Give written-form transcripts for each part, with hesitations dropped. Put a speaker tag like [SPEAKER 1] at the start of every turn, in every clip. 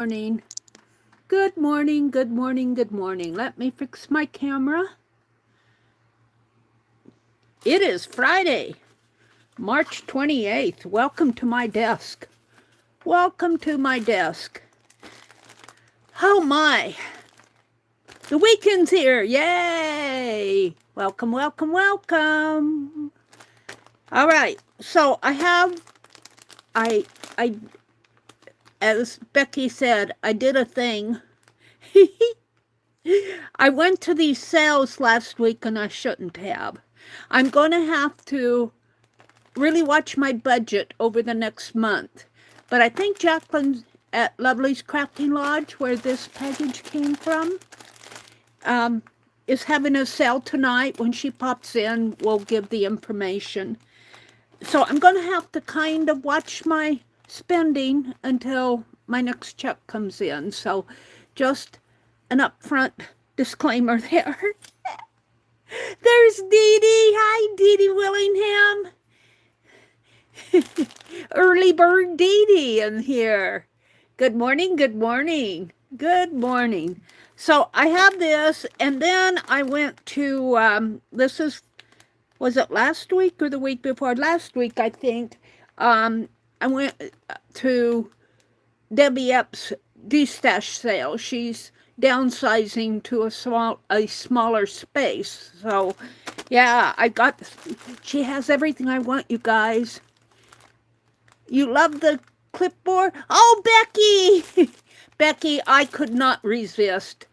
[SPEAKER 1] Morning. Good morning, good morning, good morning. Let me fix my camera. It is Friday, March 28th. Welcome to my desk. Welcome to my desk. Oh my. The weekend's here. Yay. Welcome, welcome, welcome. All right. So I as Becky said, I did a thing. I went to these sales last week and I shouldn't have. I'm going to have to really watch my budget over the next month. But I think Jacqueline at Lovely's Crafting Lodge, where this package came from, is having a sale tonight. When she pops in, we'll give the information. So I'm going to have to kind of watch my spending until my next check comes in. So just an upfront disclaimer there. There's Dee Dee. Hi, Dee Dee Willingham. Early bird Dee Dee in here. Good morning, good morning, good morning. So I have this, and then I went to, was it last week or the week before? Last week, I think. I went to Debbie Epps' de-stash sale. She's downsizing to a smaller space. So, yeah, she has everything I want, you guys. You love the clipboard? Oh, Becky! Becky, I could not resist.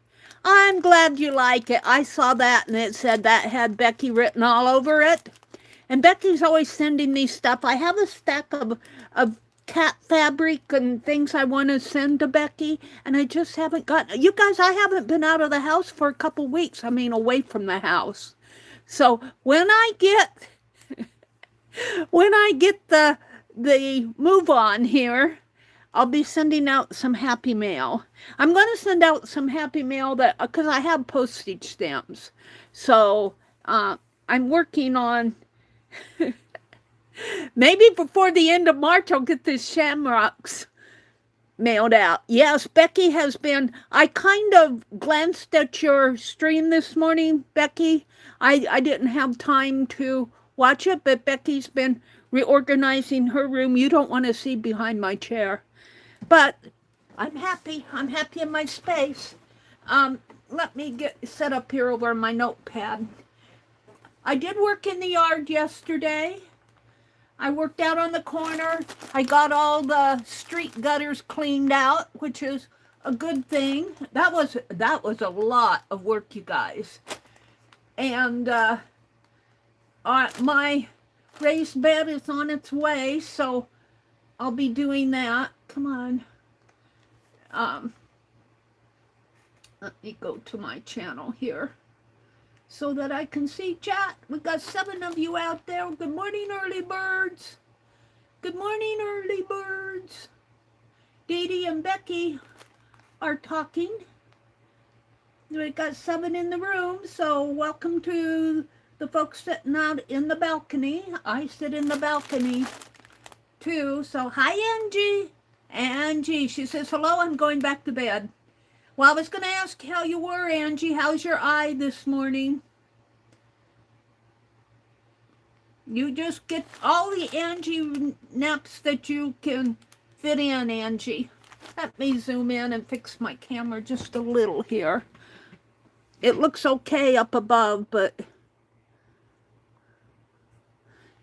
[SPEAKER 1] I'm glad you like it. I saw that and it said that had Becky written all over it. And Becky's always sending me stuff. I have a stack of cat fabric and things I want to send to Becky, and I just haven't gotten. You guys, I haven't been out of the house for a couple weeks. I mean, away from the house. So when I get the move on here, I'll be sending out some happy mail. I'm going to send out some happy mail because I have postage stamps. So I'm working on. Maybe before the end of March, I'll get the shamrocks mailed out. Yes, Becky has been. I kind of glanced at your stream this morning, Becky. I didn't have time to watch it, but Becky's been reorganizing her room. You don't want to see behind my chair. But I'm happy. I'm happy in my space. Let me get set up here over my notepad. I did work in the yard yesterday. I worked out on the corner. I got all the street gutters cleaned out, which is a good thing. That was a lot of work, you guys. And my raised bed is on its way, so I'll be doing that. Come on. Let me go to my channel here so that I can see chat. We got 7 of you out there. Good morning, early birds. Good morning, early birds. Dee Dee and Becky are talking. We got 7 in the room, so welcome to the folks sitting out in the balcony. I sit in the balcony too. So hi, Angie. Angie, she says, hello, I'm going back to bed. Well, I was going to ask how you were, Angie. How's your eye this morning? You just get all the Angie naps that you can fit in, Angie. Let me zoom in and fix my camera just a little here. It looks okay up above, but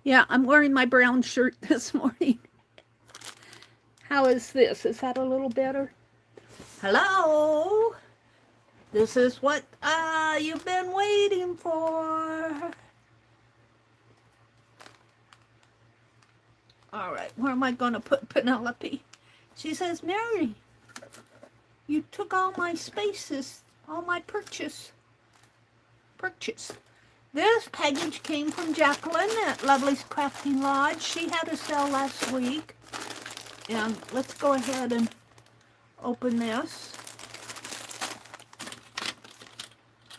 [SPEAKER 1] yeah, I'm wearing my brown shirt this morning. How is this? Is that a little better? Hello? This is what you've been waiting for. All right, where am I going to put Penelope? She says, Mary, you took all my spaces, all my purchase. This package came from Jacqueline at Lovely's Crafting Lodge. She had a sale last week. And let's go ahead and open this.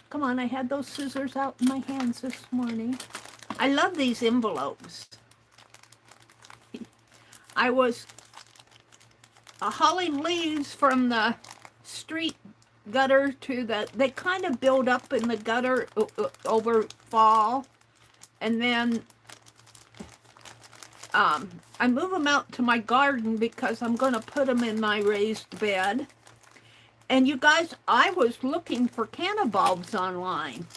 [SPEAKER 1] Come on, I had those scissors out in my hands this morning. I love these envelopes. I was hauling leaves from the street gutter to they kind of build up in the gutter over fall, and then I move them out to my garden because I'm going to put them in my raised bed. And you guys, I was looking for canna bulbs online,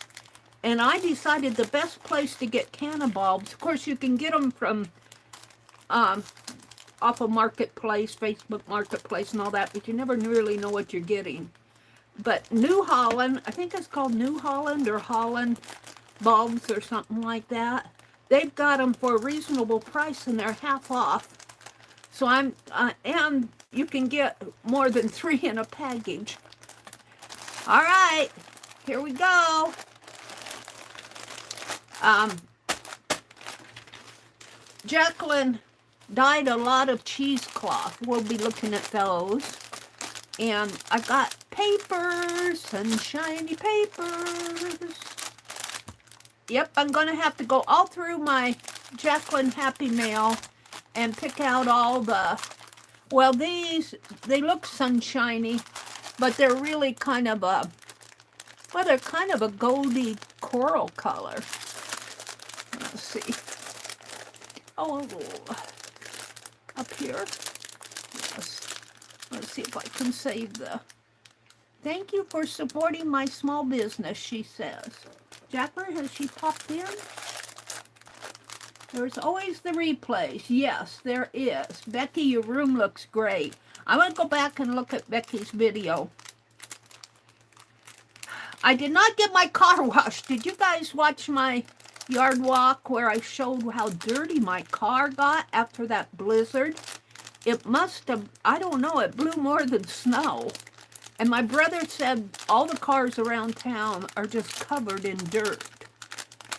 [SPEAKER 1] and I decided the best place to get canna bulbs, of course you can get them from off of Marketplace, Facebook Marketplace and all that, but you never really know what you're getting. But New Holland, I think it's called New Holland or Holland Bulbs or something like that. They've got them for a reasonable price and they're half off. So and you can get more than 3 in a package. All right, here we go. Jacqueline dyed a lot of cheesecloth. We'll be looking at those. And I got papers, sunshiny papers. Yep, I'm going to have to go all through my Jacqueline Happy Mail and pick out all the, well, these, they look sunshiny, but they're really kind of a, well, they're kind of a goldy coral color. Let's see. Oh, up here. Yes. Let's see if I can save the... Thank you for supporting my small business, she says. Jacqueline, has she popped in? There's always the replays. Yes, there is. Becky, your room looks great. I'm going to go back and look at Becky's video. I did not get my car washed. Did you guys watch my yard walk where I showed how dirty my car got after that blizzard? It must have, I don't know, it blew more than snow. And my brother said all the cars around town are just covered in dirt.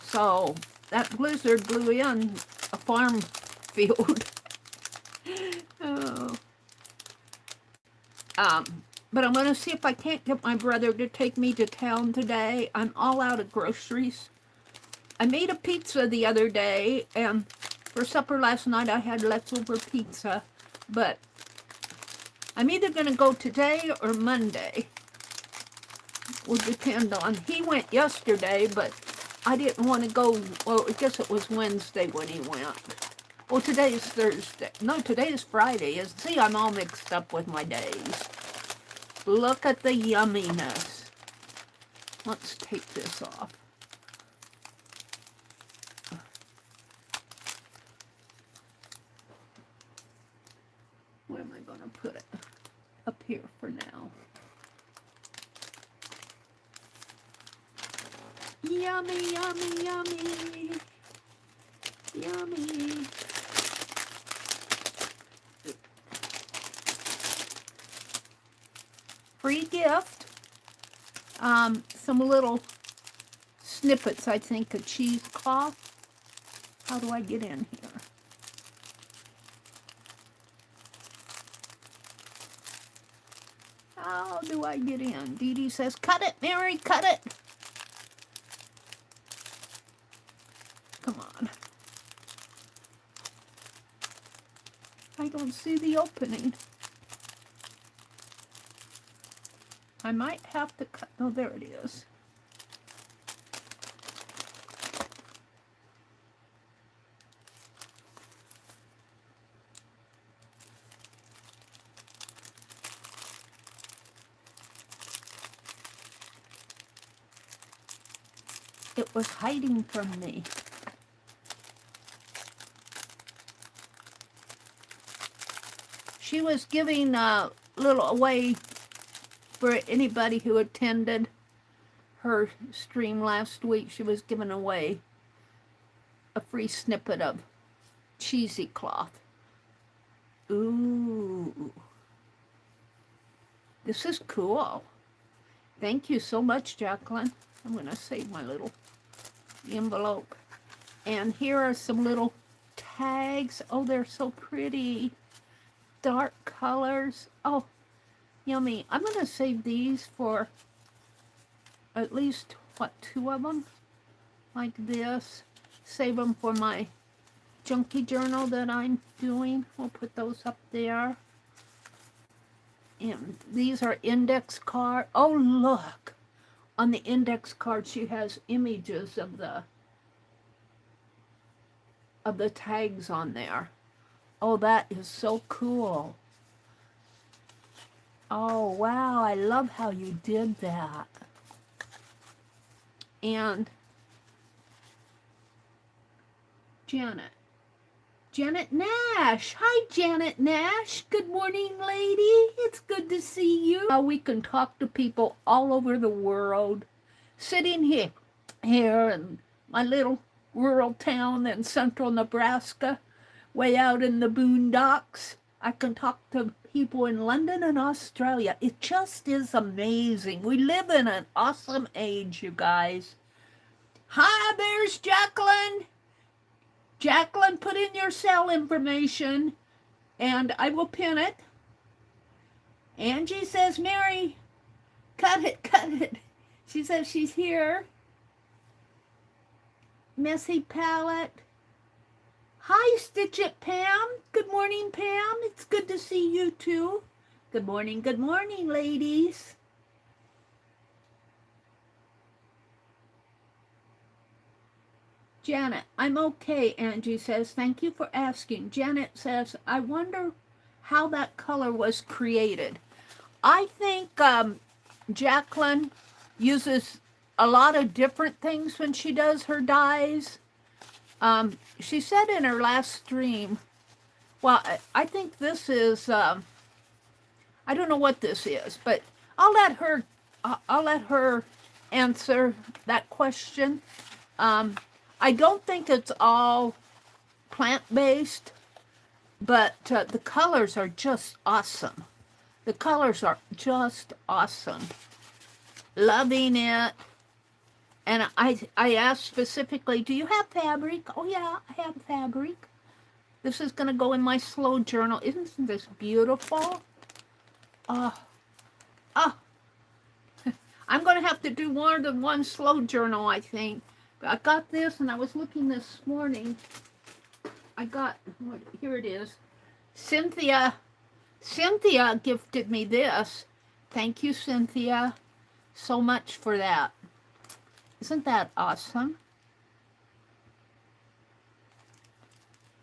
[SPEAKER 1] So that blizzard blew in a farm field. Oh. But I'm going to see if I can't get my brother to take me to town today. I'm all out of groceries. I made a pizza the other day, and for supper last night I had leftover pizza. But I'm either going to go today or Monday. Will depend on. He went yesterday, but I didn't want to go. Well, I guess it was Wednesday when he went. Well, today is Thursday. No, today is Friday. See, I'm all mixed up with my days. Look at the yumminess. Let's take this off. Where am I going to put it? Up here for now. Yummy, yummy, yummy. Yummy. Free gift. Some little snippets, I think, of cheesecloth. How do I get in here? How do I get in? Dee Dee says, cut it, Mary, cut it. Come on. I don't see the opening. I might have to cut. Oh, there it is. It was hiding from me. She was giving a little away for anybody who attended her stream last week. She was giving away a free snippet of cheesy cloth. Ooh. This is cool. Thank you so much, Jacqueline. I'm going to save my little envelope. And here are some little tags. Oh, they're so pretty. Dark colors. Oh, yummy. I'm going to save these for at least, what, 2 of them? Like this. Save them for my junkie journal that I'm doing. We'll put those up there. And these are index card. Oh, look. On the index card, she has images of the tags on there. Oh, that is so cool. Oh, wow. I love how you did that. And Janet. Janet Nash. Hi, Janet Nash. Good morning, lady. It's good to see you. How we can talk to people all over the world. Sitting here in my little rural town in central Nebraska, way out in the boondocks. I can talk to people in London and Australia. It just is amazing. We live in an awesome age, you guys. Hi, there's Jacqueline. Jacqueline, put in your cell information, and I will pin it. Angie says, Mary, cut it, cut it. She says she's here. Messy Palette. Hi, Stitch It Pam. Good morning, Pam. It's good to see you, too. Good morning, ladies. Janet, I'm okay, Angie says. Thank you for asking. Janet says, I wonder how that color was created. I think Jacqueline uses a lot of different things when she does her dyes. She said in her last stream, well, I think this is, I don't know what this is, but I'll let her answer that question. I don't think it's all plant-based, but the colors are just awesome. The colors are just awesome. Loving it. And I asked specifically, do you have fabric? Oh, yeah, I have fabric. This is going to go in my slow journal. Isn't this beautiful? Oh. I'm going to have to do more than one slow journal, I think. I got this, and I was looking this morning. Here it is. Cynthia gifted me this. Thank you, Cynthia, so much for that. Isn't that awesome?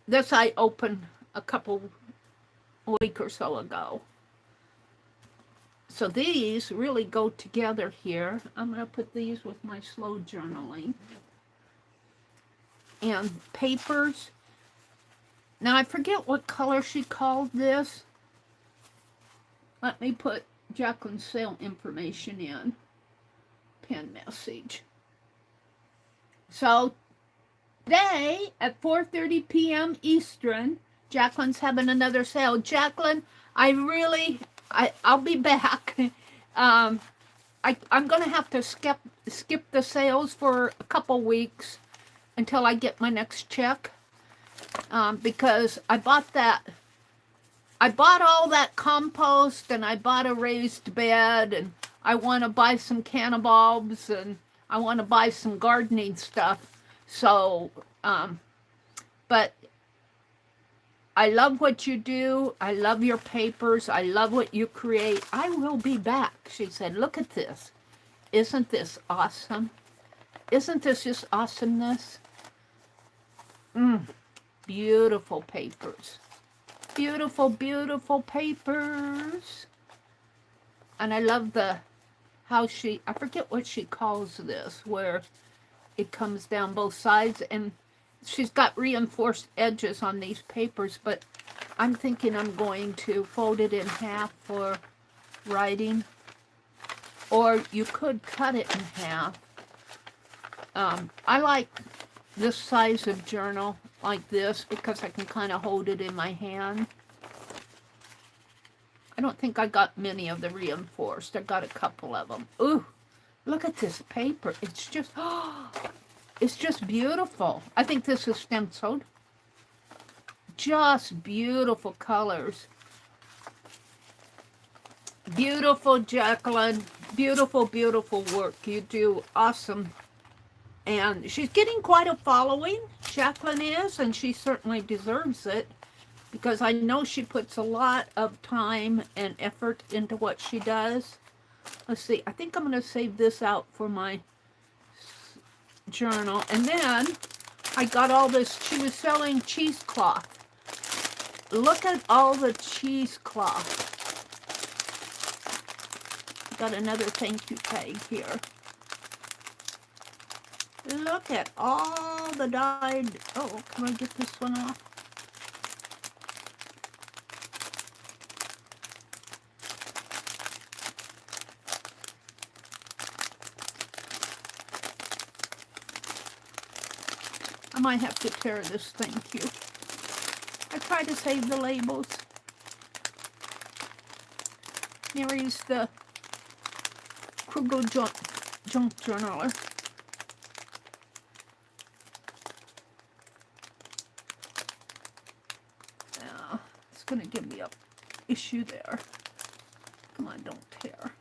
[SPEAKER 1] This I opened a week or so ago. So these really go together here. I'm going to put these with my slow journaling. And papers. Now I forget what color she called this. Let me put Jacqueline's sale information in. Pin message. So today at 4:30 p.m. Eastern, Jacqueline's having another sale. Jacqueline, I'll be back. I'm going to have to skip the sales for a couple weeks until I get my next check, because I bought all that compost, and I bought a raised bed, and I want to buy some canna bulbs, and I want to buy some gardening stuff. So, but I love what you do. I love your papers. I love what you create. I will be back. She said, look at this. Isn't this awesome? Isn't this just awesomeness? Beautiful papers. Beautiful, beautiful papers. And I love how I forget what she calls this, where it comes down both sides, and she's got reinforced edges on these papers, but I'm thinking I'm going to fold it in half for writing, or you could cut it in half. I like this size of journal like this because I can kind of hold it in my hand. I don't think I got many of the reinforced. I got a couple of them. Ooh, look at this paper. It's just beautiful. I think this is stenciled. Just beautiful colors. Beautiful, Jacqueline. Beautiful, beautiful work. You do awesome. And she's getting quite a following, Jacqueline is, and she certainly deserves it. because I know she puts a lot of time and effort into what she does. Let's see, I think I'm going to save this out for my journal. And then I got all this, she was selling cheesecloth. Look at all the cheesecloth. Got another thank you tag here. Look at all the dyed, oh, can I get this one off? I might have to tear this thank you. I try to save the labels. Mary's the Kruger junk journaler. It's going to give me a issue there. Come on, don't tear.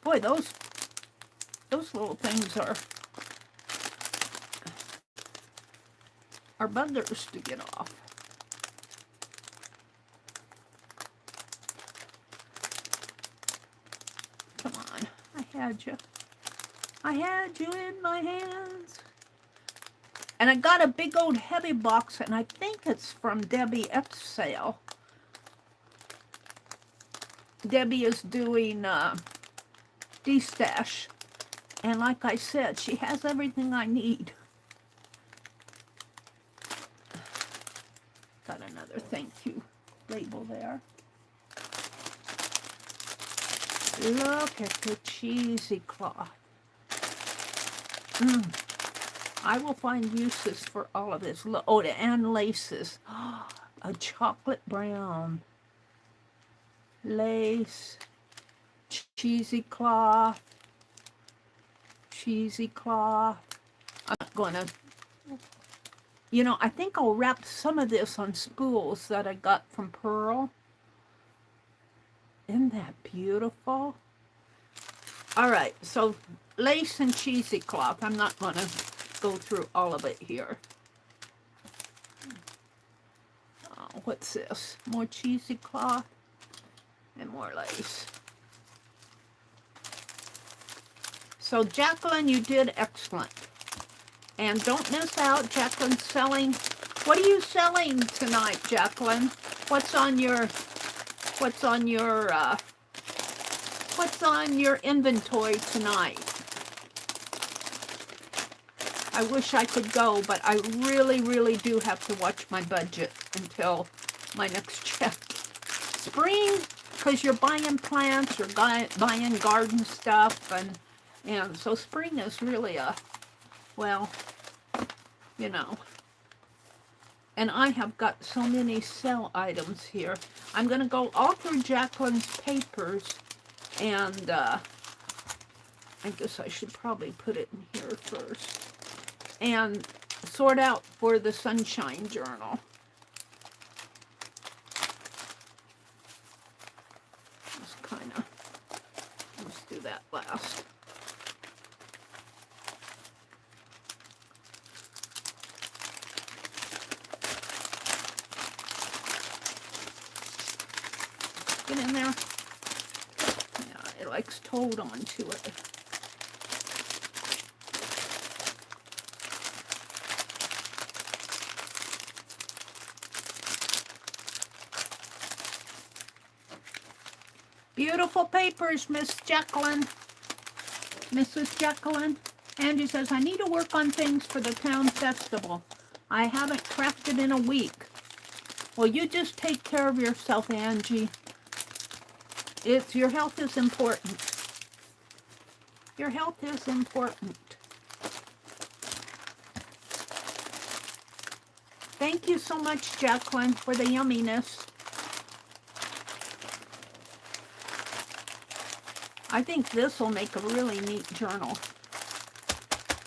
[SPEAKER 1] Boy, those little things are buggers to get off. Come on, I had you. I had you in my hands. And I got a big old heavy box, and I think it's from Debbie F's sale. Debbie is doing D-Stash. And like I said, she has everything I need. Got another thank you label there. Look at the cheesy cloth. I will find uses for all of this. Oh, and laces. A chocolate brown. Lace. Cheesy cloth. Cheesy cloth. I'm not going to... You know, I think I'll wrap some of this on spools that I got from Pearl. Isn't that beautiful? All right, so lace and cheesy cloth. I'm not going to go through all of it here. Oh, what's this? More cheesy cloth and more lace. So Jacqueline, you did excellent. And don't miss out, Jacqueline's selling. What are you selling tonight, Jacqueline? What's on your inventory tonight? I wish I could go, but I really, really do have to watch my budget until my next check. Spring, because you're buying plants, you're buying garden stuff, and so spring is really a, well, you know. And I have got so many sale items here. I'm going to go all through Jacqueline's papers, and I guess I should probably put it in here first. And sort out for the Sunshine Journal. Just kind of, let's do that last. Get in there. Yeah, it likes to hold on to it. Beautiful papers, Miss Jacqueline. Mrs. Jacqueline. Angie says, I need to work on things for the town festival. I haven't crafted in a week. Well, you just take care of yourself, Angie. Your health is important. Your health is important. Thank you so much, Jacqueline, for the yumminess. I think this will make a really neat journal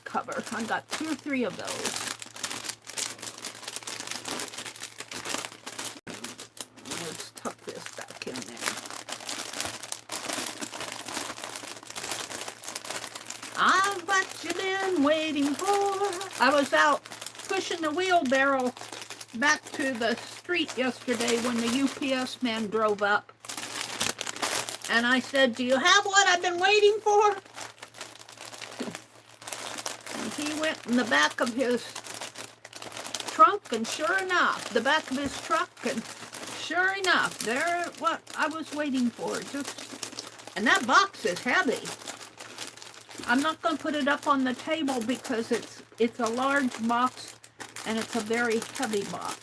[SPEAKER 1] cover. I got 2 or 3 of those. Let's tuck this back in there. I'm what you've been waiting for. I was out pushing the wheelbarrow back to the street yesterday when the UPS man drove up. And I said, do you have what I've been waiting for? And he went in the back of his trunk, and sure enough, the back of his truck, and sure enough, there what I was waiting for. And that box is heavy. I'm not going to put it up on the table because it's a large box and it's a very heavy box.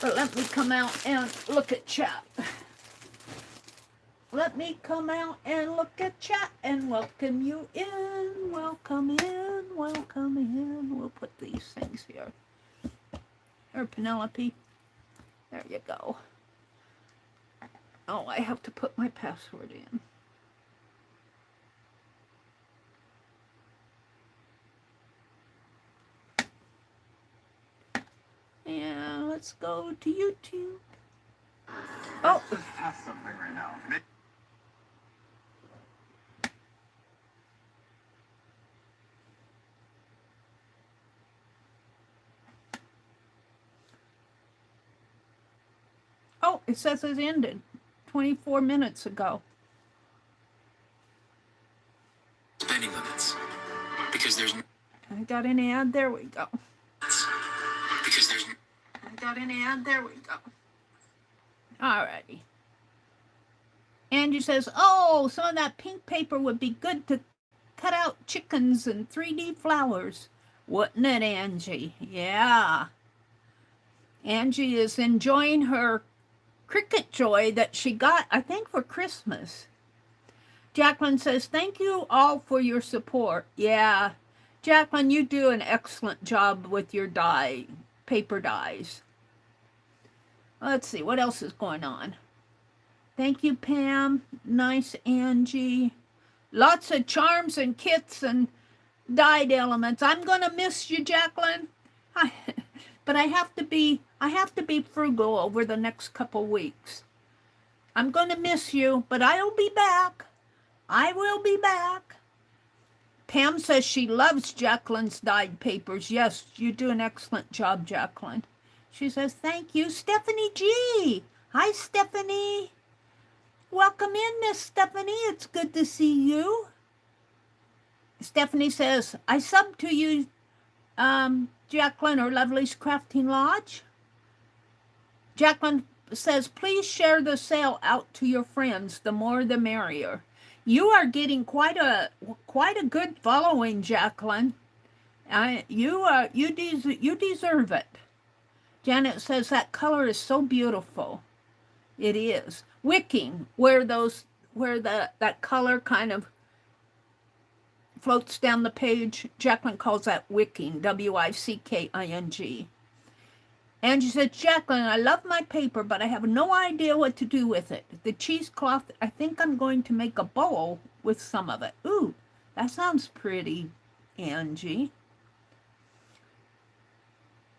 [SPEAKER 1] But let me come out and look at chat. Let me come out and look at chat and welcome you in. Welcome in. Welcome in. We'll put these things here. There, Penelope. There you go. Oh, I have to put my password in. And let's go to YouTube. Oh.
[SPEAKER 2] Test something right now.
[SPEAKER 1] Oh, it says it ended 24 minutes ago.
[SPEAKER 2] Spending limits. Because there's...
[SPEAKER 1] I got an ad. There we go.
[SPEAKER 2] Because there's...
[SPEAKER 1] I got an ad. There we go. Alrighty. Angie says, oh, some of that pink paper would be good to cut out chickens and 3D flowers. Wouldn't it, Angie? Yeah. Angie is enjoying her cricket joy that she got, I think, for Christmas. Jacqueline says, thank you all for your support. Yeah. Jacqueline, you do an excellent job with your paper dyes. Let's see, what else is going on? Thank you, Pam. Nice, Angie. Lots of charms and kits and dyed elements. I'm going to miss you, Jacqueline. But I have to be frugal over the next couple weeks. I'm going to miss you, but I'll be back. I will be back. Pam says she loves Jacqueline's dyed papers. Yes, you do an excellent job, Jacqueline. She says, thank you. Stephanie G. Hi, Stephanie. Welcome in, Miss Stephanie. It's good to see you. Stephanie says, I sub to you, Jacqueline, or Lovely's Crafting Lodge. Jacqueline says, please share the sale out to your friends. The more, the merrier. You are getting quite a good following, Jacqueline. You deserve it. Janet says that color is so beautiful. It is. Wicking, where that color kind of floats down the page. Jacqueline calls that wicking, W-I-C-K-I-N-G. Angie said, Jacqueline, I love my paper, but I have no idea what to do with it. The cheesecloth, I think I'm going to make a bowl with some of it. Ooh, that sounds pretty, Angie.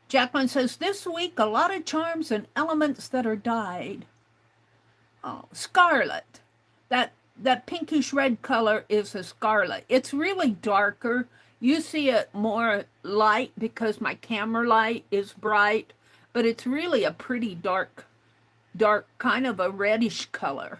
[SPEAKER 1] Jacqueline says, this week, a lot of charms and elements that are dyed. Oh, scarlet. That pinkish red color is a scarlet. It's really darker. You see it more light because my camera light is bright, but it's really a pretty dark, kind of a reddish color.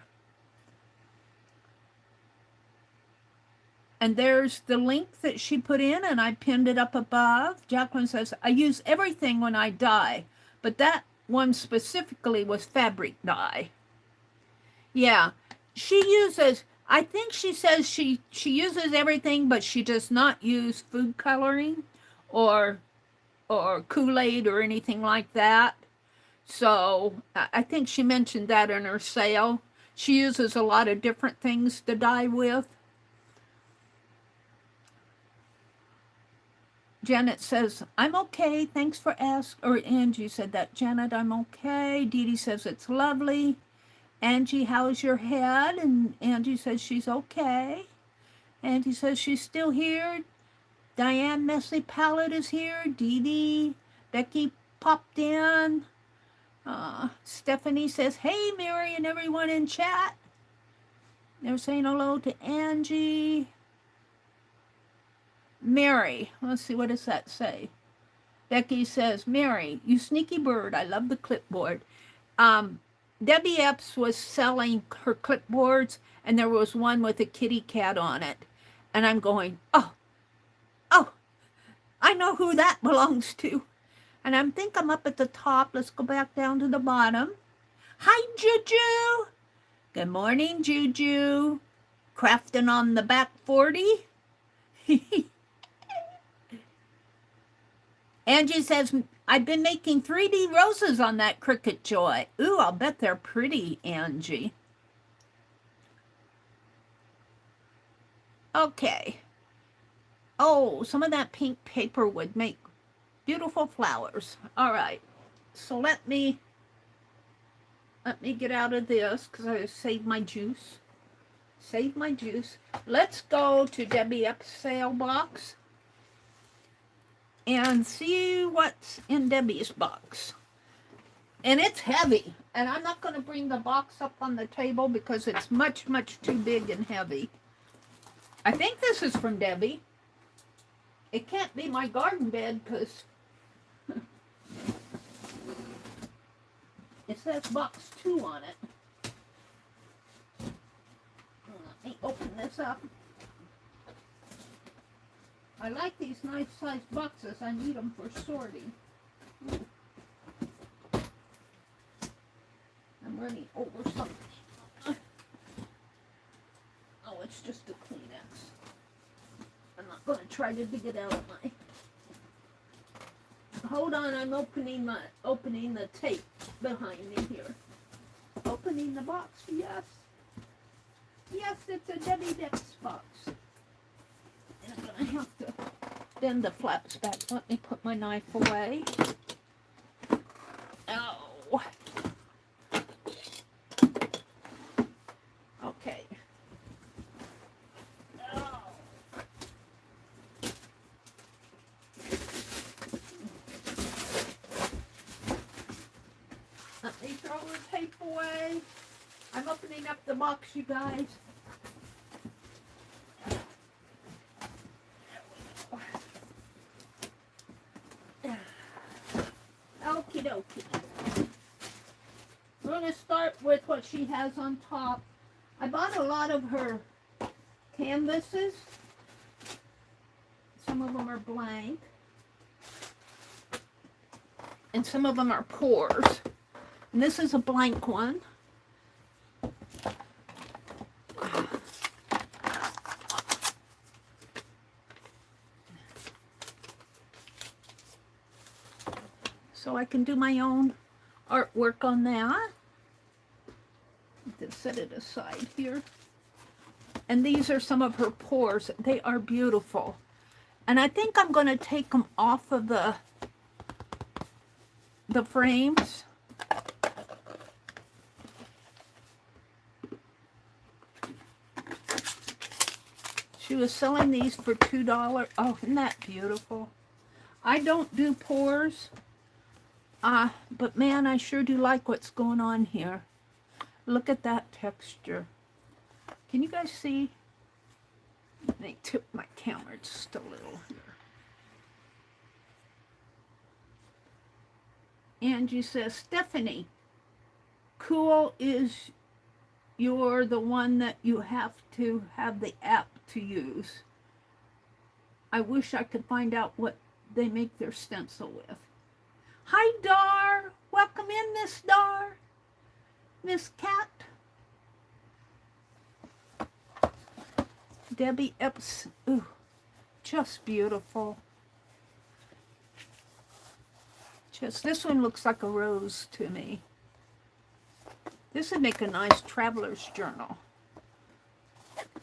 [SPEAKER 1] And there's the link that she put in, and I pinned it up above. Jacqueline says, I use everything when I dye, but that one specifically was fabric dye. Yeah, she uses, I think she says she uses everything, but she does not use food coloring or Kool-Aid or anything like that. So I think she mentioned that in her sale. She uses a lot of different things to dye with. Janet says, I'm okay. Thanks for asking. Or Angie said that. Janet, I'm okay. Dee Dee says it's lovely. Angie, how's your head? And Angie says she's okay. Angie says she's still here. Diane Messy Palette is here. Dee Dee. Becky popped in. Stephanie says, hey, Mary and everyone in chat. They're saying hello to Angie. Mary, let's see, what does that say? Becky says, Mary, you sneaky bird. I love the clipboard. Debbie Epps was selling her clipboards, and there was one with a kitty cat on it. And I'm going, oh, I know who that belongs to. And I think I'm up at the top. Let's go back down to the bottom. Hi, Juju. Good morning, Juju. Crafting on the back 40. Angie says, I've been making 3D roses on that Cricut Joy. Ooh, I'll bet they're pretty, Angie. Okay. Oh, some of that pink paper would make beautiful flowers. All right. So let me get out of this because I saved my juice. Save my juice. Let's go to Debbie Epps' sale box and see what's in Debbie's box. And it's heavy. And I'm not going to bring the box up on the table because it's much, much too big and heavy. I think this is from Debbie. It can't be my garden bed because it says box 2 on it. Let me open this up. I like these nice sized boxes. I need them for sorting. I'm running over something. Oh, it's just a Kleenex. I'm not going to try to dig it out of my... Hold on, I'm opening the tape behind me here. Opening the box, yes. Yes, it's a Debbie Epps box. And I'm going to have to bend the flaps back. Let me put my knife away. Oh. Okay. Oh. Let me throw the tape away. I'm opening up the box, you guys. Okie dokie. We're going to start with what she has on top. I bought a lot of her canvases. Some of them are blank. And some of them are pours. And this is a blank one. So I can do my own artwork on that. Just set it aside here. And these are some of her pours. They are beautiful. And I think I'm going to take them off of the frames. She was selling these for $2. Oh, isn't that beautiful? I don't do pours. But man, I sure do like what's going on here. Look at that texture. Can you guys see? Let me tip my camera just a little here. Angie says, Stephanie, cool is you're the one that you have to have the app to use. I wish I could find out what they make their stencil with. Hi, Dar. Welcome in, Miss Dar. Miss Cat. Debbie Epps. Ooh, just beautiful. Just, this one looks like a rose to me. This would make a nice traveler's journal.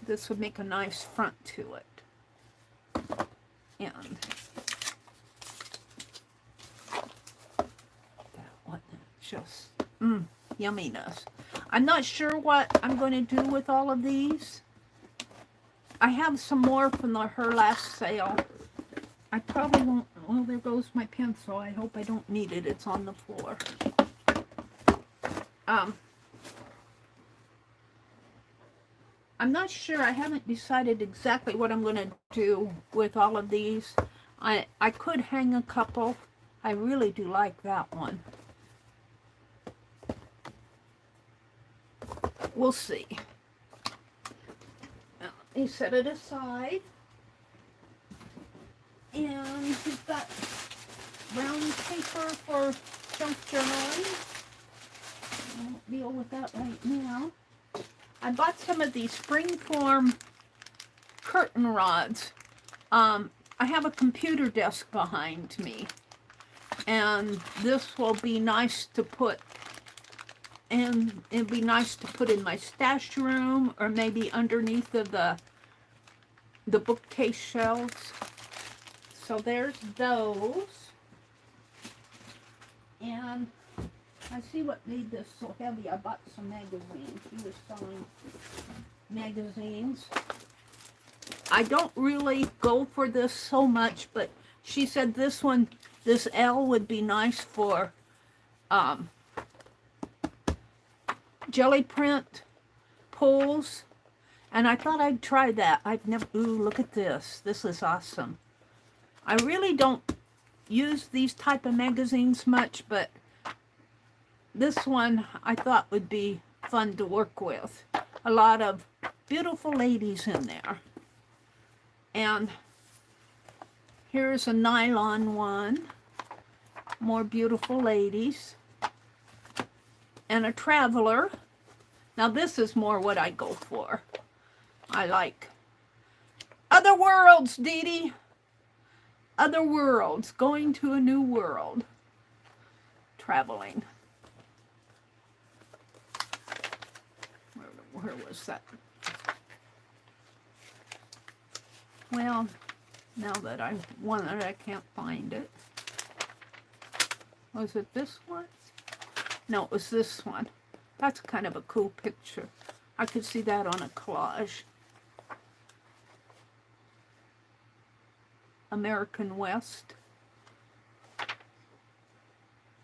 [SPEAKER 1] This would make a nice front to it. And just yumminess. I'm not sure what I'm going to do with all of these. I have some more from her last sale. I probably won't. Well, there goes my pencil. I hope I don't need it. It's on the floor. I'm not sure. I haven't decided exactly what I'm going to do with all of these. I could hang a couple. I really do like that one. We'll see. Now, let me set it aside. And he's got brown paper for junk journaling. I won't deal with that right now. I bought some of these springform curtain rods. I have a computer desk behind me, and this will be nice to put, and it'd be nice to put in my stash room, or maybe underneath of the bookcase shelves. So there's those. And I see what made this so heavy. I bought some magazines. She was selling magazines. I don't really go for this so much, but she said this one, this L would be nice for jelly print pulls. And I thought I'd try that. I've never, ooh, look at this. This is awesome. I really don't use these type of magazines much, but this one I thought would be fun to work with. A lot of beautiful ladies in there. And here's a nylon one. More beautiful ladies. And a traveler. Now this is more what I go for. I like other worlds, Dee Dee. Other worlds. Going to a new world. Traveling. Where was that? Well, now that I want it, I can't find it. Was it this one? No, it was this one. That's kind of a cool picture. I could see that on a collage. American West.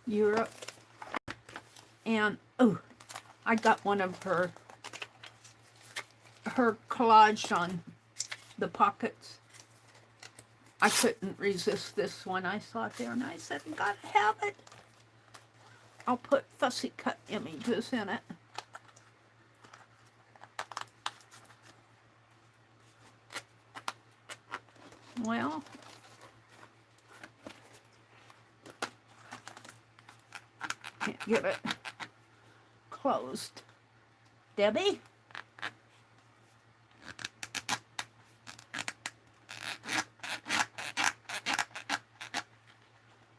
[SPEAKER 1] Europe. And, oh, I got one of her collage on the pockets. I couldn't resist this one. I saw it there and I said, gotta have it. I'll put fussy cut images in it. Well, can't get it closed. Debbie?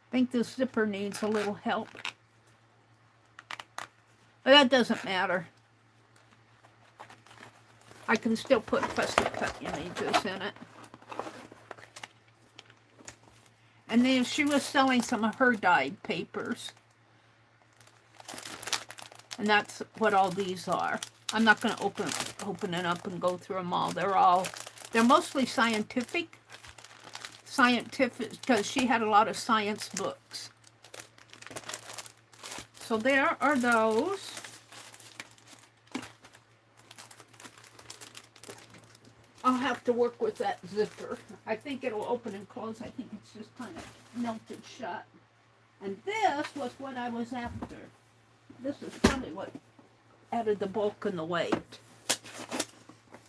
[SPEAKER 1] I think this zipper needs a little help. But that doesn't matter. I can still put fussy cut images in it. And then she was selling some of her dyed papers. And that's what all these are. I'm not going to open it up and go through them all. They're mostly scientific, because she had a lot of science books. So there are those. I'll have to work with that zipper. I think it'll open and close. I think it's just kind of melted shut. And this was what I was after. This is probably what added the bulk and the weight.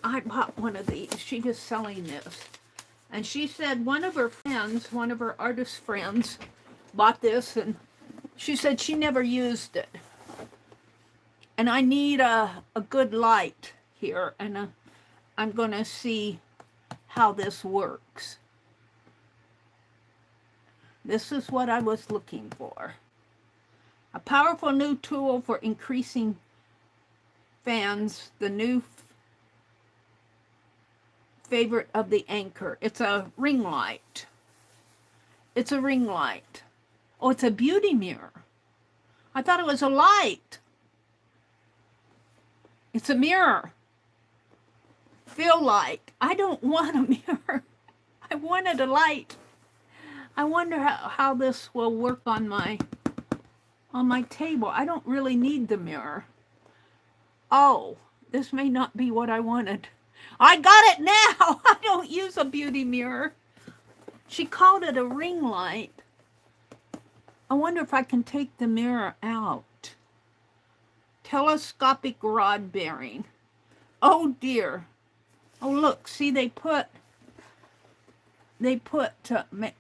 [SPEAKER 1] I bought one of these. She was selling this. And she said one of her friends, one of her artist friends, bought this, and she said she never used it. And I need a good light here, and I'm going to see how this works. This is what I was looking for. A powerful new tool for increasing fans, the new favorite of the anchor. It's a ring light. It's a ring light. Oh, it's a beauty mirror. I thought it was a light. It's a mirror. Feel light. I don't want a mirror. I wanted a light. I wonder how this will work on my table. I don't really need the mirror. Oh, this may not be what I wanted. I got it now. I don't use a beauty mirror. She called it a ring light. I wonder if I can take the mirror out. Telescopic rod bearing. Oh dear. Oh look, see they put,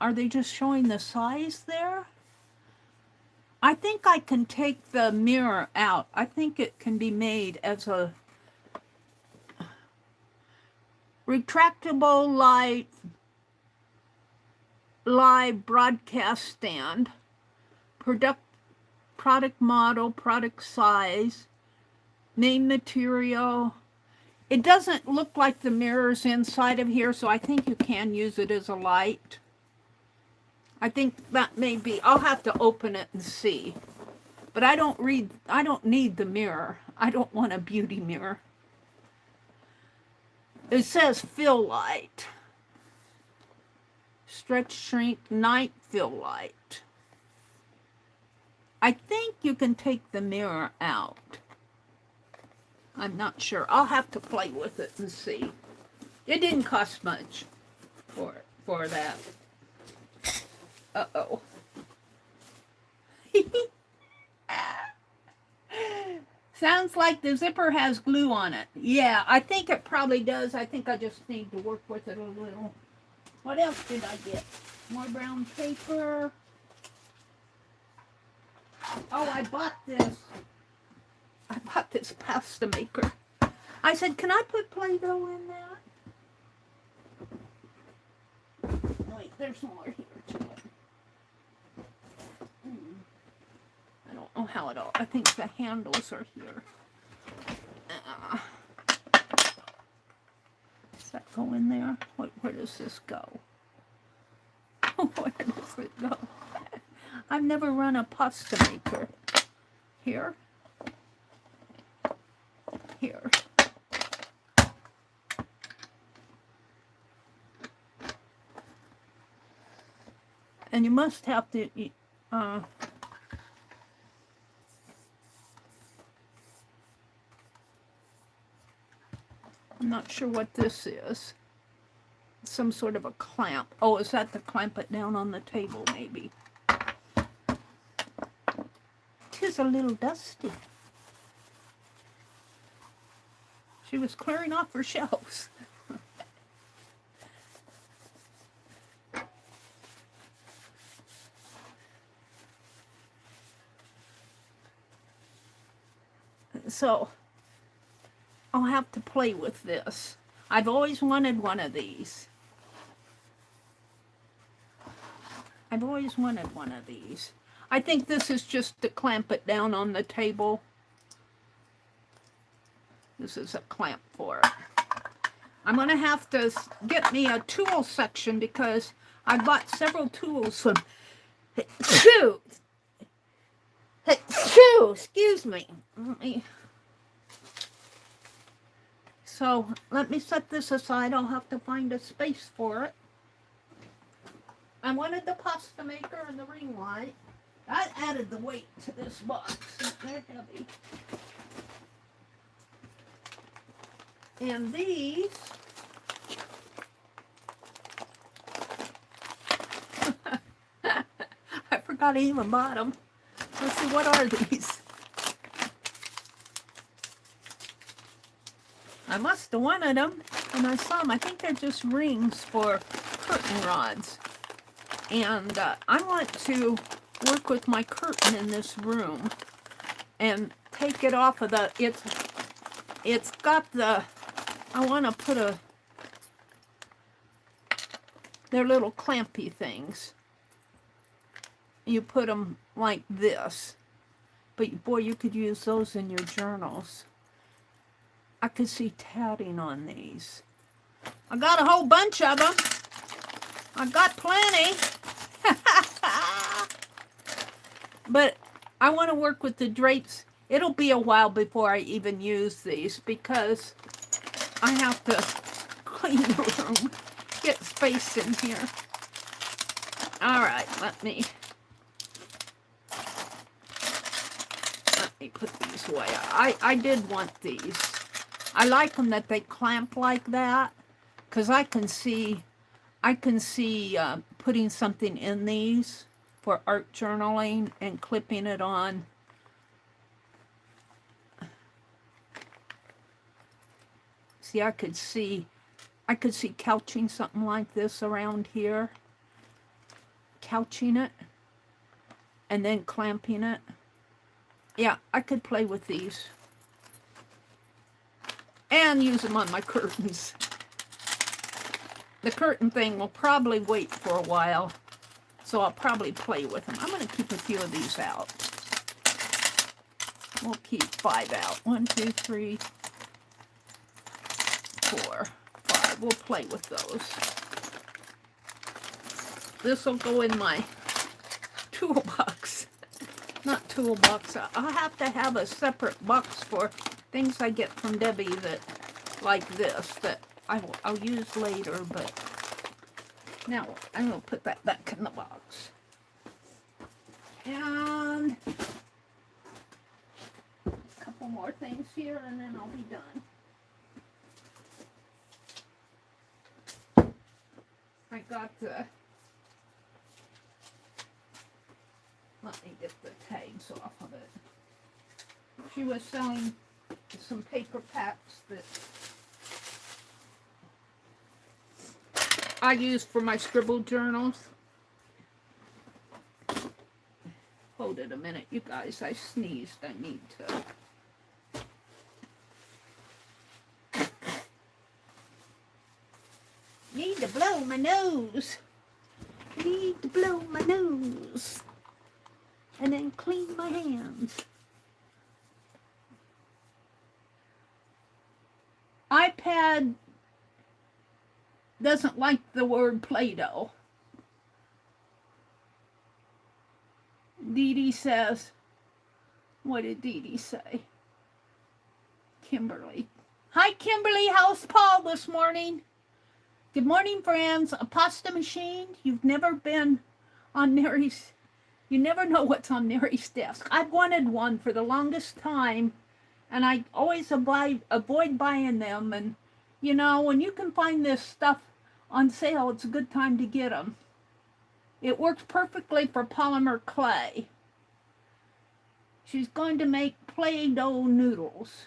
[SPEAKER 1] are they just showing the size there? I think I can take the mirror out. I think it can be made as a retractable live broadcast stand, product model, product size, main material. It doesn't look like the mirror's inside of here, so I think you can use it as a light. I think that may be, I'll have to open it and see. But I don't need the mirror. I don't want a beauty mirror. It says fill light. Stretch, shrink, night fill light. I think you can take the mirror out. I'm not sure. I'll have to play with it and see. It didn't cost much for that. Uh-oh. Sounds like the zipper has glue on it. Yeah, I think it probably does. I think I just need to work with it a little. What else did I get? More brown paper. Oh, I bought this. I bought this pasta maker. I said, can I put Play-Doh in that? Wait, there's more here to it. I don't know how it all, I think the handles are here. Does that go in there? Where does this go? Where does it go? I've never run a pasta maker. Here. Here. And you must have to, I'm not sure what this is. Some sort of a clamp. Oh, is that to clamp it down on the table, maybe? Tis a little dusty. She was clearing off her shelves. So, I'll have to play with this. I've always wanted one of these. I've always wanted one of these. I think this is just to clamp it down on the table. This is a clamp for it. I'm going to have to get me a tool section because I bought several tools from... Excuse me. So, let me set this aside. I'll have to find a space for it. I wanted the pasta maker and the ring light. I added the weight to this box. They're heavy. And these... I forgot I even bought them. Let's see, what are these? I must have wanted them when I saw them. I think they're just rings for curtain rods. And I want to work with my curtain in this room and take it off of the... It's got the... I want to put a... They're little clampy things. You put them like this. But boy, you could use those in your journals. I could see tatting on these. I got a whole bunch of them. I got plenty. But I want to work with the drapes. It'll be a while before I even use these because I have to clean the room, get space in here. All right, let me put these away. I did want these. I like them that they clamp like that because I can see putting something in these for art journaling and clipping it on. See, I could see couching something like this around here. Couching it. And then clamping it. Yeah, I could play with these. And use them on my curtains. The curtain thing will probably wait for a while. So I'll probably play with them. I'm going to keep a few of these out. We'll keep 5 out. 1, 2, 3, 4, 5. We'll play with those. This will go in my toolbox. Not toolbox. I'll have to have a separate box for things I get from Debbie that, like this, that I'll use later, but now I'm going to put that back in the box. And a couple more things here, and then I'll be done. I got the, let me get the tags off of it. She was selling some paper packs that I use for my scribble journals. Hold it a minute, you guys. I sneezed. I need to blow my nose. Need to blow my nose. And then clean my hands. iPad doesn't like the word Play-Doh. Dee Dee says, what did Dee Dee say? Kimberly. Hi, Kimberly. How's Paul this morning? Good morning, friends. A pasta machine. You've never been on Mary's. You never know what's on Mary's desk. I've wanted one for the longest time, and I always avoid buying them. And, you know, when you can find this stuff on sale, it's a good time to get them. It works perfectly for polymer clay. She's going to make Play-Doh noodles.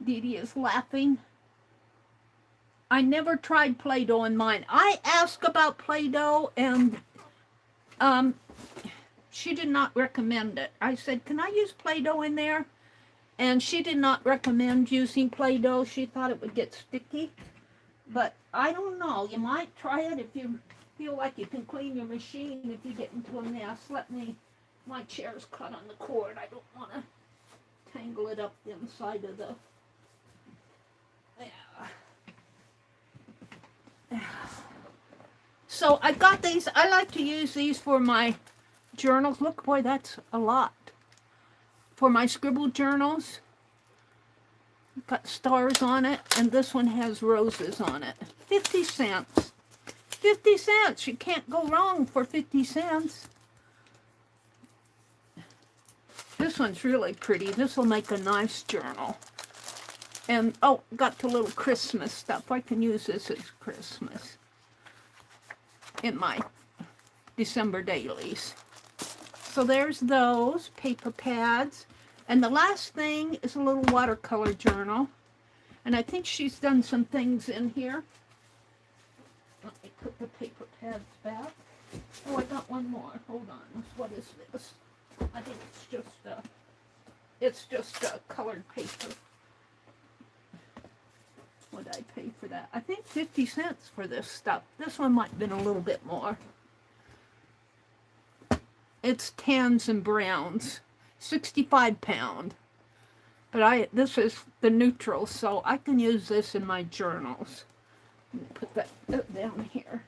[SPEAKER 1] Dee Dee is laughing. I never tried Play-Doh in mine. I asked about Play-Doh, and she did not recommend it. I said, can I use Play-Doh in there? And she did not recommend using Play-Doh. She thought it would get sticky. But I don't know. You might try it if you feel like you can clean your machine if you get into a mess. My chair's cut on the cord. I don't want to tangle it up the inside of the, So I got these. I like to use these for my journals. Look, boy, that's a lot. For my scribble journals. Got stars on it, and this one has roses on it. 50 cents. 50 cents. You can't go wrong for 50 cents. This one's really pretty. This will make a nice journal. And, oh, got the little Christmas stuff. I can use this as Christmas in my December dailies. So there's those paper pads. And the last thing is a little watercolor journal. And I think she's done some things in here. Let me put the paper pads back. Oh, I got one more. Hold on. What is this? I think it's just a colored paper. What did I pay for that? I think 50 cents for this stuff. This one might have been a little bit more. It's tans and browns. 65 pound. But this is the neutral, so I can use this in my journals. Let me put that down here.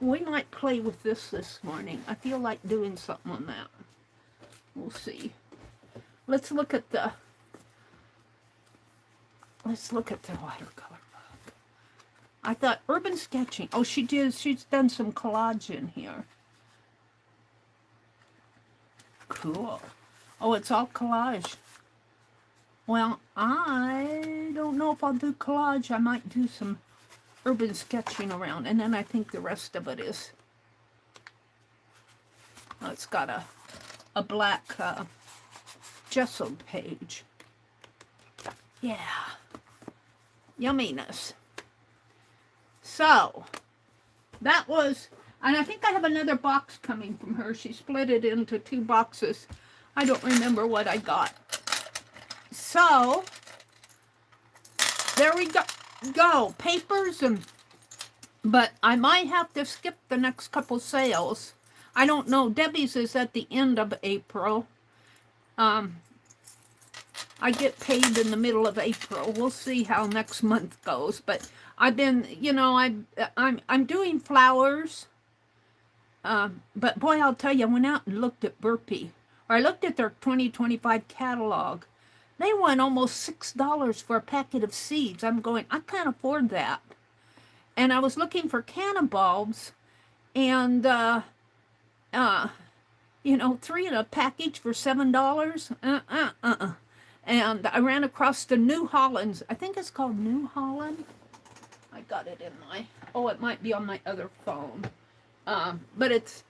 [SPEAKER 1] We might play with this morning. I feel like doing something on that. We'll see. Let's look at the watercolor book. I thought urban sketching. Oh, she's done some collage in here. Cool. Oh, it's all collage. Well, I don't know if I'll do collage. I might do some urban sketching around, and then I think the rest of it is Oh, it's got a black gesso page. Yeah. Yumminess. So, that was, and I think I have another box coming from her. She split it into 2 boxes. I don't remember what I got. So, there we go. Papers, but I might have to skip the next couple sales. I don't know. Debbie's is at the end of April. I get paid in the middle of April. We'll see how next month goes. But I've been, you know, I'm doing flowers. But boy, I'll tell you, I went out and looked at Burpee. Or I looked at their 2025 catalog. They want almost $6 for a packet of seeds. I'm going, I can't afford that. And I was looking for canna bulbs. And, you know, 3 in a package for $7. And I ran across the New Hollands. I think it's called New Holland. I got it in my, oh, it might be on my other phone. But it's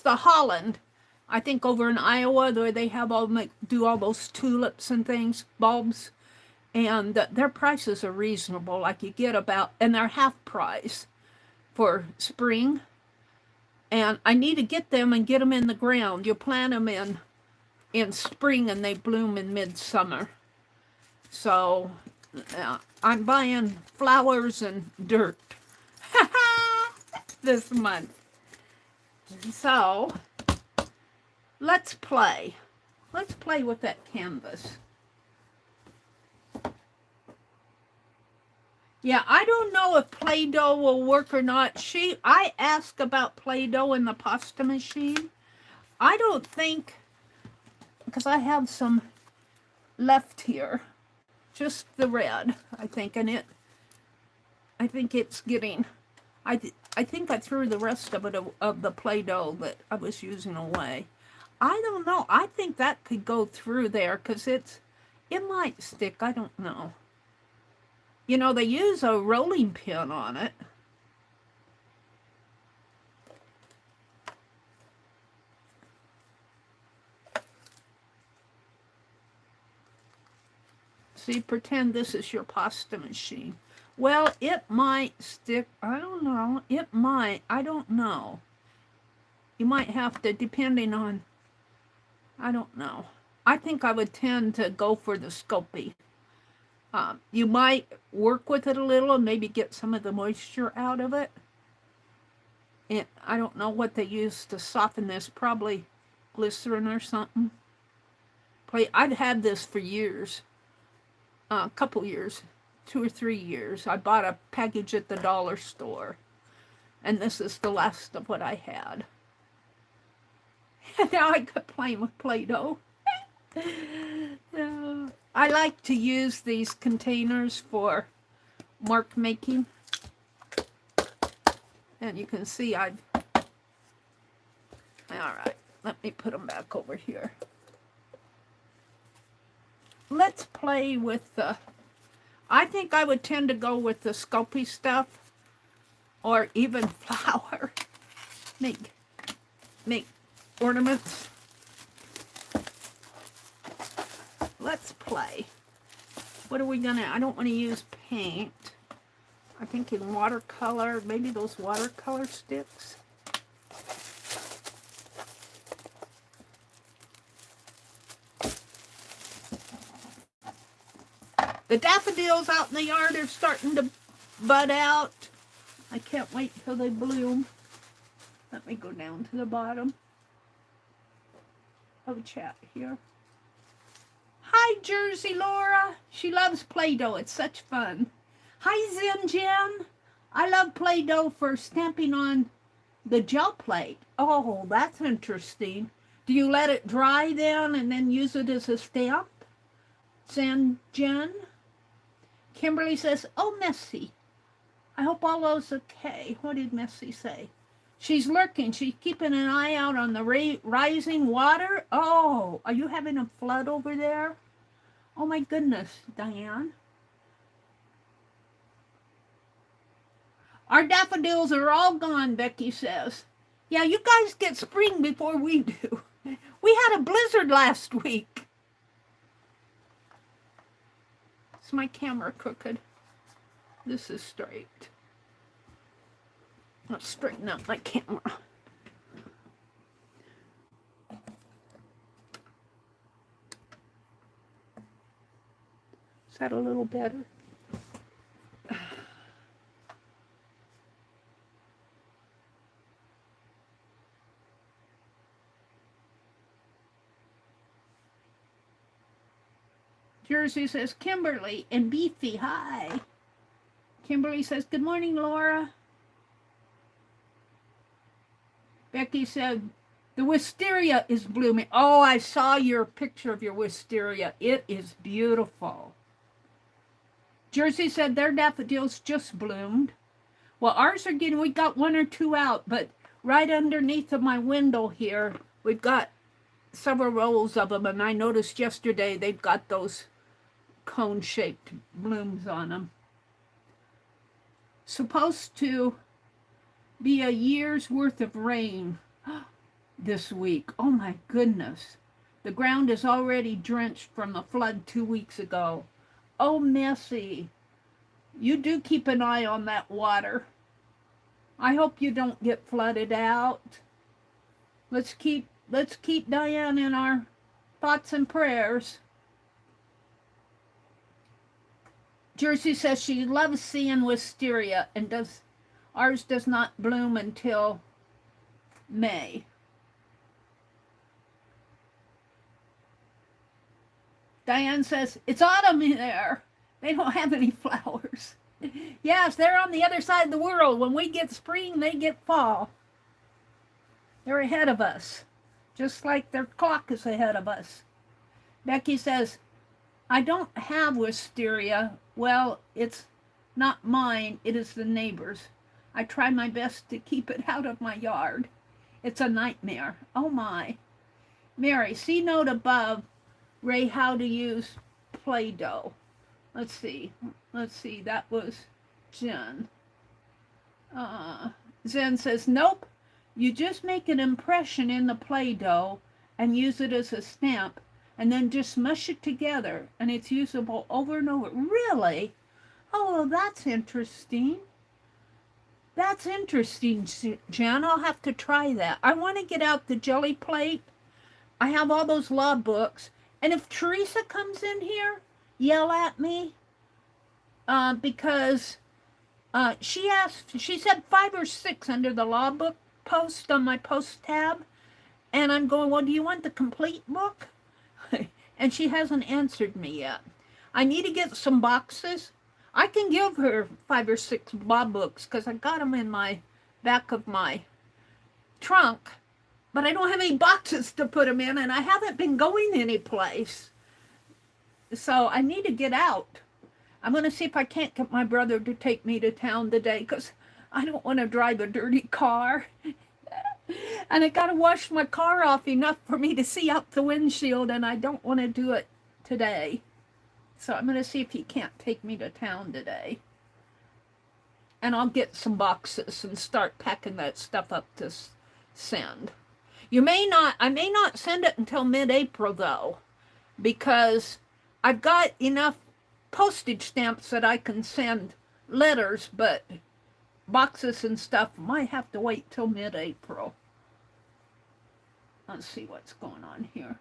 [SPEAKER 1] the Holland. I think over in Iowa, where they have do all those tulips and things, bulbs. And their prices are reasonable. Like you get about, and they're half price for spring. And I need to get them and get them in the ground. You plant them in spring and they bloom in midsummer. So I'm buying flowers and dirt this month. So let's play. Let's play with that canvas. Yeah, I don't know if Play-Doh will work or not. I asked about Play-Doh in the pasta machine. I don't think, because I have some left here, just the red, I think, and I think it's getting, I think I threw the rest of it of the Play-Doh that I was using away. I don't know. I think that could go through there because it might stick. I don't know. You know, they use a rolling pin on it. See, pretend this is your pasta machine. Well, it might stick. I don't know. It might. I don't know. You might have to, depending on, I don't know. I think I would tend to go for the Sculpey. You might work with it a little and maybe get some of the moisture out of it. And I don't know what they use to soften this. Probably glycerin or something. I'd had this for years. A couple years. 2 or 3 years. I bought a package at the dollar store. And this is the last of what I had. And now I got playing with Play-Doh. I like to use these containers for mark making. And you can see all right, let me put them back over here. Let's play with I think I would tend to go with the Sculpey stuff or even flower. Make ornaments. Let's play. What are we gonna, I don't want to use paint. I think in watercolor, maybe those watercolor sticks. The daffodils out in the yard are starting to bud out. I can't wait till they bloom. Let me go down to the bottom. Oh, chat here. Hi, Jersey Laura. She loves Play-Doh. It's such fun. Hi, Zen Jen. I love Play-Doh for stamping on the gel plate. Oh, that's interesting. Do you let it dry then and then use it as a stamp? Zen Jen. Kimberly says, oh, Messy. I hope all those okay. What did Messy say? She's lurking. She's keeping an eye out on the rising water. Oh, are you having a flood over there? Oh, my goodness, Diane. Our daffodils are all gone, Becky says. Yeah, you guys get spring before we do. We had a blizzard last week. Is my camera crooked? This is straight. Let's straighten out my camera. Is that a little better? Jersey says, Kimberly and Beefy, hi. Kimberly says, good morning, Laura. Becky said, the wisteria is blooming. Oh, I saw your picture of your wisteria. It is beautiful. Jersey said, their daffodils just bloomed. Well, ours are getting, we got one or two out, but right underneath of my window here, we've got several rows of them, and I noticed yesterday they've got those cone-shaped blooms on them. Supposed to be a year's worth of rain this week. Oh my goodness. The ground is already drenched from the flood 2 weeks ago. Oh, Missy, you do keep an eye on that water. I hope you don't get flooded out. Let's keep Diane in our thoughts and prayers. Jersey says she loves seeing wisteria and ours does not bloom until May. Diane says, it's autumn there. They don't have any flowers. Yes, they're on the other side of the world. When we get spring, they get fall. They're ahead of us, just like their clock is ahead of us. Becky says, I don't have wisteria. Well, it's not mine. It is the neighbor's. I try my best to keep it out of my yard. It's a nightmare. Oh, my. Mary, see note above, Ray, how to use Play-Doh. Let's see. That was Jen. Zen says, nope. You just make an impression in the Play-Doh and use it as a stamp, and then just mush it together, and it's usable over and over. Really? Oh, that's interesting. That's interesting, Jen. I'll have to try that. I want to get out the jelly plate. I have all those law books. And if Teresa comes in here, yell at me. Because she said 5 or 6 under the law book post on my post tab. And I'm going, well, do you want the complete book? And she hasn't answered me yet. I need to get some boxes. I can give her 5 or 6 law books because I got them in my back of my trunk. But I don't have any boxes to put them in, and I haven't been going anyplace. So I need to get out. I'm going to see if I can't get my brother to take me to town today because I don't want to drive a dirty car. And I got to wash my car off enough for me to see out the windshield, and I don't want to do it today. So I'm going to see if he can't take me to town today. And I'll get some boxes and start packing that stuff up to send. I may not send it until mid-April, though, because I've got enough postage stamps that I can send letters, but boxes and stuff might have to wait till mid-April. Let's see what's going on here.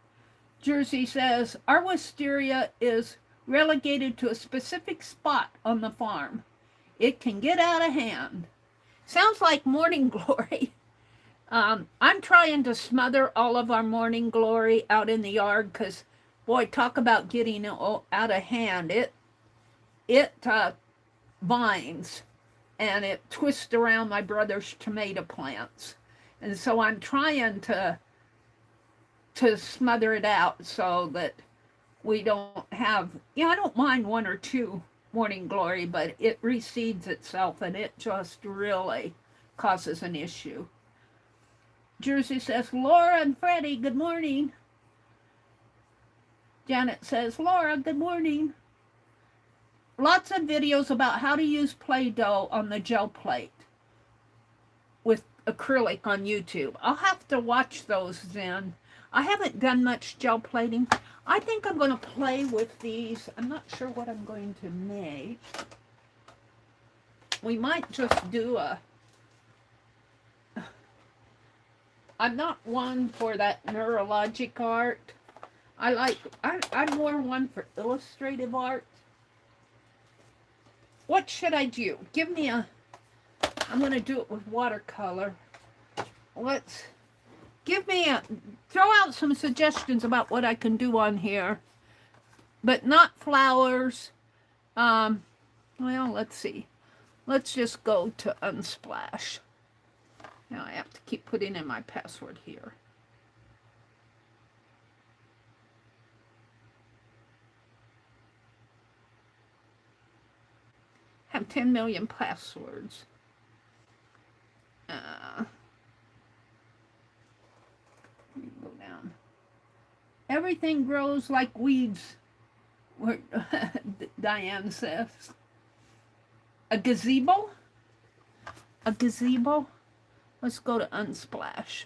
[SPEAKER 1] Jersey says, our wisteria is relegated to a specific spot on the farm. It can get out of hand. Sounds like morning glory. I'm trying to smother all of our morning glory out in the yard because, boy, talk about getting out of hand. It vines and it twists around my brother's tomato plants. And so I'm trying to smother it out so that we don't have, I don't mind 1 or 2 morning glory, but it reseeds itself and it just really causes an issue. Jersey says, Laura and Freddie, good morning. Janet says, Laura, good morning. Lots of videos about how to use Play-Doh on the gel plate with acrylic on YouTube. I'll have to watch those then. I haven't done much gel plating. I think I'm going to play with these. I'm not sure what I'm going to make. We might just do a... I'm not one for that neurologic art. I'm more one for illustrative art. What should I do? Give me a... I'm going to do it with watercolor. Let's... Give me a... Throw out some suggestions about what I can do on here. But not flowers. Well, let's see. Let's just go to Unsplash. Now I have to keep putting in my password here. Have 10 million passwords. Go down. Everything grows like weeds, where Diane says. A gazebo? A gazebo? Let's go to Unsplash.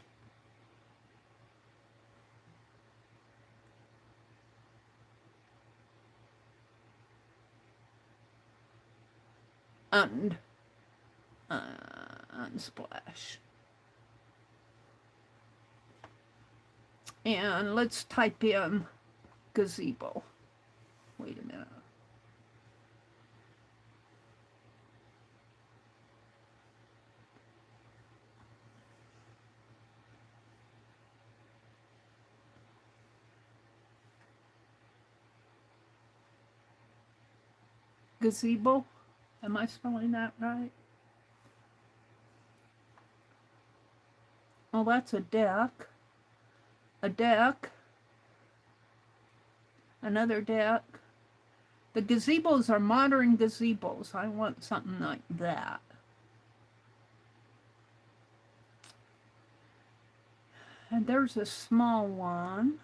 [SPEAKER 1] Unsplash. And let's type in gazebo. Wait a minute. Gazebo? Am I spelling that right? Oh, that's a deck. A deck. Another deck. The gazebos are modern gazebos. I want something like that. And there's a small one.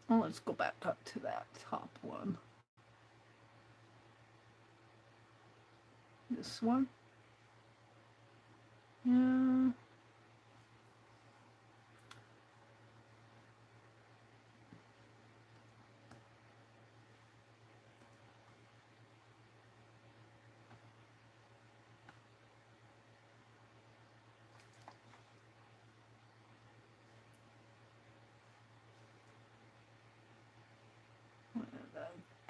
[SPEAKER 1] Well, let's go back up to that top one. This one. Yeah.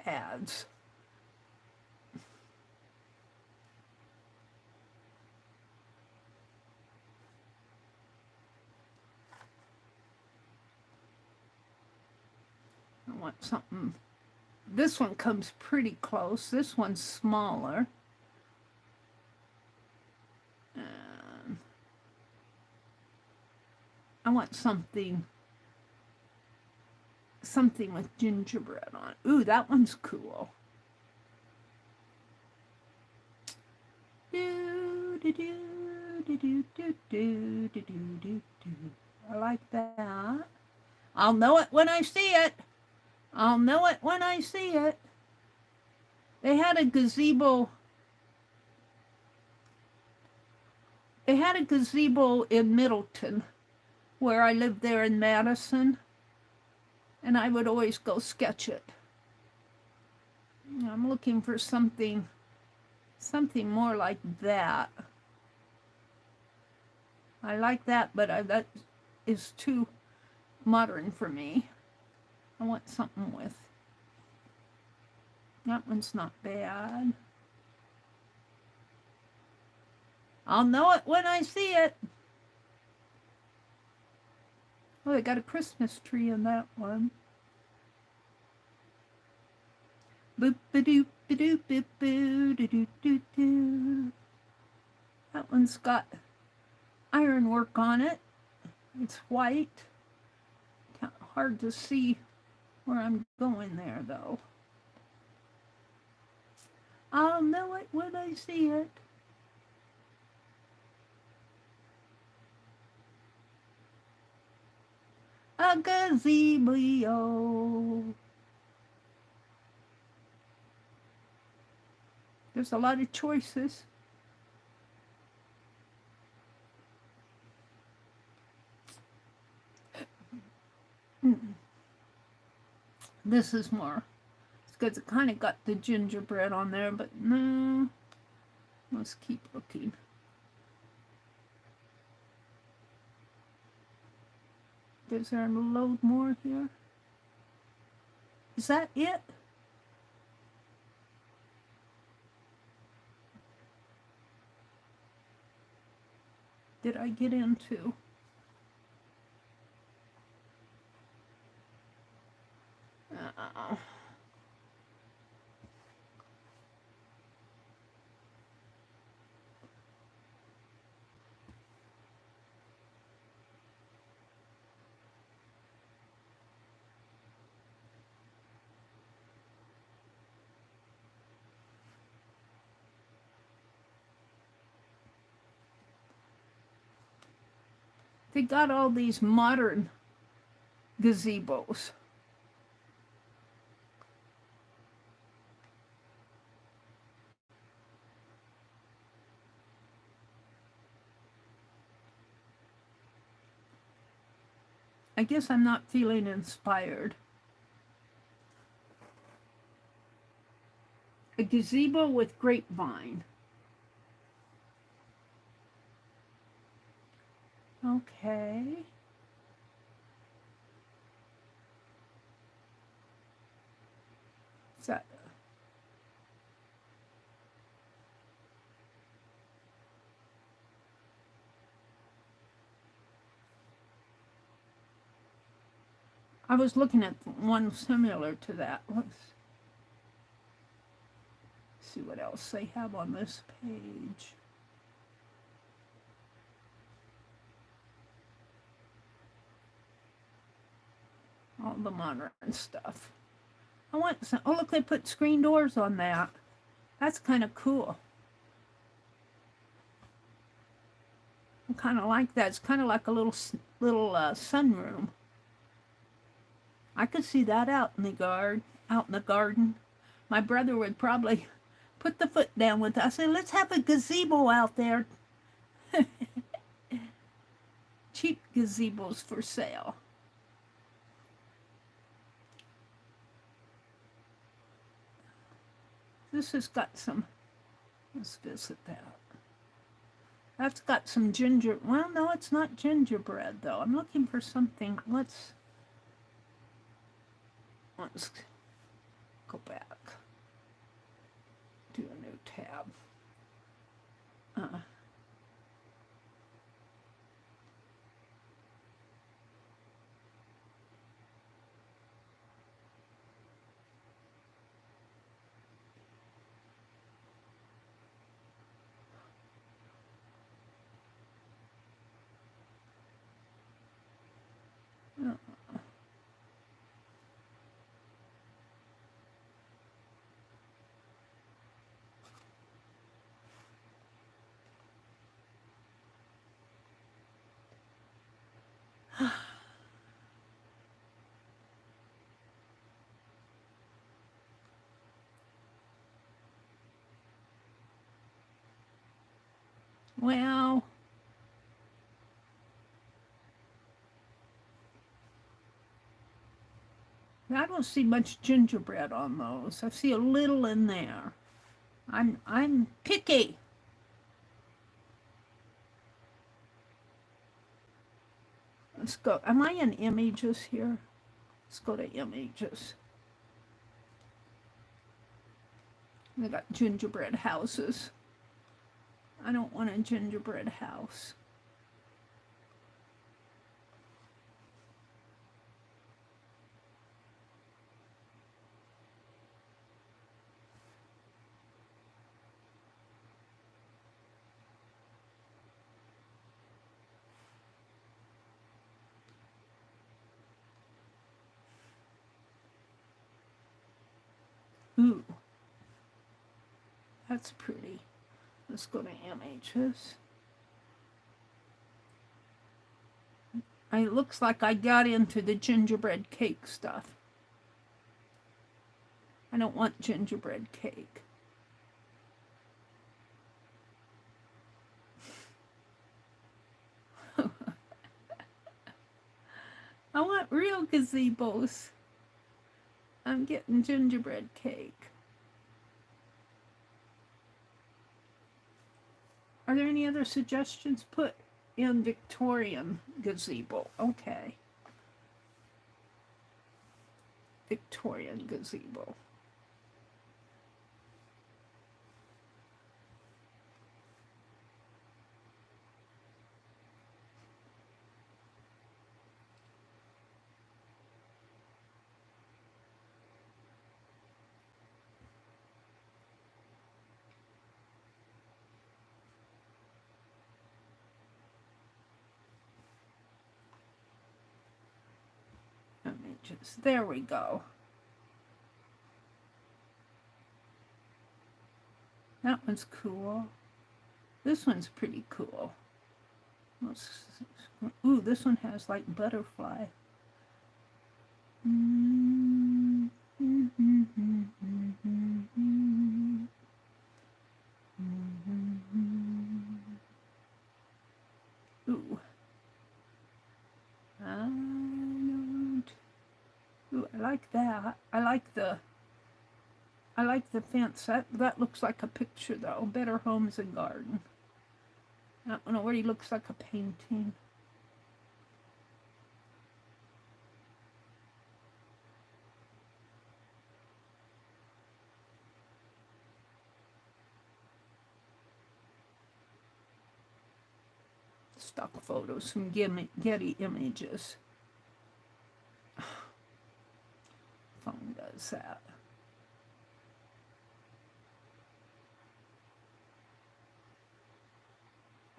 [SPEAKER 1] Ads. I want something. This one comes pretty close. This one's smaller. And I want something with gingerbread on it. Ooh, that one's cool. I like that. I'll know it when I see it. I'll know it when I see it. They had a gazebo. They had a gazebo in Middleton, where I lived there in Madison, and I would always go sketch it. I'm looking for something more like that. I like that, but that is too modern for me. I want something with. That one's not bad. I'll know it when I see it. Oh, they got a Christmas tree in that one. Boop ba doop ba doop boop boo doo doo doo doo. That one's got ironwork on it. It's white. Hard to see where I'm going there, though. I'll know it when I see it. A gazebo. There's a lot of choices. This is more, because it kind of got the gingerbread on there, but no, let's keep looking. Is there a load more here? Is that it? Did I get into? Uh-oh. They got all these modern gazebos. I guess I'm not feeling inspired. A gazebo with grapevine. Okay. Is that... I was looking at one similar to that. Let's see what else they have on this page. All the modern stuff. I want some. Oh, look, they put screen doors on that. That's kind of cool. I kind of like that. It's kind of like a little sunroom. I could see that out in the garden. My brother would probably put the foot down with us and say, let's have a gazebo out there. Cheap gazebos for sale. This has got some, let's visit that. That's got some ginger, well, no, it's not gingerbread though. I'm looking for something, let's go back. Do a new tab. Well, I don't see much gingerbread on those. I see a little in there. I'm picky. Let's go. Am I in images here? Let's go to images. They got gingerbread houses. I don't want a gingerbread house. Ooh, that's pretty. Let's go to images. It looks like I got into the gingerbread cake stuff. I don't want gingerbread cake. I want real gazebos. I'm getting gingerbread cake. Are there any other suggestions? Put in Victorian gazebo. Okay. Victorian gazebo. Images. There we go. That one's cool. This one's pretty cool. Ooh, this one has like butterfly. Ooh. I don't. Ooh, I like that. I like the fence. That looks like a picture though. Better Homes and Garden. That one already looks like a painting. Stock photos from Getty Images. Phone does that.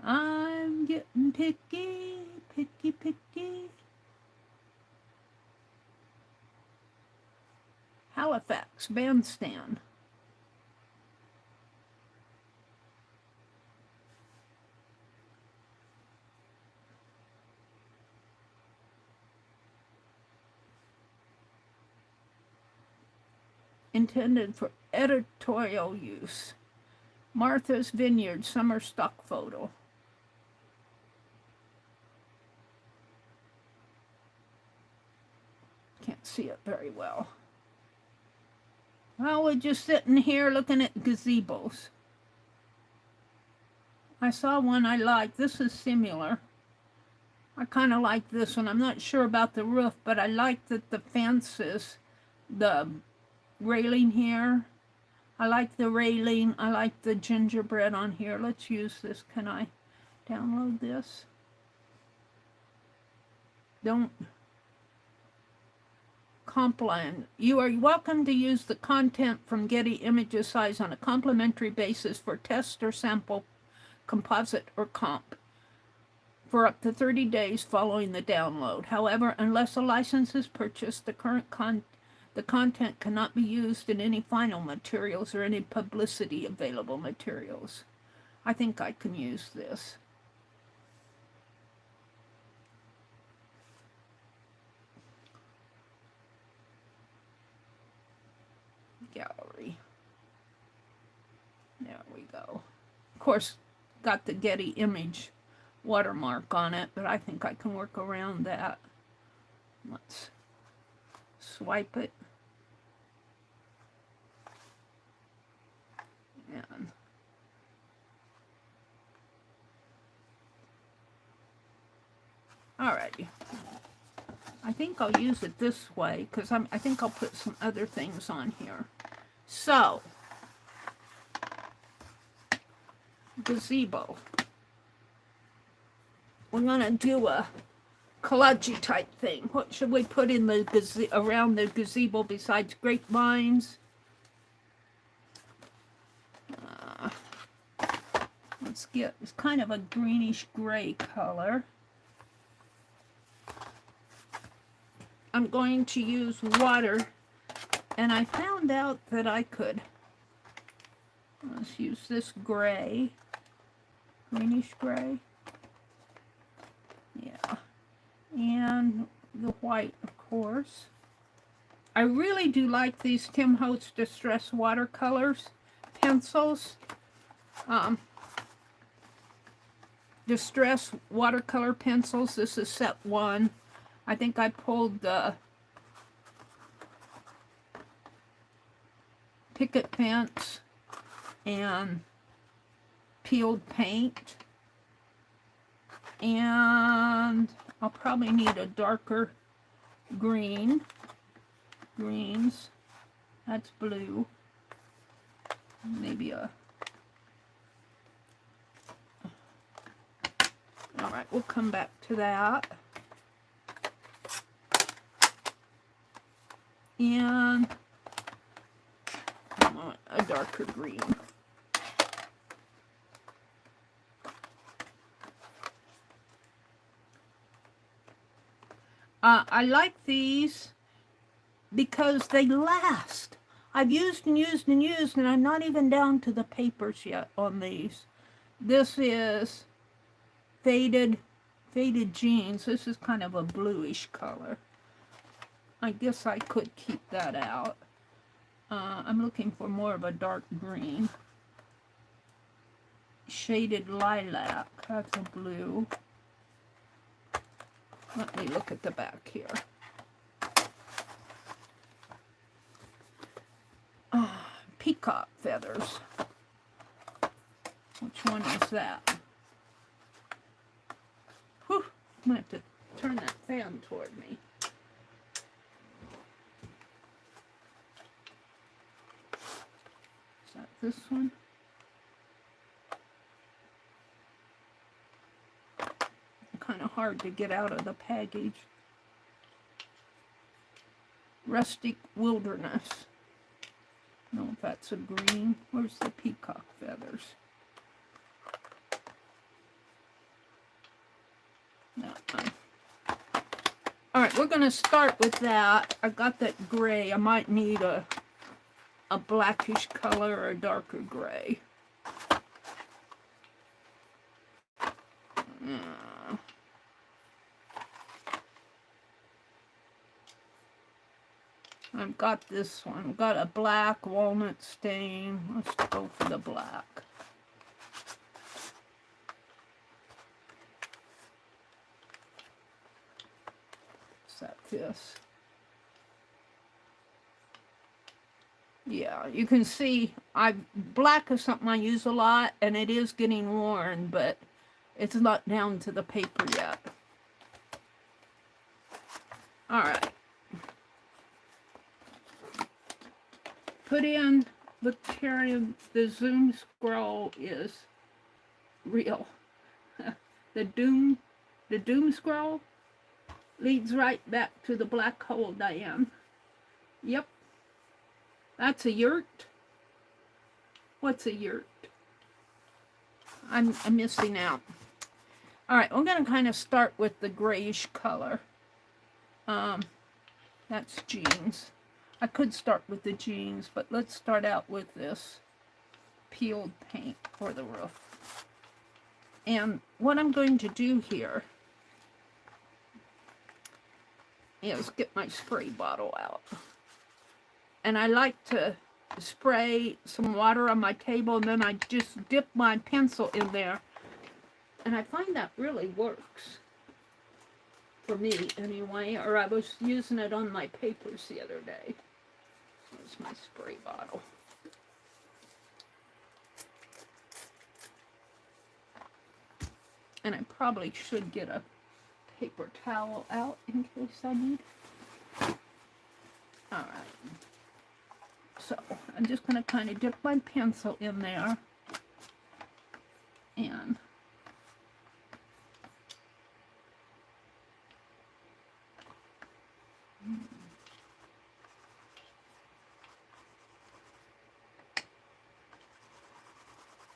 [SPEAKER 1] I'm getting picky, picky, picky. Halifax Bandstand. Intended for editorial use. Martha's Vineyard summer stock photo. Can't see it very well. Well, we're just sitting here looking at gazebos. I saw one I liked. This is similar. I kind of like this one. I'm not sure about the roof, but I like that the fence is the railing here. I like the railing. I like the gingerbread on here. Let's use this. Can I download this? Don't. Compline. You are welcome to use the content from Getty Images size on a complimentary basis for test or sample, composite, or comp for up to 30 days following the download. However, unless a license is purchased, the content cannot be used in any final materials or any publicity available materials. I think I can use this. Gallery. There we go. Of course, got the Getty image watermark on it, but I think I can work around that. Let's swipe it. And alrighty. I think I'll use it this way because I think I'll put some other things on here. So, gazebo. We're gonna do a collage type thing. What should we put in the around the gazebo besides grapevines? Let's get, it's kind of a greenish gray color. I'm going to use water, and I found out that I could, let's use this gray, greenish gray, yeah, and the white, of course. I really do like these Tim Holtz Distress Watercolors pencils. Distress watercolor pencils. This is set 1. I think I pulled the picket fence and peeled paint, and I'll probably need a darker greens. That's blue. Maybe a... Alright, we'll come back to that. And I want a darker green. I like these because they last. I've used and used and used, and I'm not even down to the papers yet on these. This is faded jeans. This is kind of a bluish color. I guess I could keep that out. I'm looking for more of a dark green. Shaded lilac. That's a blue. Let me look at the back here. Peacock feathers. Which one is that? Whew, I'm going to have to turn that fan toward me. Is that this one? Kind of hard to get out of the package. Rustic Wilderness. I don't know if that's a green. Where's the peacock feathers? That one. Alright, we're going to start with that. I got that gray. I might need a blackish color or a darker gray. I've got this one. I've got a black walnut stain. Let's go for the black. Is that this? Yeah, you can see black is something I use a lot, and it is getting worn, but it's not down to the paper yet. All right. Put in the zoom scroll is real. The doom scroll leads right back to the black hole, Diane. Yep. That's a yurt. What's a yurt? I'm missing out. All right, we're going to kind of start with the grayish color. That's jeans. I could start with the jeans, but let's start out with this peeled paint for the roof. And what I'm going to do here is get my spray bottle out. And I like to spray some water on my table, and then I just dip my pencil in there. And I find that really works. For me, anyway. Or I was using it on my papers the other day. Here's my spray bottle. And I probably should get a paper towel out in case I need. Alright. So, I'm just going to kind of dip my pencil in there.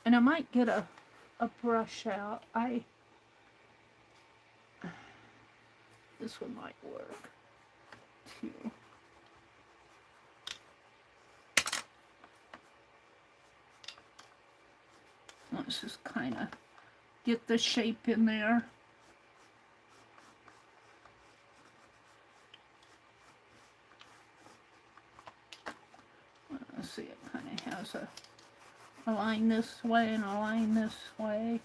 [SPEAKER 1] And I might get a brush out. This one might work too. Let's just kind of get the shape in there. Let's see, it kind of has a line this way and a line this way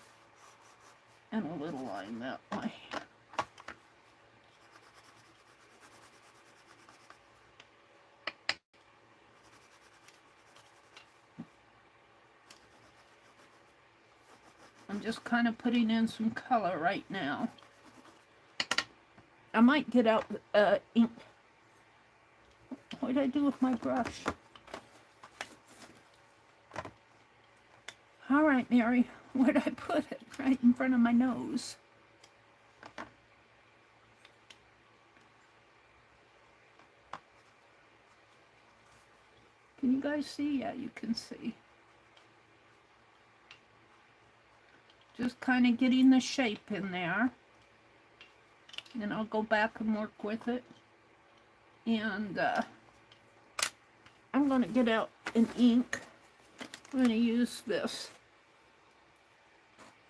[SPEAKER 1] and a little line that way. just kind of putting in some color right now. I might get out ink. What did I do with my brush? All right, Mary, where did I put it? Right in front of my nose. Can you guys see? Yeah, you can see. Just kind of getting the shape in there. And I'll go back and work with it. And I'm going to get out an ink. I'm going to use this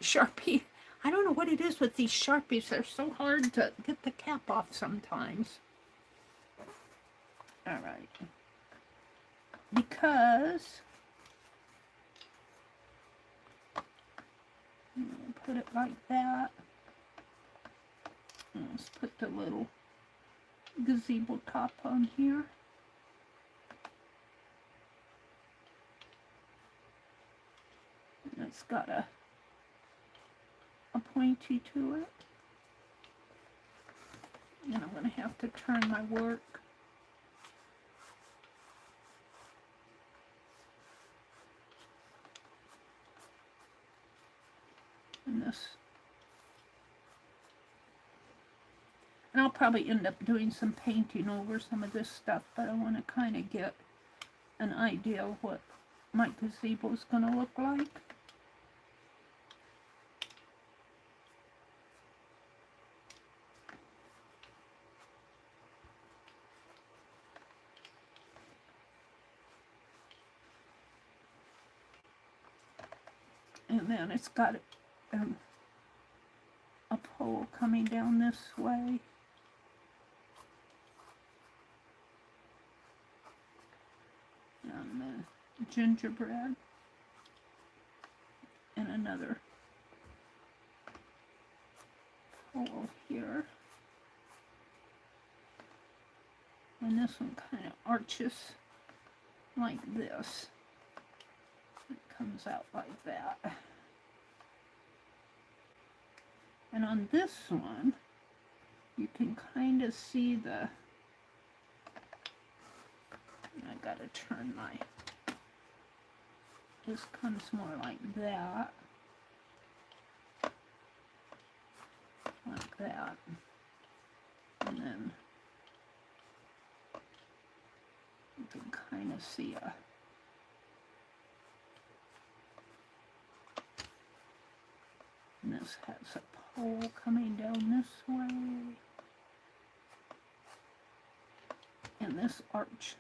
[SPEAKER 1] Sharpie. I don't know what it is with these Sharpies. They're so hard to get the cap off sometimes. All right. Because I'm going to put it like that. And let's put the little gazebo top on here. And it's got a pointy to it. And I'm going to have to turn my work. And this. And I'll probably end up doing some painting over some of this stuff, but I want to kind of get an idea of what my gazebo is going to look like. And then it's got a pole coming down this way. And the gingerbread. And another pole here. And this one kind of arches like this. It comes out like that. And on this one, you can kind of see the, I gotta turn my, this comes more like that. Like that. And then you can kind of see a, and this has a pole coming down this way. And this arch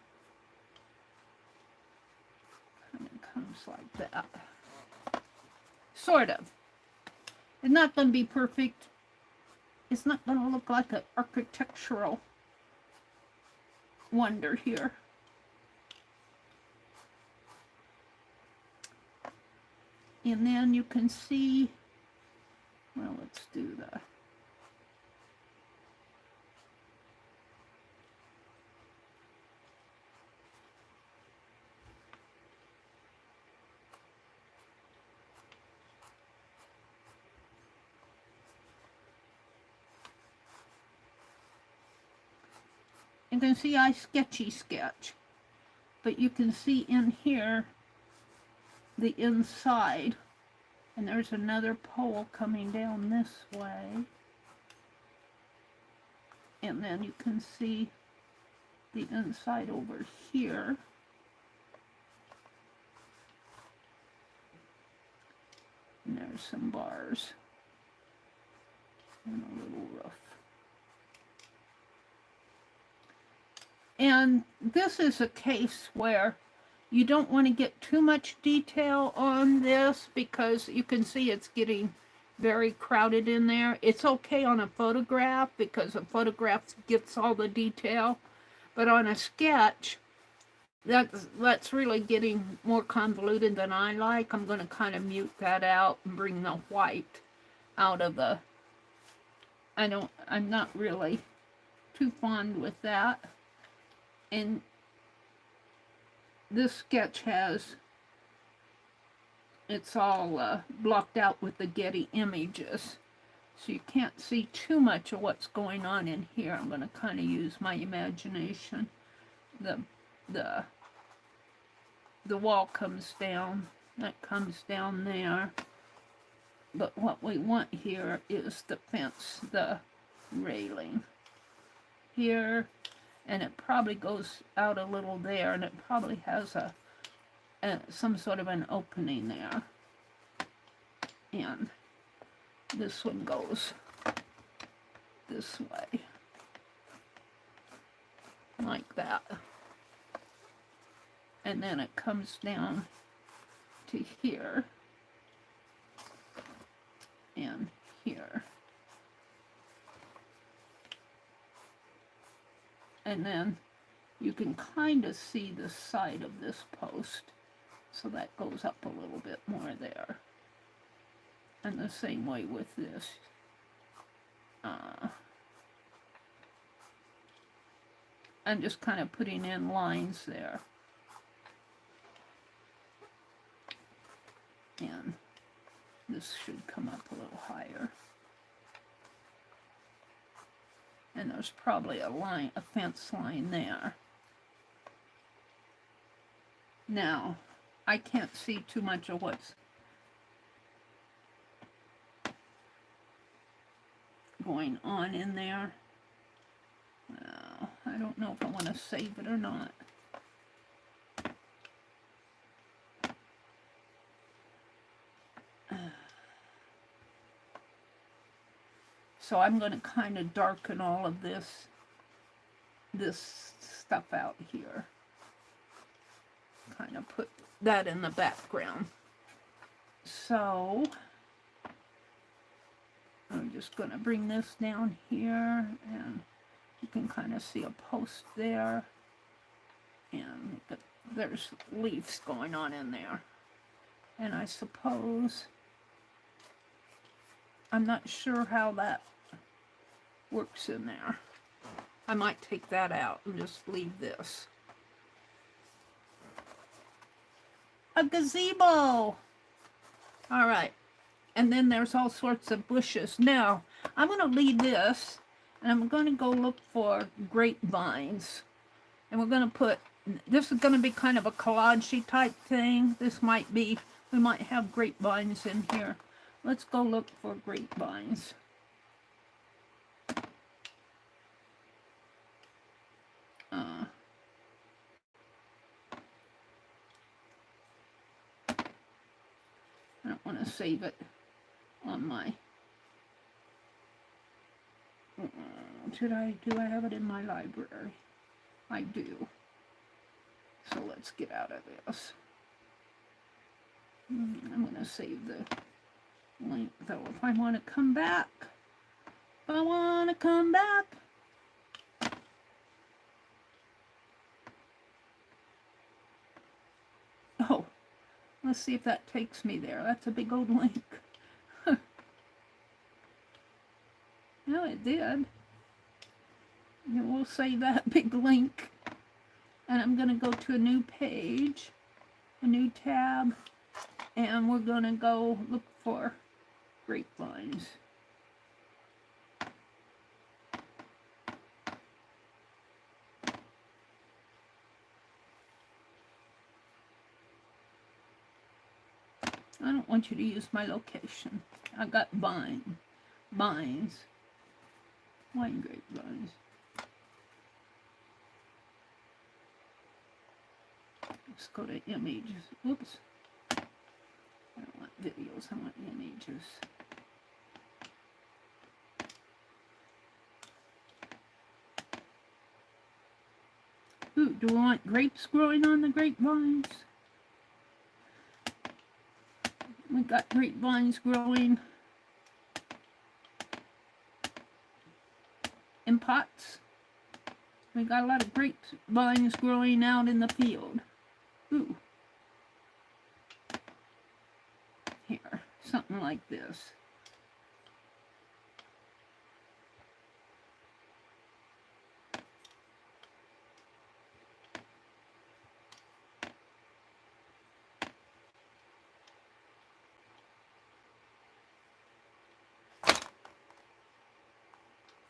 [SPEAKER 1] kind of comes like that. Sort of. It's not going to be perfect. It's not going to look like an architectural wonder here. And then you can see, well, let's do the, you can see I sketch, but you can see in here the inside, and there's another pole coming down this way, and then you can see the inside over here, and there's some bars and a little roof. And this is a case where you don't want to get too much detail on this because you can see it's getting very crowded in there. It's okay on a photograph because a photograph gets all the detail, but on a sketch, that's really getting more convoluted than I like. I'm going to kind of mute that out and bring the white out of the, I'm not really too fond with that. And this sketch has it's all blocked out with the Getty images. So you can't see too much of what's going on in here. I'm going to kind of use my imagination. The, the, the wall comes down. That comes down there. But what we want here is the fence, the railing. Here, and it probably goes out a little there, and it probably has some sort of an opening there. And this one goes this way, like that. And then it comes down to here and here. And then you can kind of see the side of this post, so that goes up a little bit more there. And the same way with this. I'm just kind of putting in lines there. And this should come up a little higher. And there's probably a line, a fence line there. Now, I can't see too much of what's going on in there. Well, I don't know if I want to save it or not. So I'm going to kind of darken all of this stuff out here. Kind of put that in the background. So I'm just going to bring this down here, and you can kind of see a post there, and there's leaves going on in there. And I suppose, I'm not sure how that works in there. I might take that out and just leave this. A gazebo! All right. And then there's all sorts of bushes. Now, I'm going to leave this, and I'm going to go look for grapevines. And we're going to put, this is going to be kind of a collage-y type thing. This might be, we might have grapevines in here. Let's go look for grapevines. I don't want to save it on my, do I have it in my library? I do. So let's get out of this. I'm going to save the link though. If I want to come back, Oh, let's see if that takes me there. That's a big old link. No, it did. And we'll save that big link. And I'm going to go to a new page, a new tab, and we're going to go look for grapevines. I don't want you to use my location. I got vines. Wine grapevines. Let's go to images. Oops. I don't want videos, I want images. Ooh, do we want grapes growing on the grapevines? We got grapevines growing in pots. We got a lot of grapevines growing out in the field. Ooh. Here, something like this.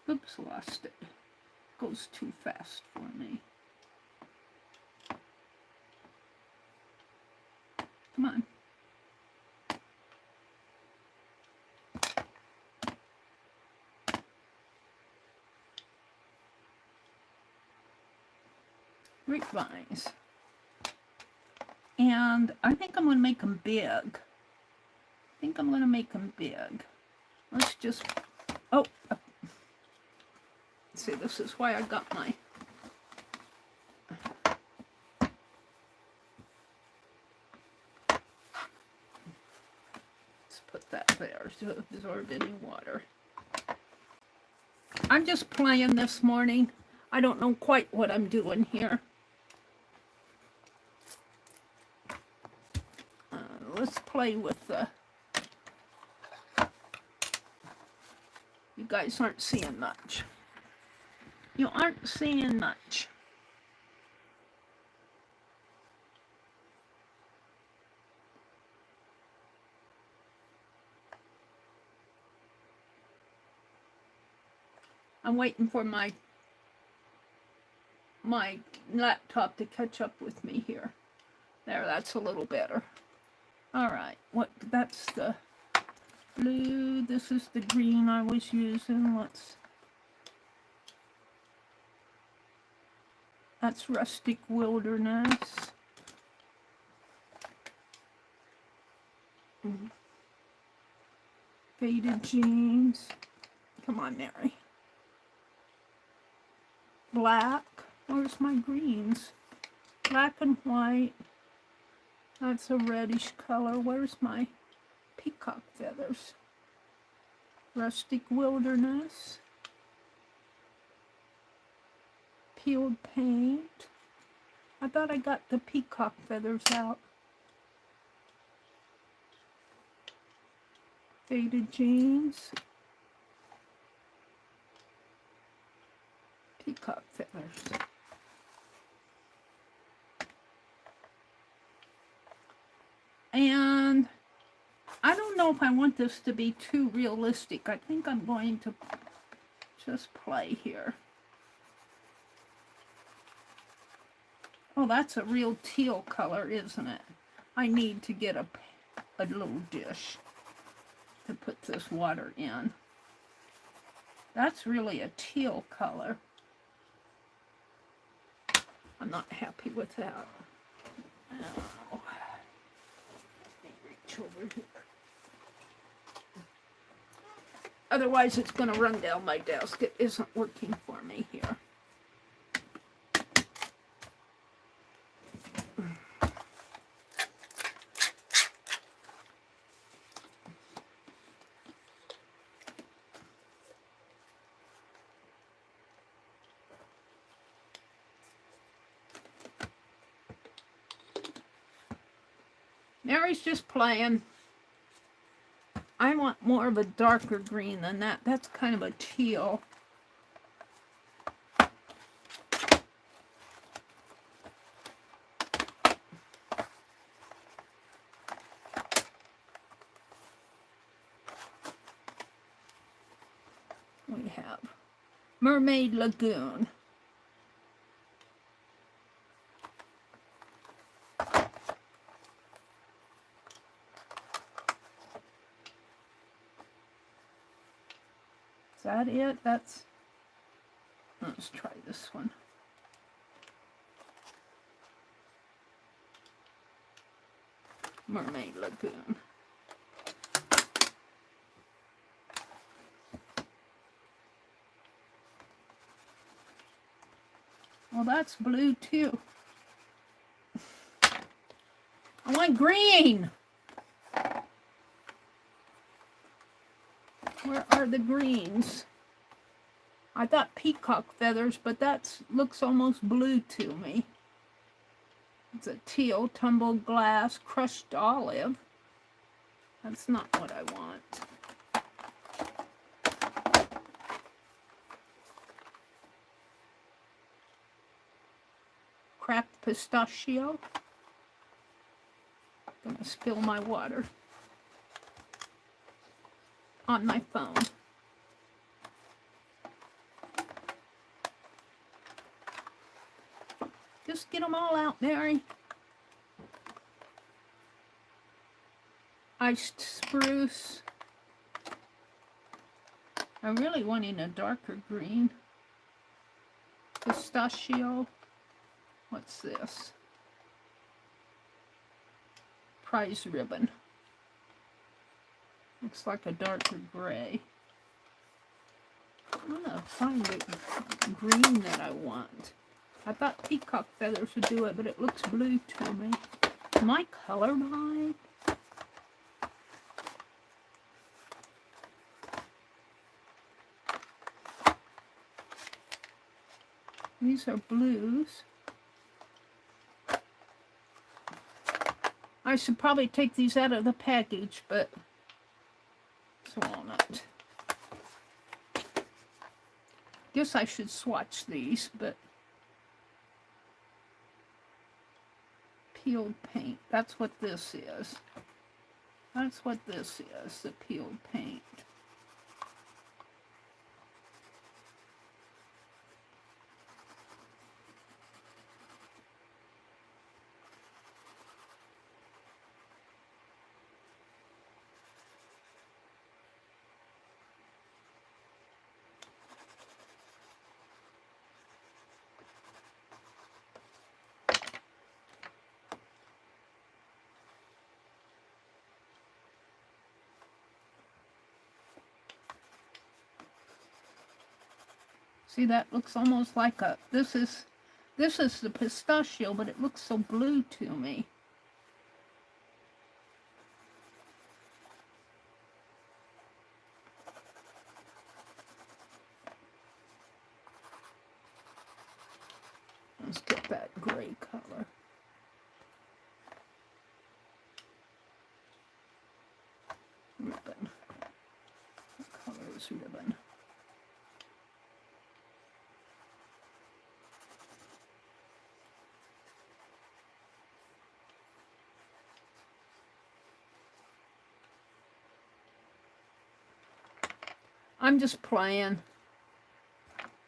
[SPEAKER 1] Oops, lost it. Goes too fast for me. Come on. Grapevines. And I think I'm going to make them big. Let's just, oh, see, this is why I got my, let's put that there to absorb any water. I'm just playing this morning. I don't know quite what I'm doing here. Let's play with the, you guys aren't seeing much. You aren't seeing much. I'm waiting for my laptop to catch up with me here. There, that's a little better. All right, that's the blue. This is the green I was using. That's Rustic Wilderness. Faded jeans. Come on, Mary. Black. Where's my greens? Black and white. That's a reddish color. Where's my peacock feathers? Rustic Wilderness. Peeled paint. I thought I got the peacock feathers out. Faded jeans. Peacock feathers. And I don't know if I want this to be too realistic. I think I'm going to just play here. Oh, that's a real teal color, isn't it? I need to get a little dish to put this water in. That's really a teal color. I'm not happy with that. Oh. Let me reach over here. Otherwise, it's going to run down my desk. It isn't working for me here. Mary's just playing. I want more of a darker green than that. That's kind of a teal. We have Mermaid Lagoon. Is that it? Let's try this one. Mermaid Lagoon. Well, that's blue too. I want green. Where are the greens? I thought peacock feathers, but that looks almost blue to me. It's a teal, tumbled glass, crushed olive. That's not what I want. Cracked pistachio. I'm gonna spill my water on my phone. Just get them all out, Mary. Iced spruce. I'm really wanting a darker green. Pistachio. What's this? Prize ribbon. Looks like a darker gray. I'm gonna find the green that I want. I thought peacock feathers would do it, but it looks blue to me. Am I colorblind? These are blues. I should probably take these out of the package, but it's walnut. Guess I should swatch these, but peeled paint. That's what this is. That's what this is, the peeled paint. See, that looks almost like a, this is the pistachio, but it looks so blue to me. Let's get that gray color. Ribbon. What color is ribbon? I'm just playing.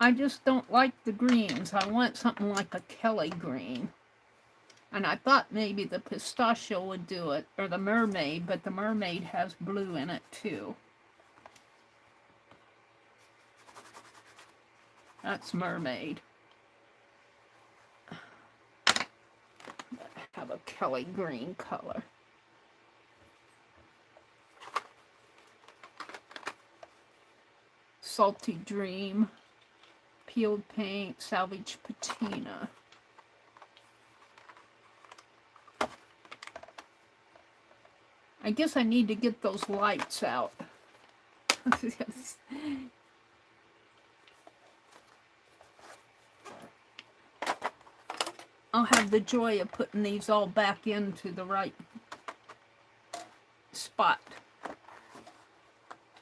[SPEAKER 1] I just don't like the greens. I want something like a Kelly green. And I thought maybe the pistachio would do it, or the mermaid, but the mermaid has blue in it too. That's mermaid. Have a Kelly green color. Salty Dream, peeled paint, salvage patina. I guess I need to get those lights out. I'll have the joy of putting these all back into the right spot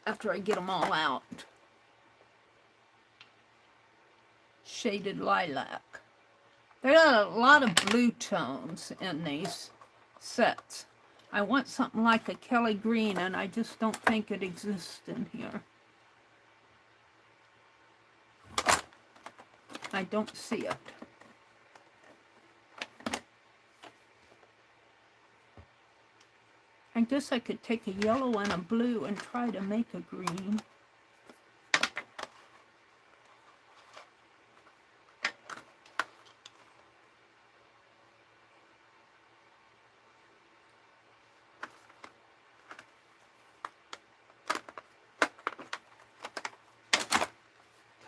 [SPEAKER 1] after I get them all out. Shaded lilac. There are a lot of blue tones in these sets. I want something like a Kelly green, and I just don't think it exists in here. I don't see it. I guess I could take a yellow and a blue and try to make a green.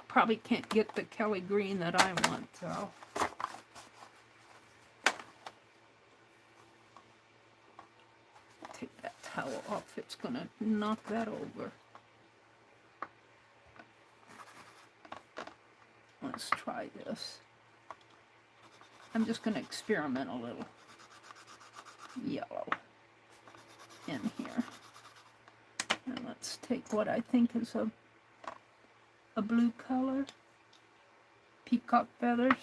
[SPEAKER 1] Probably can't get the Kelly green that I want, though. Take that towel off. It's going to knock that over. Let's try this. I'm just going to experiment a little yellow in here. And let's take what I think is a blue color, peacock feathers.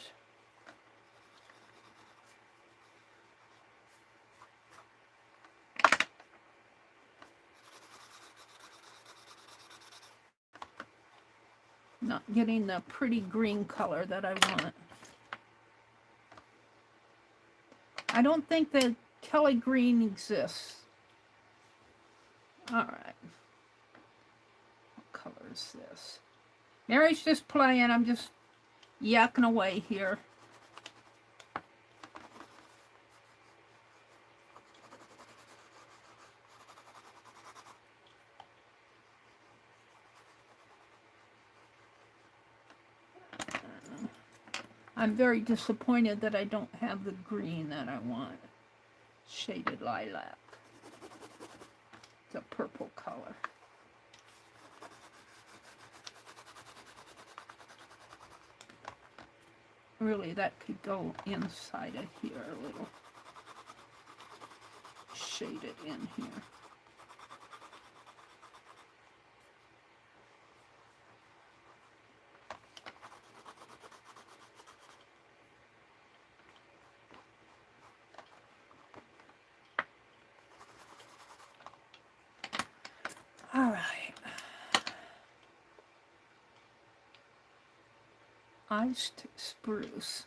[SPEAKER 1] Not getting the pretty green color that I want. I don't think that Kelly green exists. All right. What color is this? Mary's just playing. I'm just yakking away here. I'm very disappointed that I don't have the green that I want. Shaded lilac. It's a purple color. Really, that could go inside of here a little. Shade it in here. All right. Iced spruce.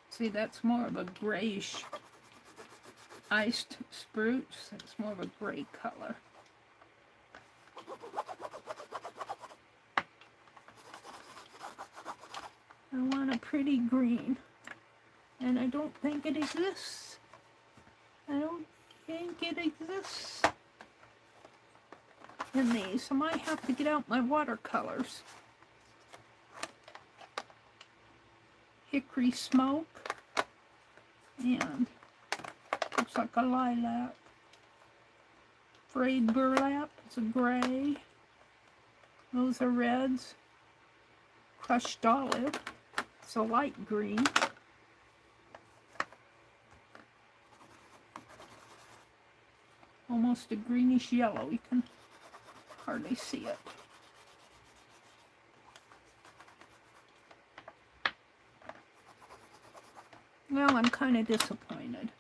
[SPEAKER 1] See, that's more of a grayish. Iced spruce, that's more of a gray color. I want a pretty green, and I don't think it exists. I don't think it exists in these. I might have to get out my watercolors. Hickory smoke, and looks like a lilac. Frayed burlap, it's a gray. Those are reds. Crushed olive, it's a light green. Almost a greenish yellow, you can hardly see it. Well, I'm kind of disappointed.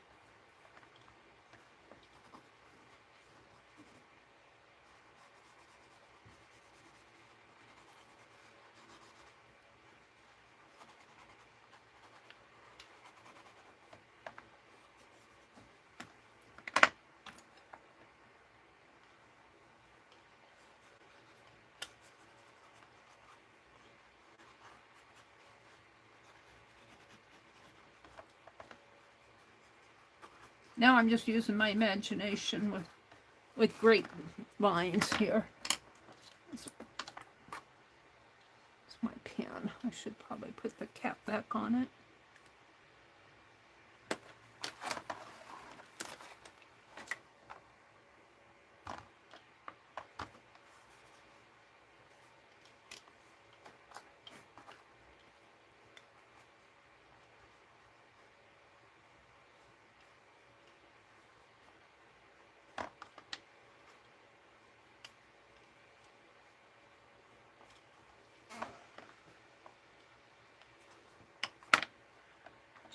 [SPEAKER 1] Now I'm just using my imagination with grapevines here. It's my pen. I should probably put the cap back on it.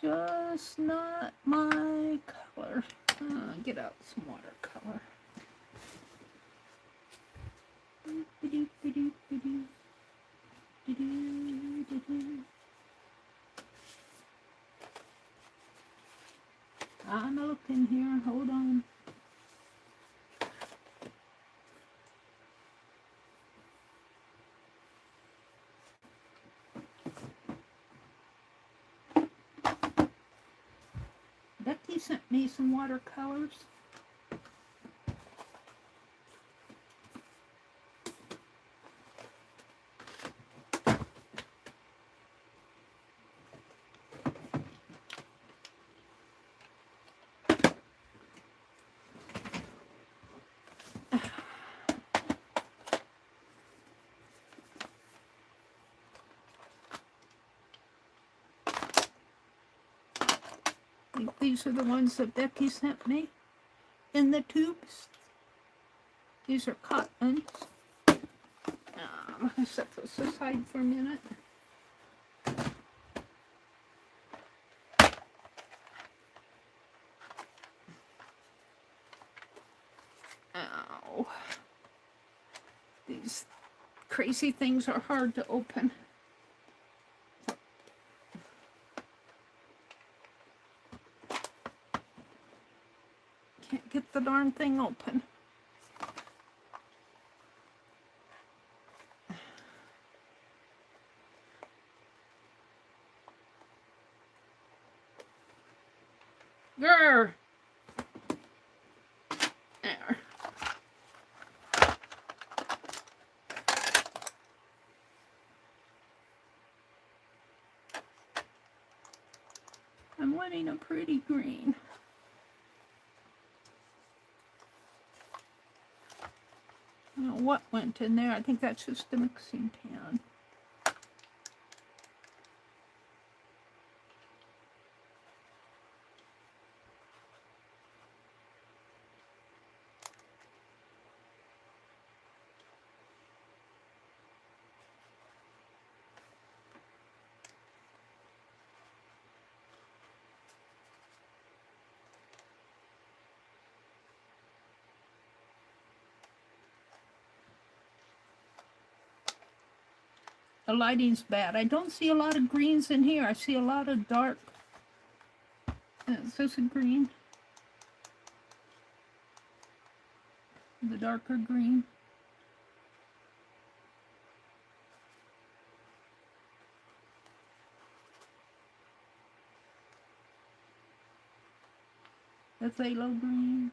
[SPEAKER 1] Just not my color. Get out some watercolor. I'm looking here. Hold on. Becky sent me some watercolors. These are the ones that Becky sent me in the tubes. These are cottons. I'm going to set this aside for a minute. Ow. These crazy things are hard to open. the darn thing open. Grr. There. I'm wanting a pretty green. I don't know what went in there. I think that's just the mixing pan. The lighting's bad. I don't see a lot of greens in here. I see a lot of dark. Is this a green? The darker green. The phthalo green.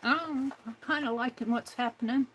[SPEAKER 1] I'm kind of liking what's happening.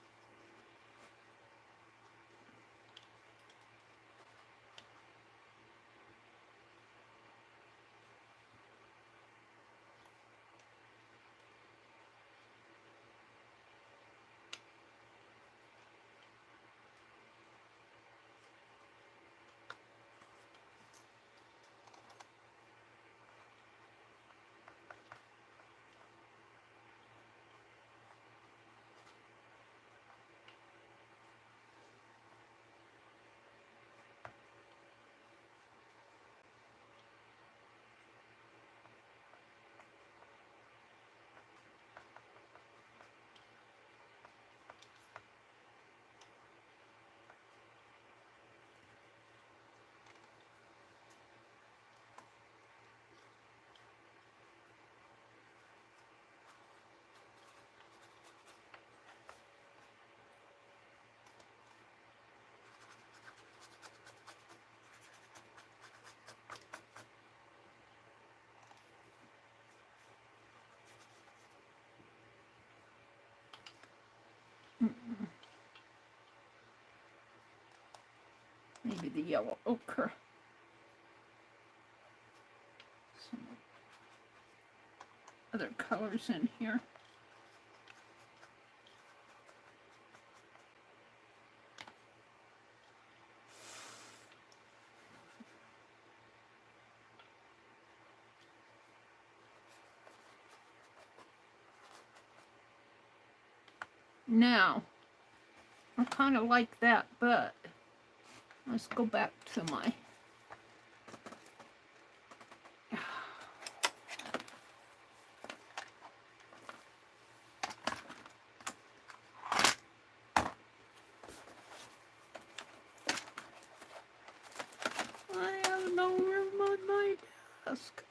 [SPEAKER 1] Maybe the yellow ochre. Some other colors in here. Now, I kind of like that, but let's go back to my I have no room on my desk.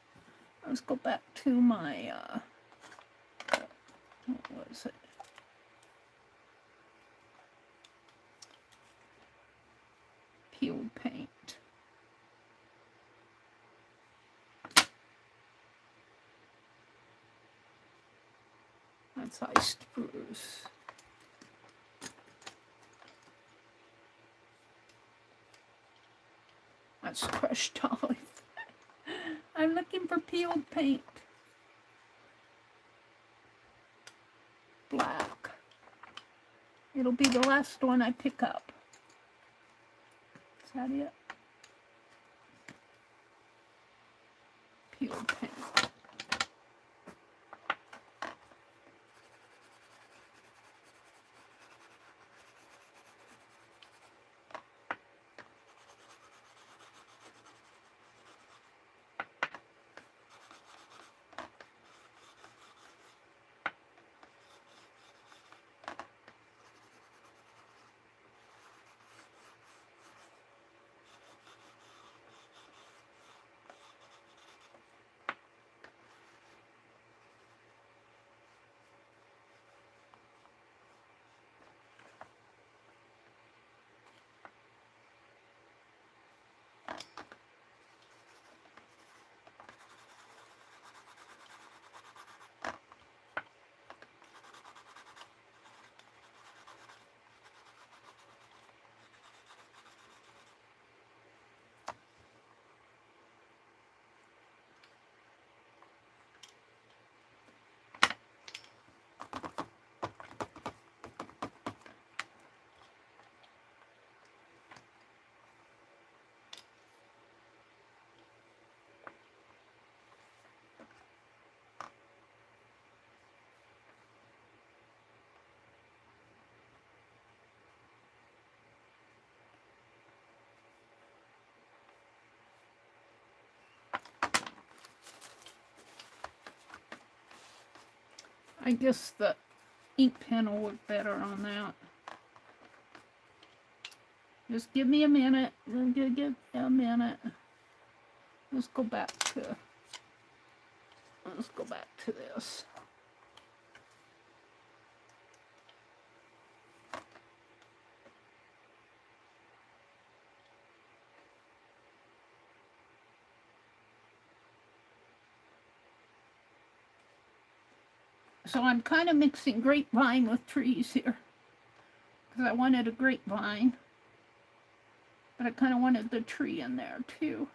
[SPEAKER 1] Let's go back to my what was it? Peeled paint. That's iced spruce. That's crushed olive. I'm looking for peeled paint. Black. It'll be the last one I pick up. Is that it? Peeled paint. I guess the ink pen will work better on that. Just give me a minute. Give a minute. Let's go back to this. So I'm kind of mixing grapevine with trees here because I wanted a grapevine, but I kind of wanted the tree in there too.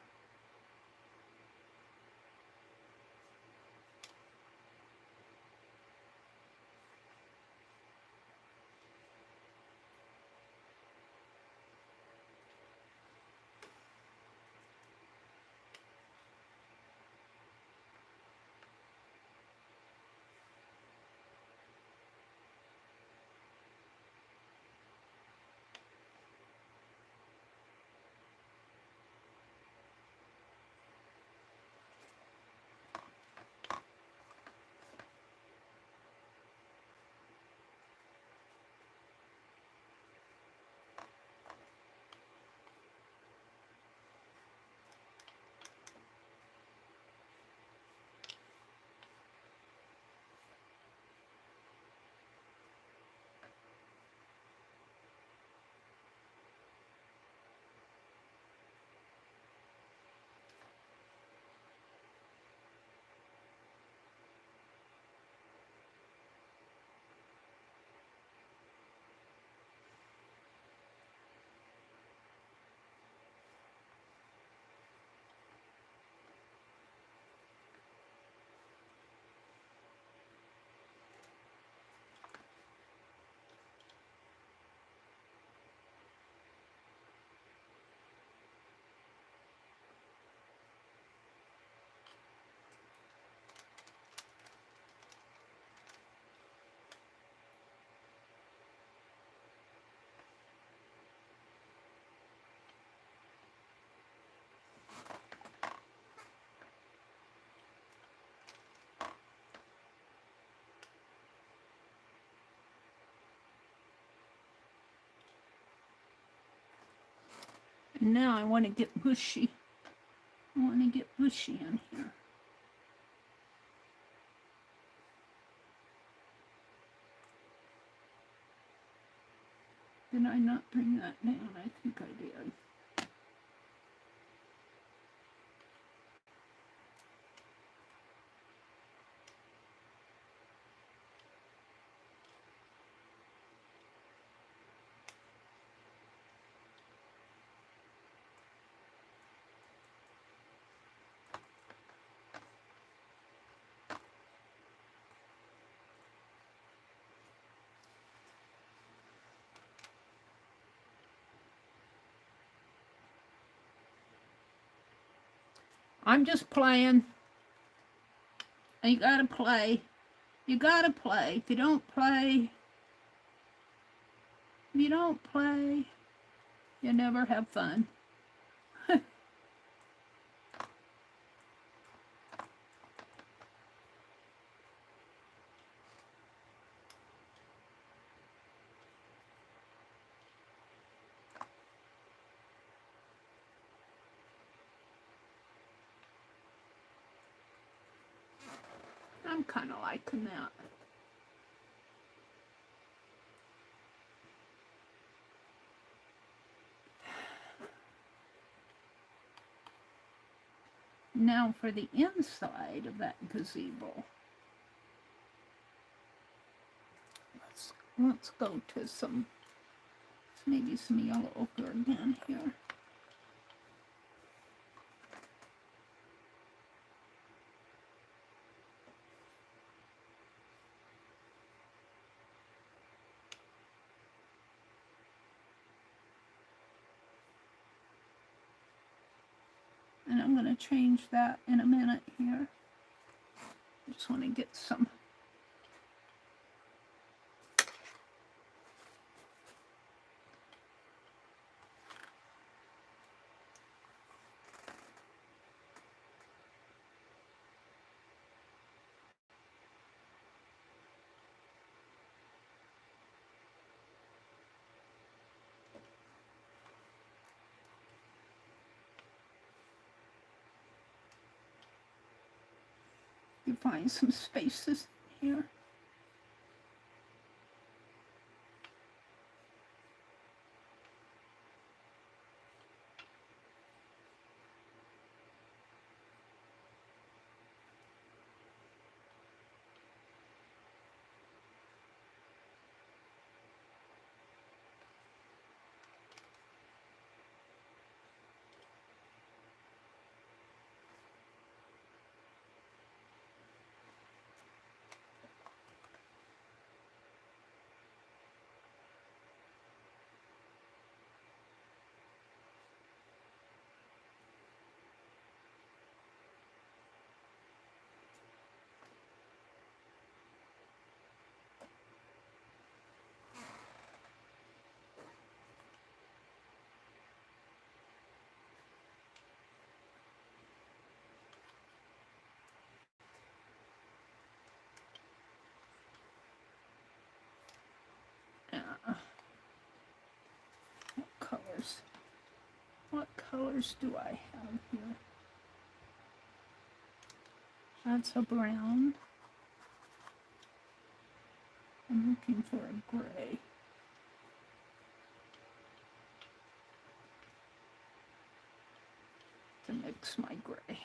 [SPEAKER 1] And now I want to get bushy. I want to get bushy in here. Did I not bring that down? I think I did. I'm just playing. You gotta play. You gotta play. If you don't play, you never have fun. I'm kind of liking that. Now for the inside of that gazebo. Let's go to maybe some yellow ochre again here. And I'm going to change that in a minute here. I just want to get some. find some spaces here. Colors. What colors do I have here? That's a brown. I'm looking for a gray. To mix my gray.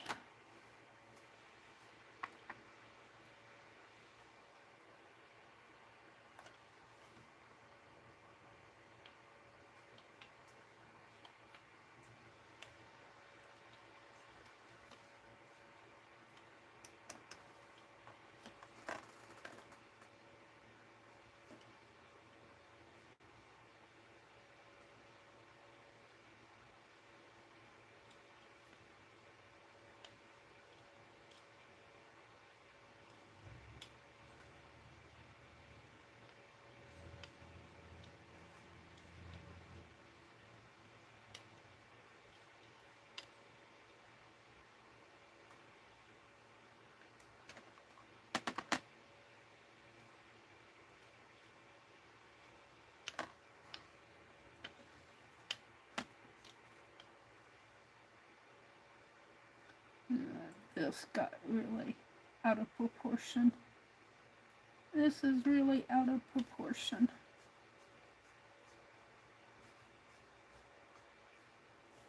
[SPEAKER 1] This got really out of proportion. This is really out of proportion.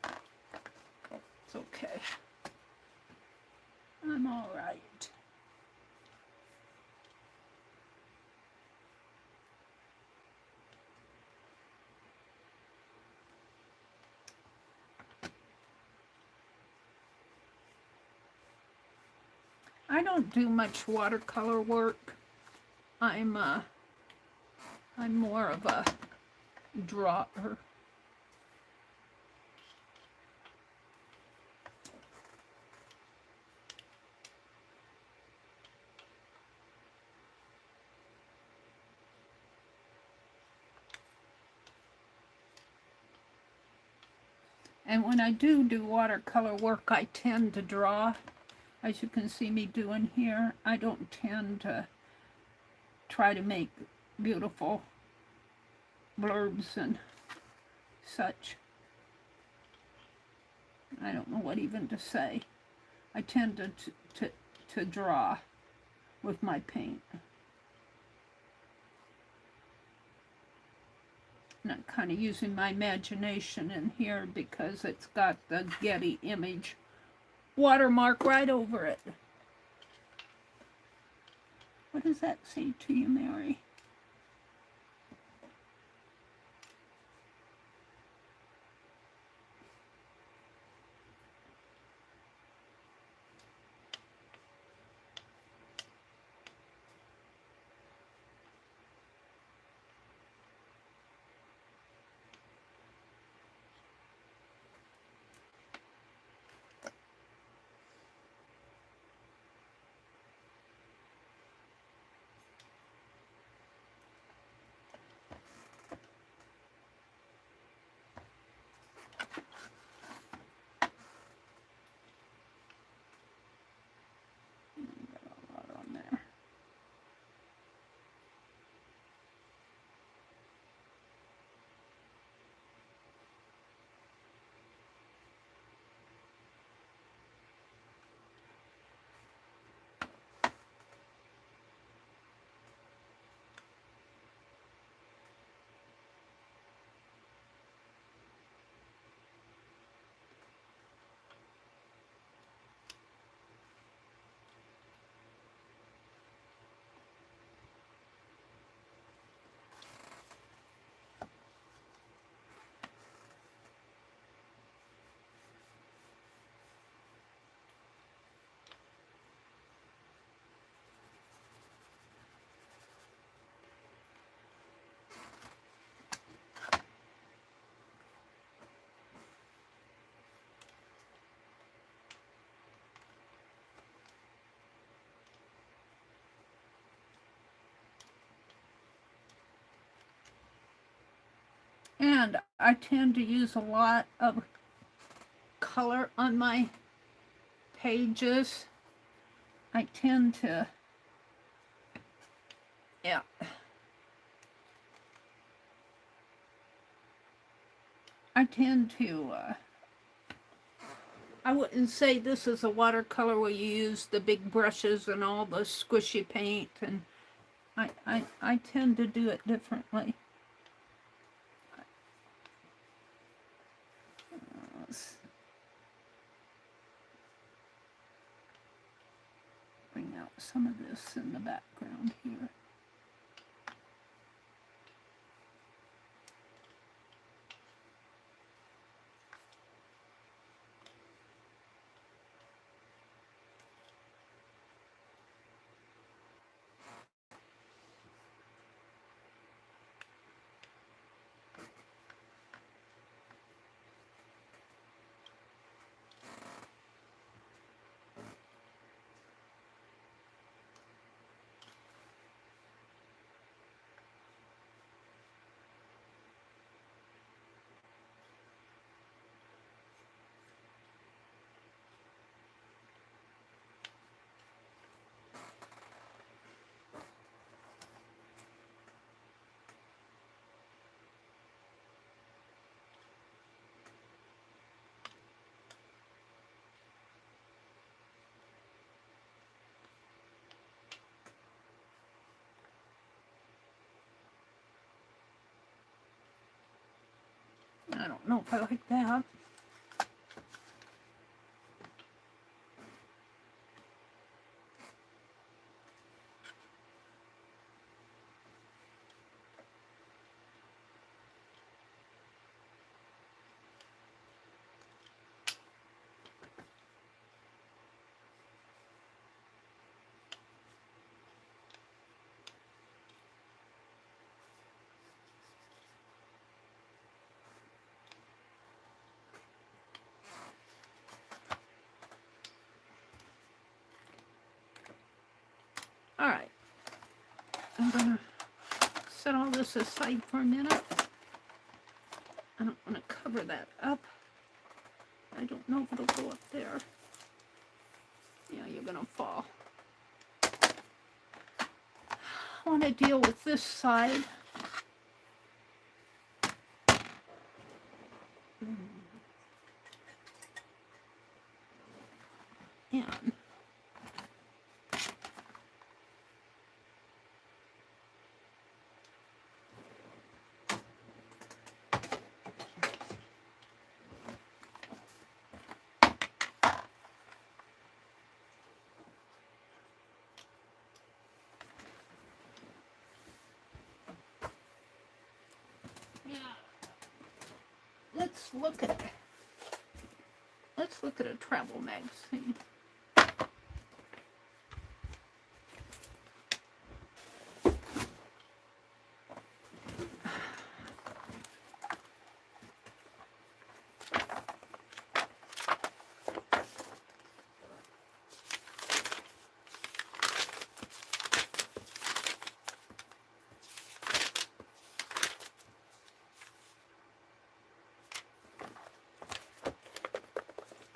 [SPEAKER 1] It's okay. I'm all right. I don't do much watercolor work. I'm more of a drawer. And when I do watercolor work, I tend to draw. As you can see me doing here, I don't tend to try to make beautiful blurbs and such. I don't know what even to say. I tend to draw with my paint. And I'm kind of using my imagination in here because it's got the Getty image watermark right over it. What does that say to you, Mary? And I tend to use a lot of color on my pages. I tend to, yeah. I wouldn't say this is a watercolor where you use the big brushes and all the squishy paint, and I tend to do it differently. Let's bring out some of this in the background here. I don't know if I like that. All right, I'm gonna set all this aside for a minute. I don't want to cover that up. I don't know if it'll go up there. Yeah, you're gonna fall. I want to deal with this side. And let's look at a travel magazine.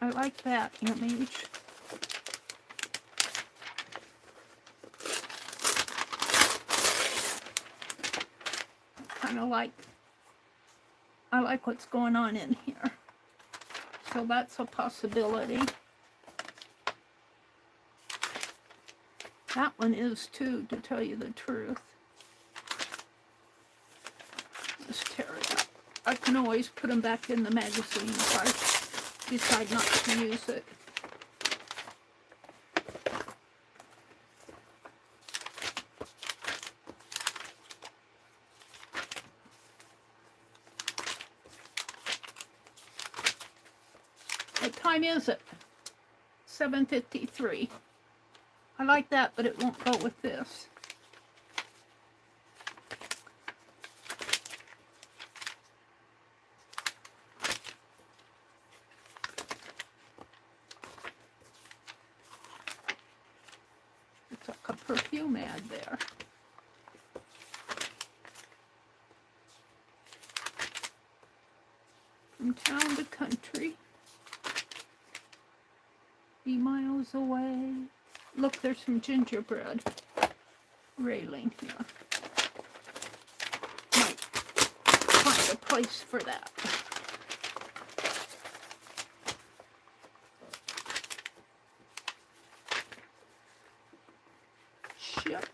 [SPEAKER 1] I like that image. I like what's going on in here. So that's a possibility. That one is too, to tell you the truth. Just tear it up. I can always put them back in the magazine if I decide not to use it. What time is it? 7:53. I like that, but it won't go with this. It's like a perfume ad there. From town to country. Be miles away. Look, there's some gingerbread railing here. Might find a place for that. Ship.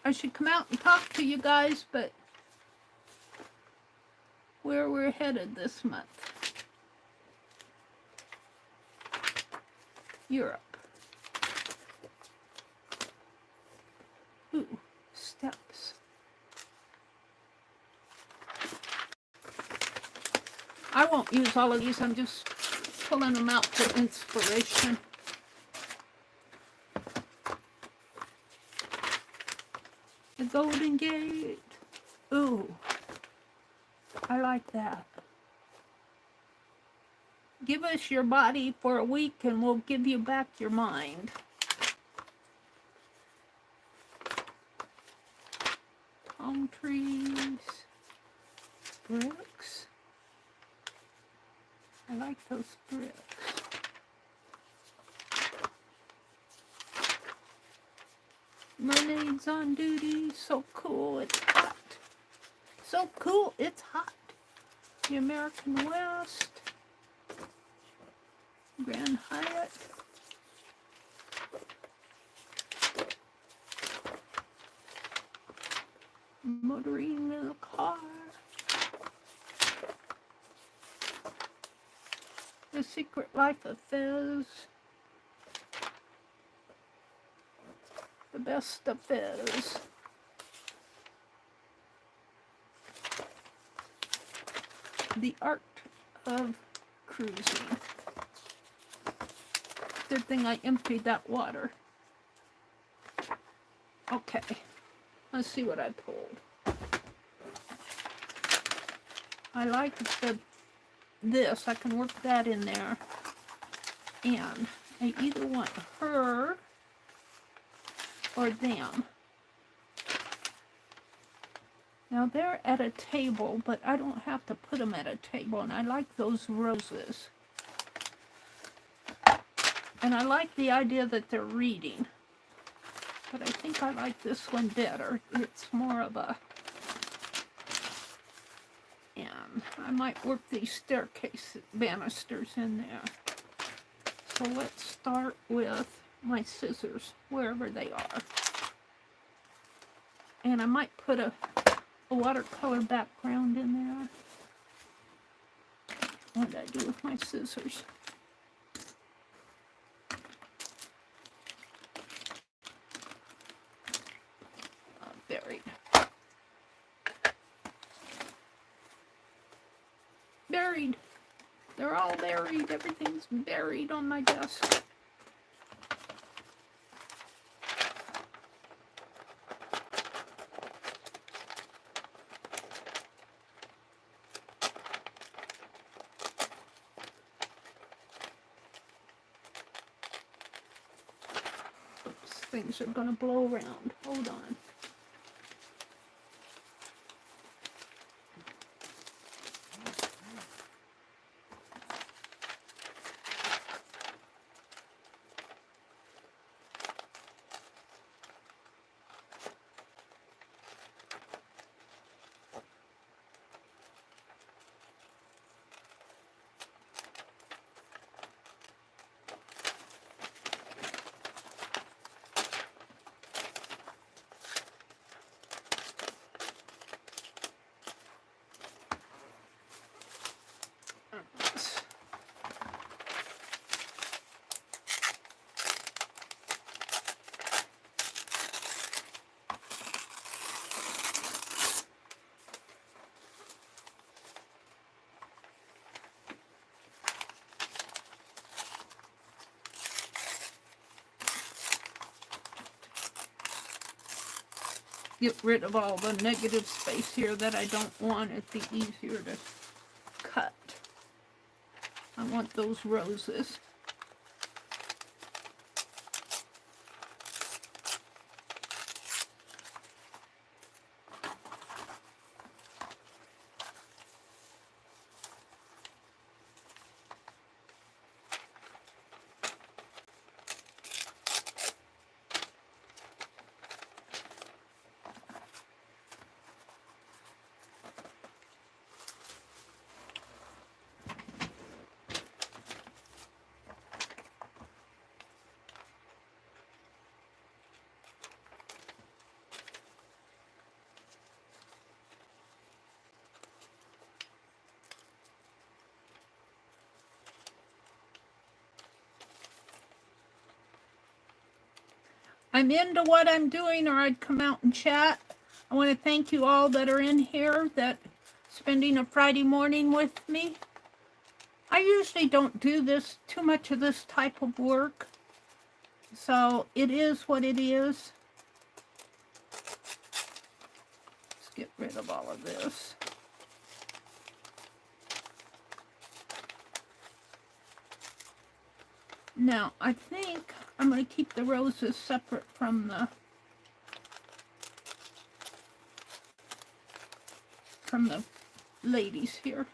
[SPEAKER 1] I should come out and talk to you guys, but where we're headed this month. Europe. Ooh, steps. I won't use all of these, I'm just pulling them out for inspiration. The Golden Gate. Ooh, I like that. Give us your body for a week and we'll give you back your mind. Palm trees. Bricks. I like those bricks. Mermaids on duty. So cool, it's hot. So cool, it's hot. The American West. Grand Hyatt. Motoring in a car. The Secret Life of Fez. The Best of Fez. The Art of Cruising. Good thing I emptied that water. Okay, let's see what I pulled. I like this. I can work that in there. And I either want her or them. Now they're at a table, but I don't have to put them at a table. And I like those roses. And I like the idea that they're reading. But I think I like this one better. It's more of a... And I might work these staircase banisters in there. So let's start with my scissors, wherever they are. And I might put a watercolor background in there. What did I do with my scissors? Buried. Buried. They're all buried. Everything's buried on my desk. Oops, things are gonna blow around. Hold on. Get rid of all the negative space here that I don't want. It'd be easier to cut. I want those roses. I'm into what I'm doing, or I'd come out and chat. I want to thank you all that are in here, that spending a Friday morning with me. I usually don't do this, too much of this type of work, so it is what it is. Let's get rid of all of this. Now, I think I'm going to keep the roses separate from the ladies here.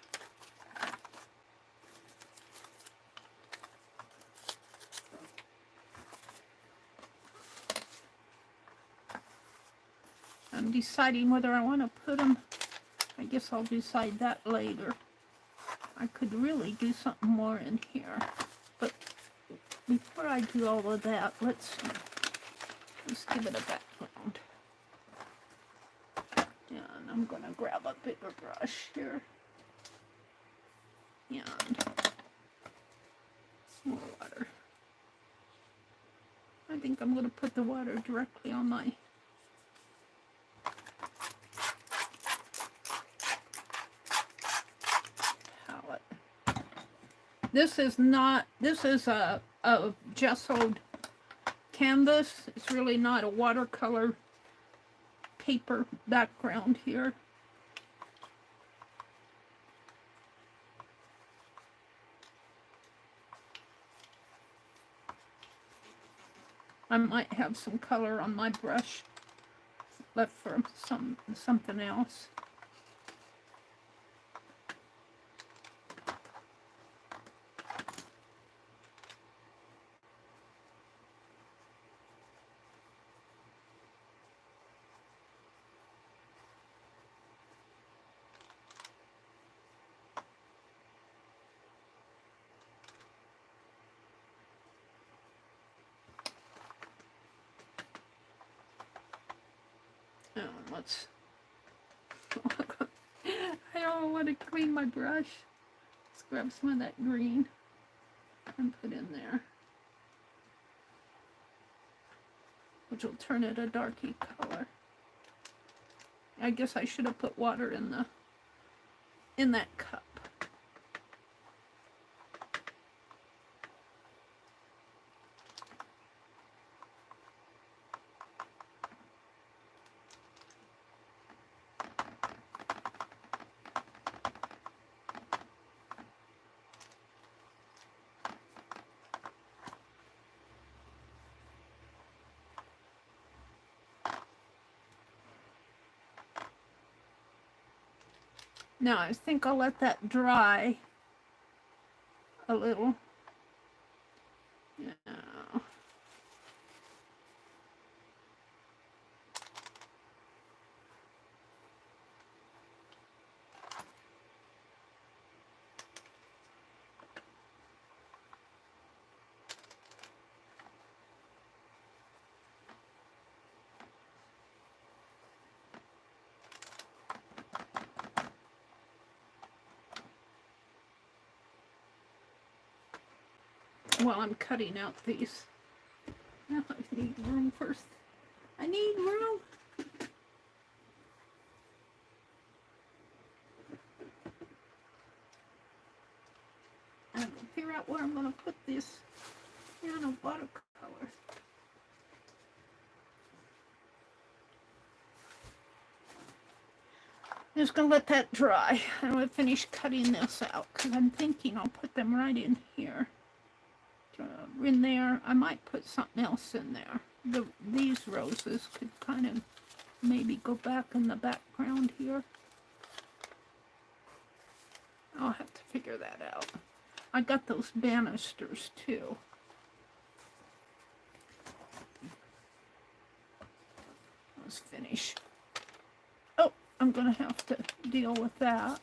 [SPEAKER 1] I'm deciding whether I want to put them. I guess I'll decide that later. I could really do something more in here. But before I do all of that, let's give it a background. And I'm going to grab a bigger brush here. And more water. I think I'm going to put the water directly on my palette. This is a gessoed canvas. It's really not a watercolor paper background here. I might have some color on my brush left for something else. Let's. I don't want to clean my brush. Let's grab some of that green and put in there, which will turn it a darky color. I guess I should have put water in that cup. Now I think I'll let that dry a little. Now, while I'm cutting out these. Now I need room first. I need room. I'm going to figure out where I'm going to put this piano watercolors. I'm just going to let that dry. I'm going to finish cutting this out because I'm thinking I'll put them right in here. In there, I might put something else in there. These roses could kind of maybe go back in the background here. I'll have to figure that out. I got those banisters too. Let's finish. Oh, I'm gonna have to deal with that.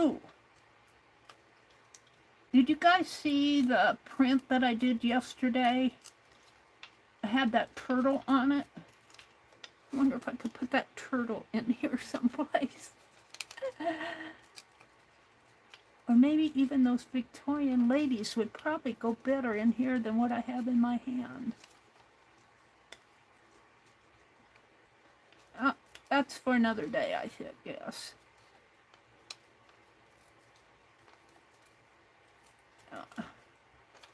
[SPEAKER 1] Ooh. Did you guys see the print that I did yesterday? I had that turtle on it. I wonder if I could put that turtle in here someplace. Or maybe even those Victorian ladies would probably go better in here than what I have in my hand. That's for another day, I think, yes.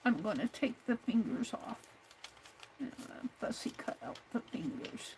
[SPEAKER 1] I'm going to take the fingers off. Fussy cut out the fingers.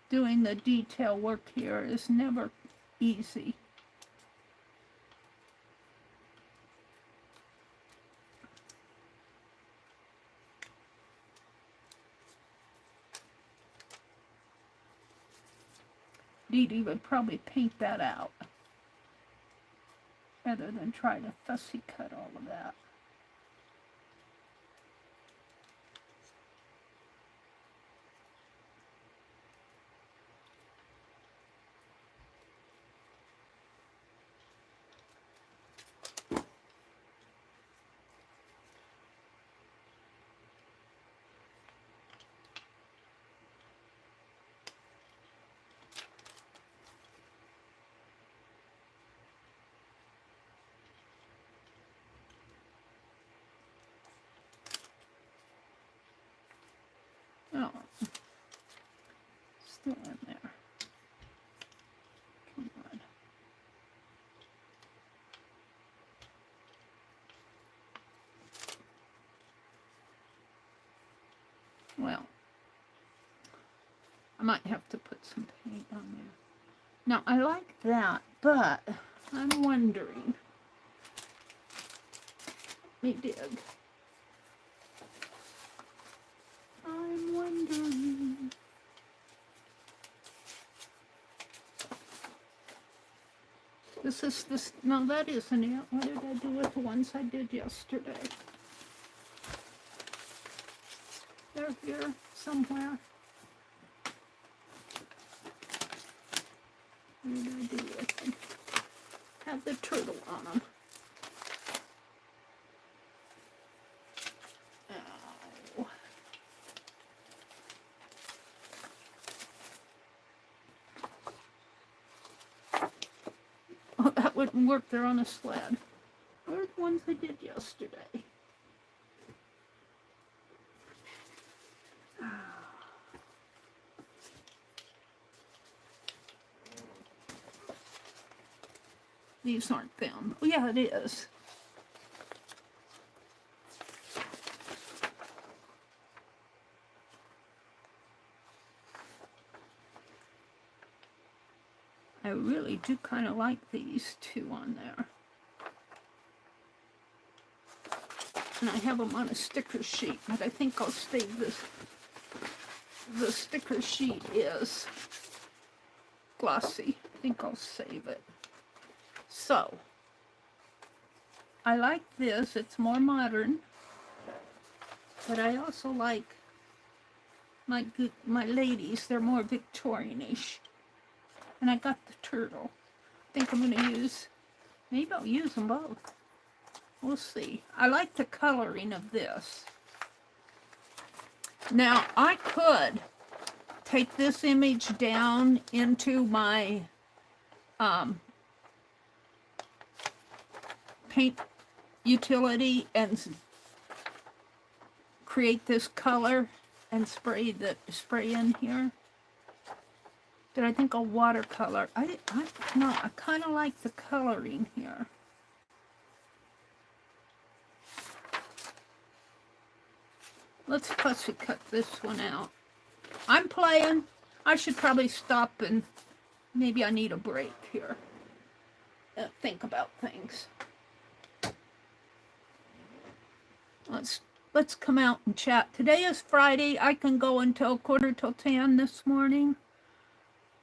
[SPEAKER 1] Doing the detail work here is never easy. Dee Dee would probably paint that out rather than try to fussy cut all of that. Oh, still in there. Come on. Well, I might have to put some paint on there. Now, I like that, but I'm wondering. Let me dig. I'm wondering. No, that isn't it. What did I do with the ones I did yesterday? They're here somewhere. What did I do with them? Have the turtle on them. Ow. Oh, that wouldn't work. They're on a sled. Where are the ones I did yesterday? These aren't them. Oh, yeah, it is. I really do kind of like these two on there. And I have them on a sticker sheet, but I think I'll save this. The sticker sheet is glossy. I think I'll save it. So, I like this. It's more modern. But I also like my ladies. They're more Victorian-ish. And I got the turtle. I think I'm going to use, maybe I'll use them both. We'll see. I like the coloring of this. Now, I could take this image down into my paint utility and create this color and spray in here. Did I think a watercolor? No, I kind of like the coloring here. Let's fussy cut this one out. I'm playing. I should probably stop and maybe I need a break here. Think about things. Let's come out and chat. Today is Friday. I can go until 9:45 this morning.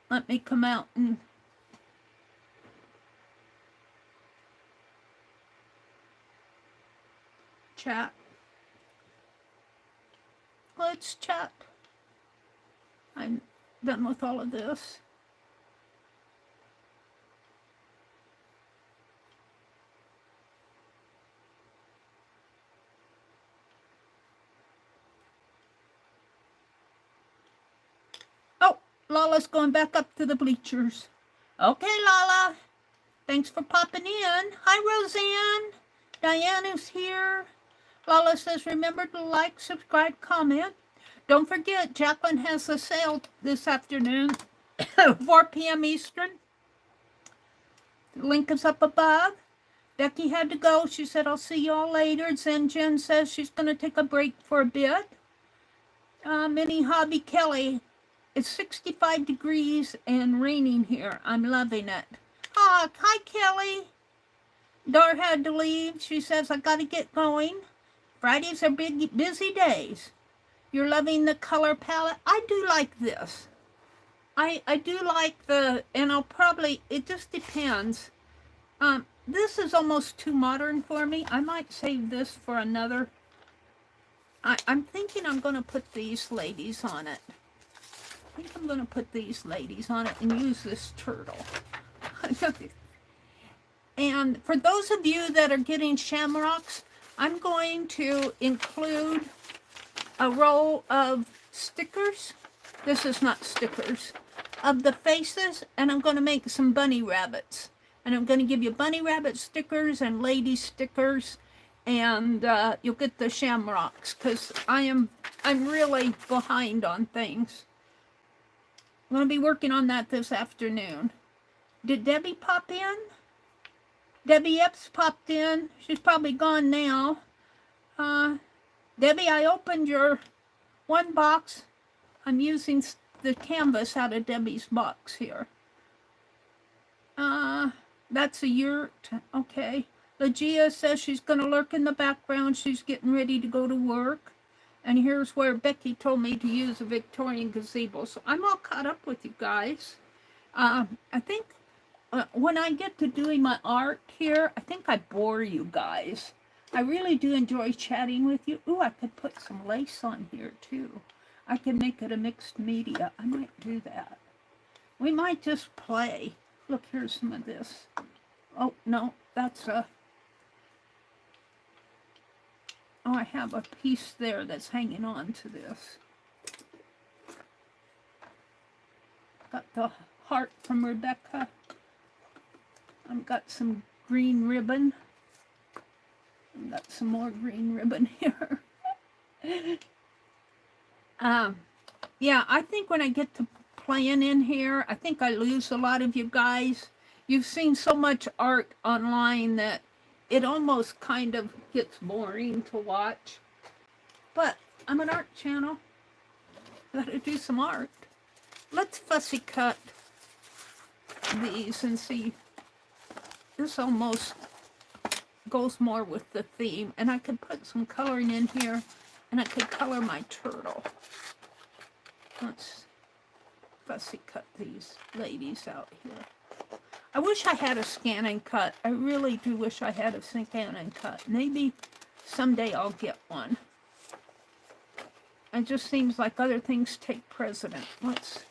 [SPEAKER 1] Let me come out and chat. Let's chat. I'm done with all of this. Oh, Lala's going back up to the bleachers. Okay, Lala. Thanks for popping in. Hi, Roseanne. Diane is here. Lala says, remember to like, subscribe, comment. Don't forget, Jacqueline has a sale this afternoon, 4 p.m. Eastern. The link is up above. Becky had to go. She said, I'll see y'all later. Jen says she's going to take a break for a bit. Mini Hobby Kelly, it's 65 degrees and raining here. I'm loving it. Oh, hi, Kelly. Dar had to leave. She says, I got to get going. Fridays are big, busy days. You're loving the color palette. I do like this. I do like the, and I'll probably, it just depends. This is almost too modern for me. I might save this for another. I'm thinking I'm going to put these ladies on it. I think I'm going to put these ladies on it and use this turtle. And for those of you that are getting shamrocks, I'm going to include a roll of stickers. This is not stickers. Of the faces, and I'm going to make some bunny rabbits. And I'm going to give you bunny rabbit stickers and lady stickers, and you'll get the shamrocks, because I'm really behind on things. I'm going to be working on that this afternoon. Did Debbie pop in? Debbie Epps popped in. She's probably gone now. Debbie, I opened your one box. I'm using the canvas out of Debbie's box here. That's a yurt. Okay. Legia says she's going to lurk in the background. She's getting ready to go to work. And here's where Becky told me to use a Victorian gazebo. So I'm all caught up with you guys. I think when I get to doing my art here, I think I bore you guys. I really do enjoy chatting with you. Ooh, I could put some lace on here too. I can make it a mixed media. I might do that. We might just play. Look, here's some of this. Oh, no, that's a... Oh, I have a piece there that's hanging on to this. Got the heart from Rebecca. I've got some green ribbon. I've got some more green ribbon here. Yeah, I think when I get to playing in here, I think I lose a lot of you guys. You've seen so much art online that it almost kind of gets boring to watch. But I'm an art channel. Gotta do some art. Let's fussy cut these and see. This almost goes more with the theme. And I could put some coloring in here, and I could color my turtle. Let's fussy cut these ladies out here. I wish I had a scan and cut. I really do wish I had a scan and cut. Maybe someday I'll get one. It just seems like other things take precedent. Let's...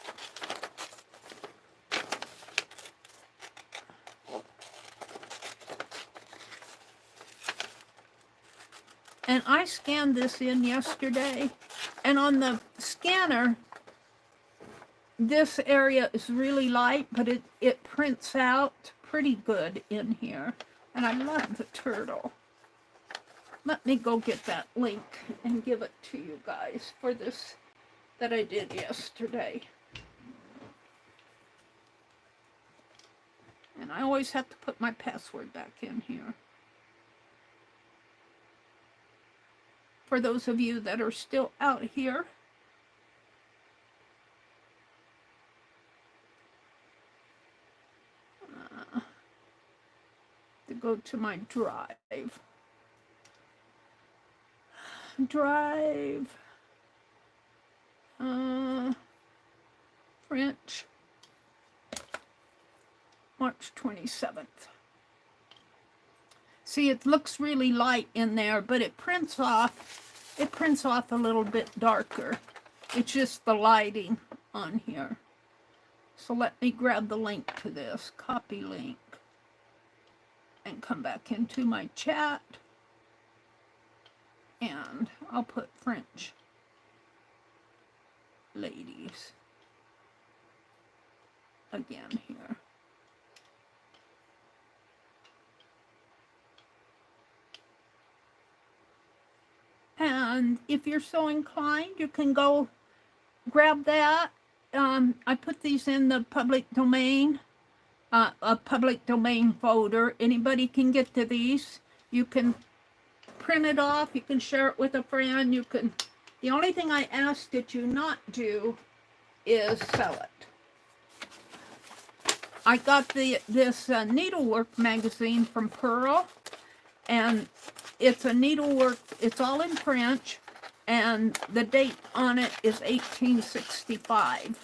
[SPEAKER 1] And I scanned this in yesterday, and on the scanner, this area is really light, but it prints out pretty good in here. And I love the turtle. Let me go get that link and give it to you guys for this that I did yesterday. And I always have to put my password back in here. For those of you that are still out here, to go to my drive. French, March 27th. See, it looks really light in there, but it prints off a little bit darker. It's just the lighting on here. So let me grab the link to this, copy link, and come back into my chat. And I'll put French ladies again here. And if you're so inclined, you can go grab that. I put these in the public domain, a public domain folder. Anybody can get to these. You can print it off. You can share it with a friend. You can. The only thing I ask that you not do is sell it. I got this needlework magazine from Pearl, and it's a needlework. It's all in French, and the date on it is 1865.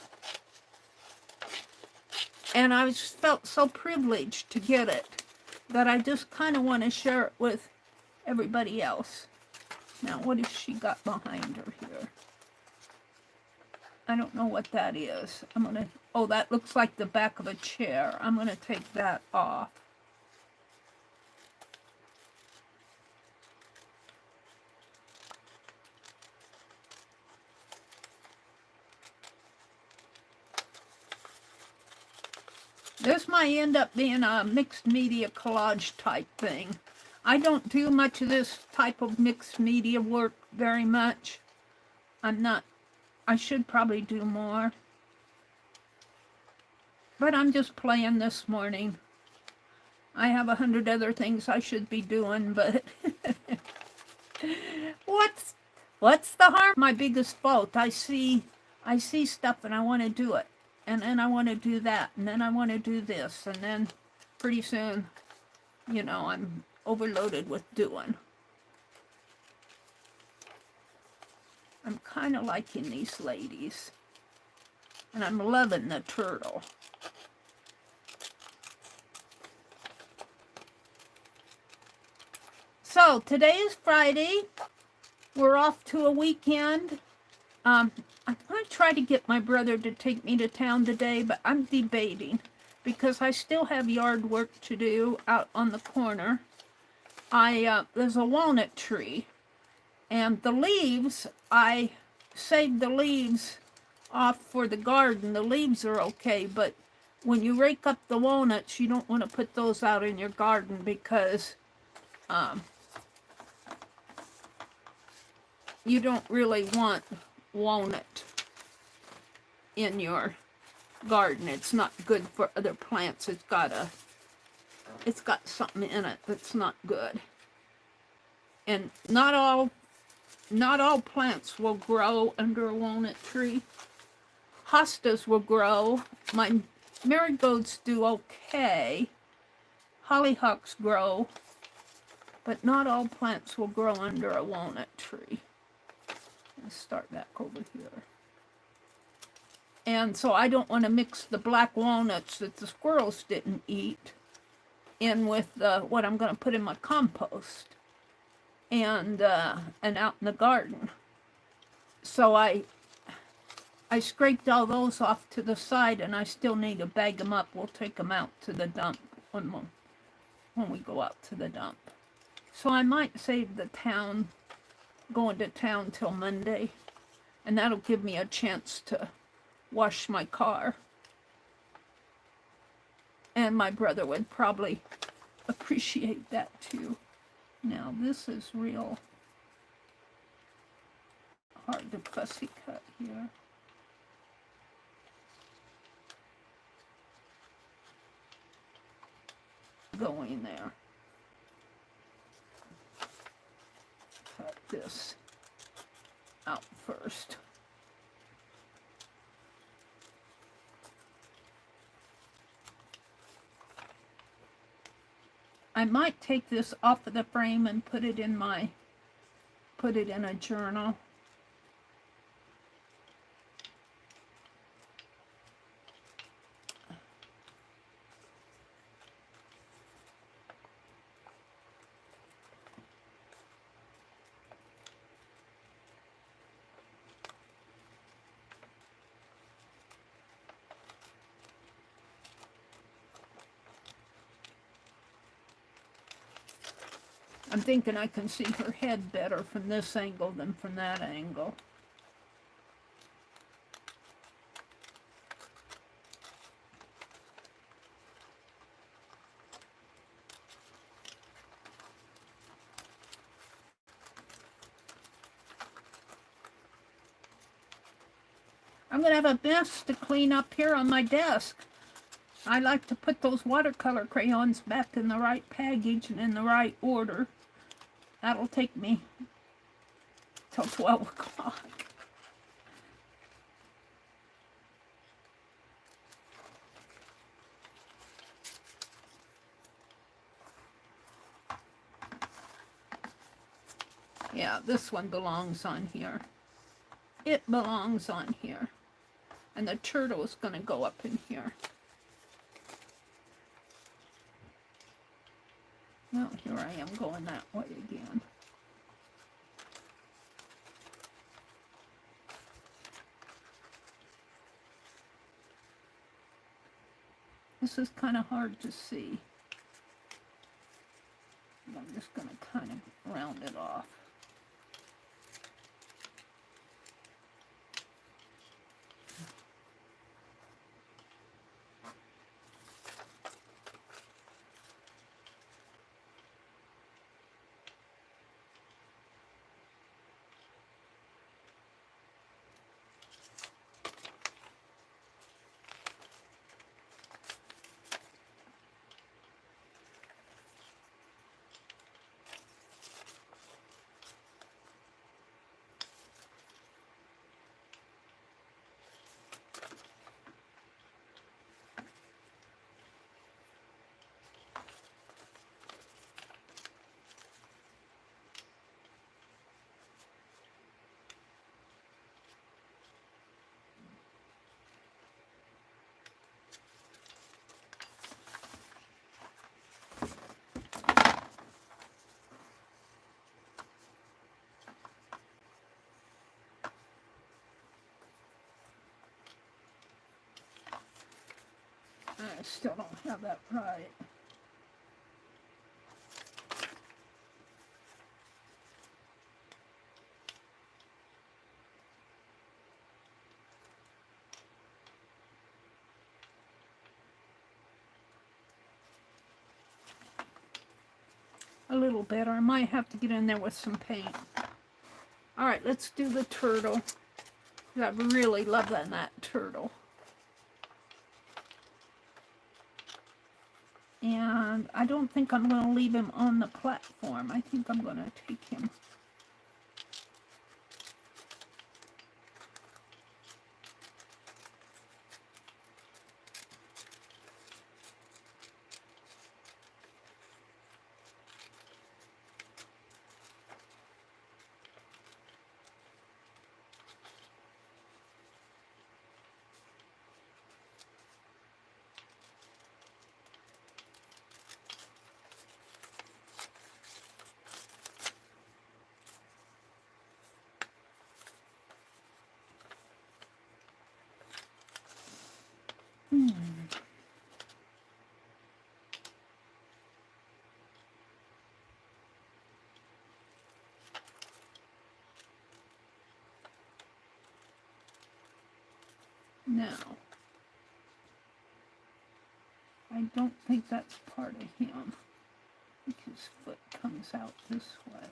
[SPEAKER 1] And I felt so privileged to get it that I just kind of want to share it with everybody else. Now, what has she got behind her here? I don't know what that is. I'm going to, oh, that looks like the back of a chair. I'm going to take that off. This might end up being a mixed media collage type thing. I don't do much of this type of mixed media work very much. I should probably do more. But I'm just playing this morning. I have 100 other things I should be doing, but what's the harm? My biggest fault. I see stuff and I want to do it. And then I want to do that. And then I want to do this. And then pretty soon, you know, I'm overloaded with doing. I'm kind of liking these ladies. And I'm loving the turtle. So, today is Friday. We're off to a weekend. I'm going to try to get my brother to take me to town today, but I'm debating because I still have yard work to do out on the corner. There's a walnut tree, and the leaves, I saved the leaves off for the garden. The leaves are okay, but when you rake up the walnuts, you don't want to put those out in your garden because you don't really want walnut in your garden. It's not good for other plants. It's got something in it that's not good. And not all plants will grow under a walnut tree. Hostas will grow. My marigolds do okay. Hollyhocks grow, but not all plants will grow under a walnut tree. Let's start back over here. And so I don't want to mix the black walnuts that the squirrels didn't eat in with what I'm going to put in my compost and out in the garden. So I scraped all those off to the side, and I still need to bag them up. We'll take them out to the dump when we go out to the dump. So I might save going to town till Monday, and that'll give me a chance to wash my car. And my brother would probably appreciate that too. Now this is real hard to fussy cut here. Going there. Cut this out first. I might take this off of the frame and put it in a journal. I'm thinking I can see her head better from this angle than from that angle. I'm going to have a mess to clean up here on my desk. I like to put those watercolor crayons back in the right package and in the right order. That'll take me till 12 o'clock. Yeah, this one belongs on here. It belongs on here. And the turtle is going to go up in here. Well, here I am going that way again. This is kind of hard to see. I'm just going to kind of round it off. I still don't have that right. A little better. I might have to get in there with some paint. All right, let's do the turtle. I really love that turtle. And I don't think I'm going to leave him on the platform. I think I'm going to take him. Now, I don't think that's part of him. His foot comes out this way.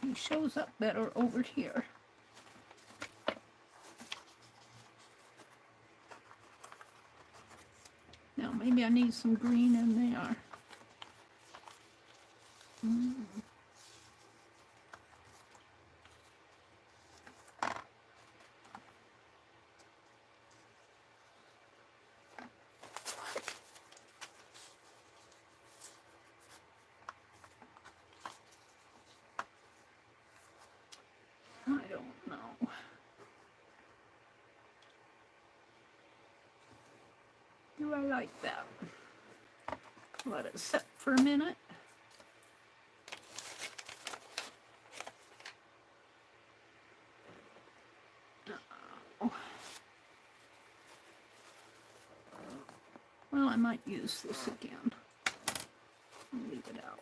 [SPEAKER 1] He shows up better over here. Now maybe I need some green in there. I don't know. Do I like that? Let it sit for a minute. Well, I might use this again. I'll leave it out.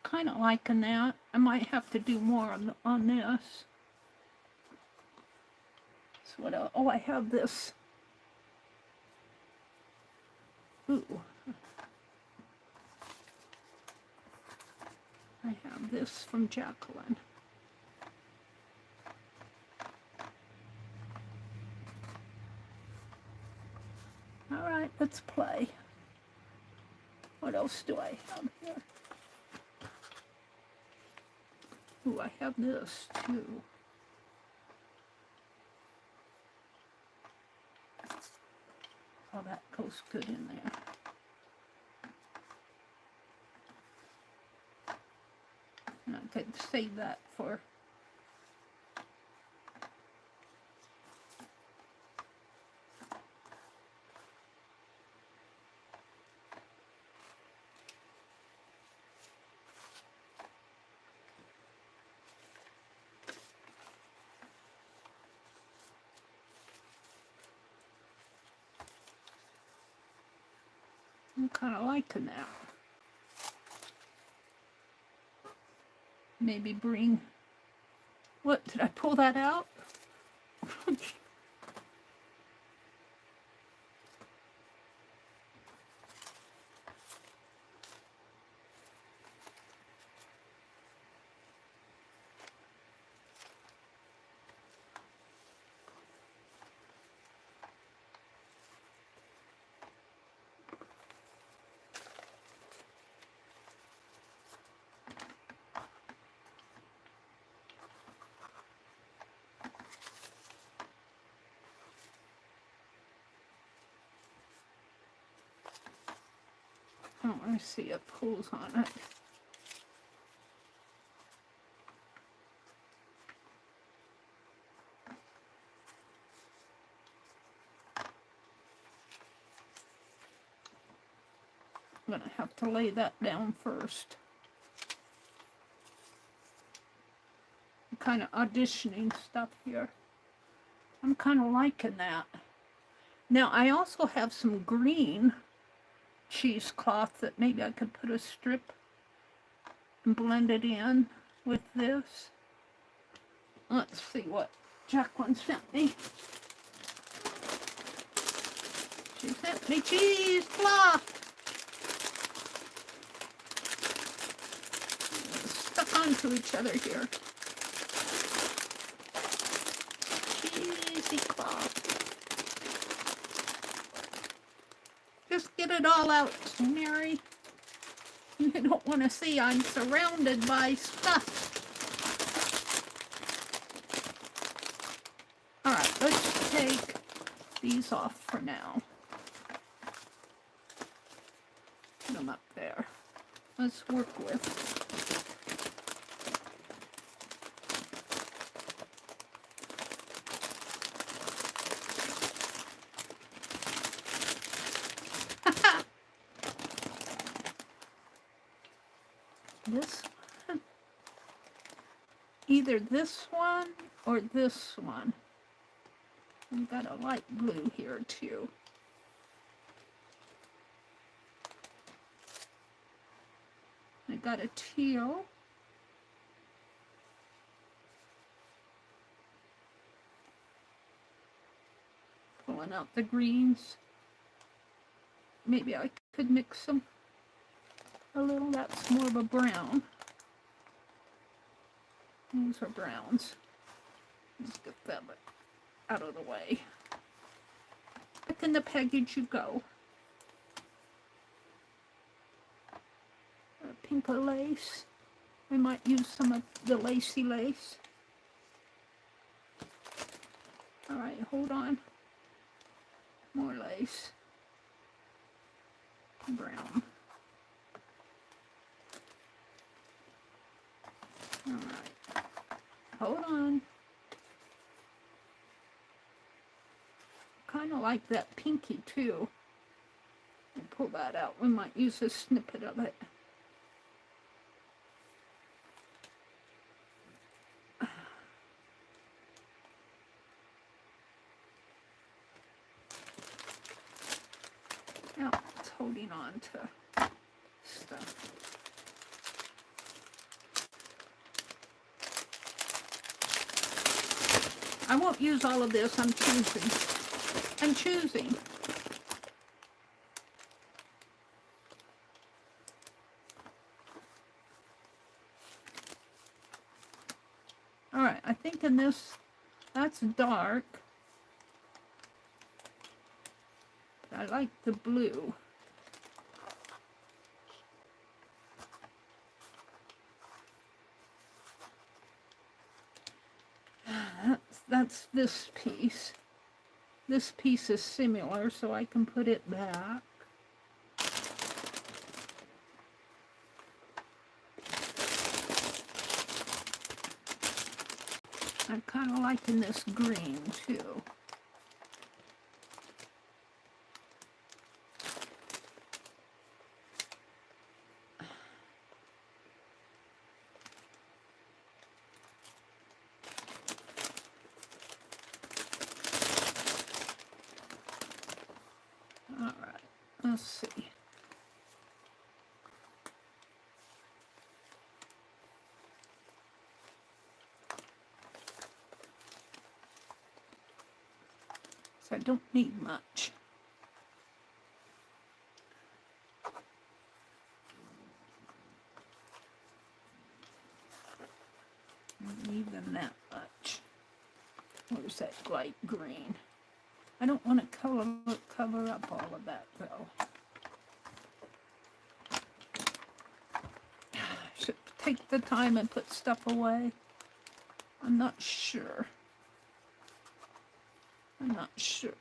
[SPEAKER 1] Kind of liking that. I might have to do more on this. So what else? Oh, I have this. Ooh. I have this from Jacqueline. All right, let's play. What else do I have here? Ooh, I have this too. Oh, that goes good in there. And I could save that for I'm kind of liking that. Maybe bring... What, did I pull that out? Oh, I see it pulls on it. I'm gonna have to lay that down first. I'm kind of auditioning stuff here. I'm kind of liking that. Now I also have some green cheesecloth that maybe I could put a strip and blend it in with this. Let's see what Jacqueline sent me. She sent me cheesecloth. Stuck onto each other here. Cheesecloth. Just get it all out, Mary. You don't want to see I'm surrounded by stuff. Alright, let's take these off for now. Put them up there. Let's work with. This one. Either this one or this one. We've got a light blue here too. I got a teal. Pulling out the greens. Maybe I could mix them a little. That's more of a brown. Those are browns. Let's get them out of the way. Back in the package you go. A pink lace. I might use some of the lacy lace. Alright, hold on. More lace. Brown. Alright. Hold on. Kind of like that pinky too. And pull that out. We might use a snippet of it. Now it's holding on to stuff. I won't use all of this. I'm choosing. I'm choosing. All right, I think in this, that's dark. But I like the blue. That's this piece. This piece is similar, so I can put it back. I'm kind of liking this green too. All right, let's see. So I don't need much. I don't need them that much. Where's that light green? I don't want to cover up all of that though. Should take the time and put stuff away. I'm not sure. I'm not sure.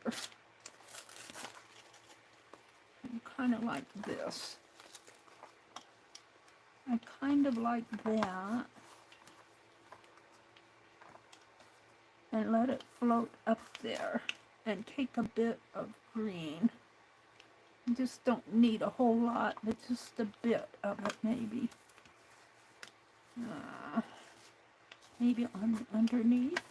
[SPEAKER 1] I kind of like this. I kind of like that. And let it float up there. And take a bit of green. I just don't need a whole lot, but just a bit of it maybe. Maybe on underneath.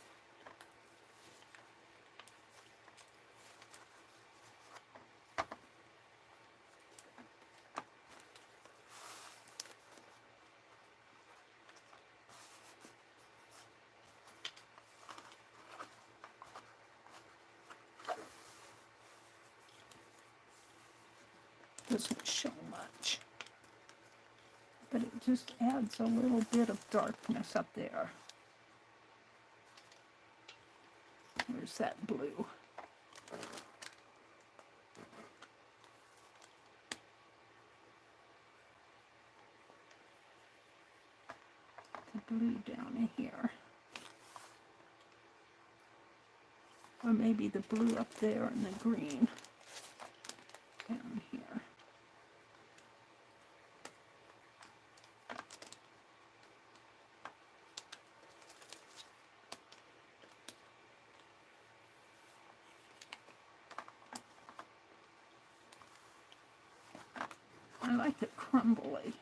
[SPEAKER 1] Doesn't show much, but it just adds a little bit of darkness up there. Where's that blue? The blue down in here. Or maybe the blue up there and the green down here. I like it crumbly.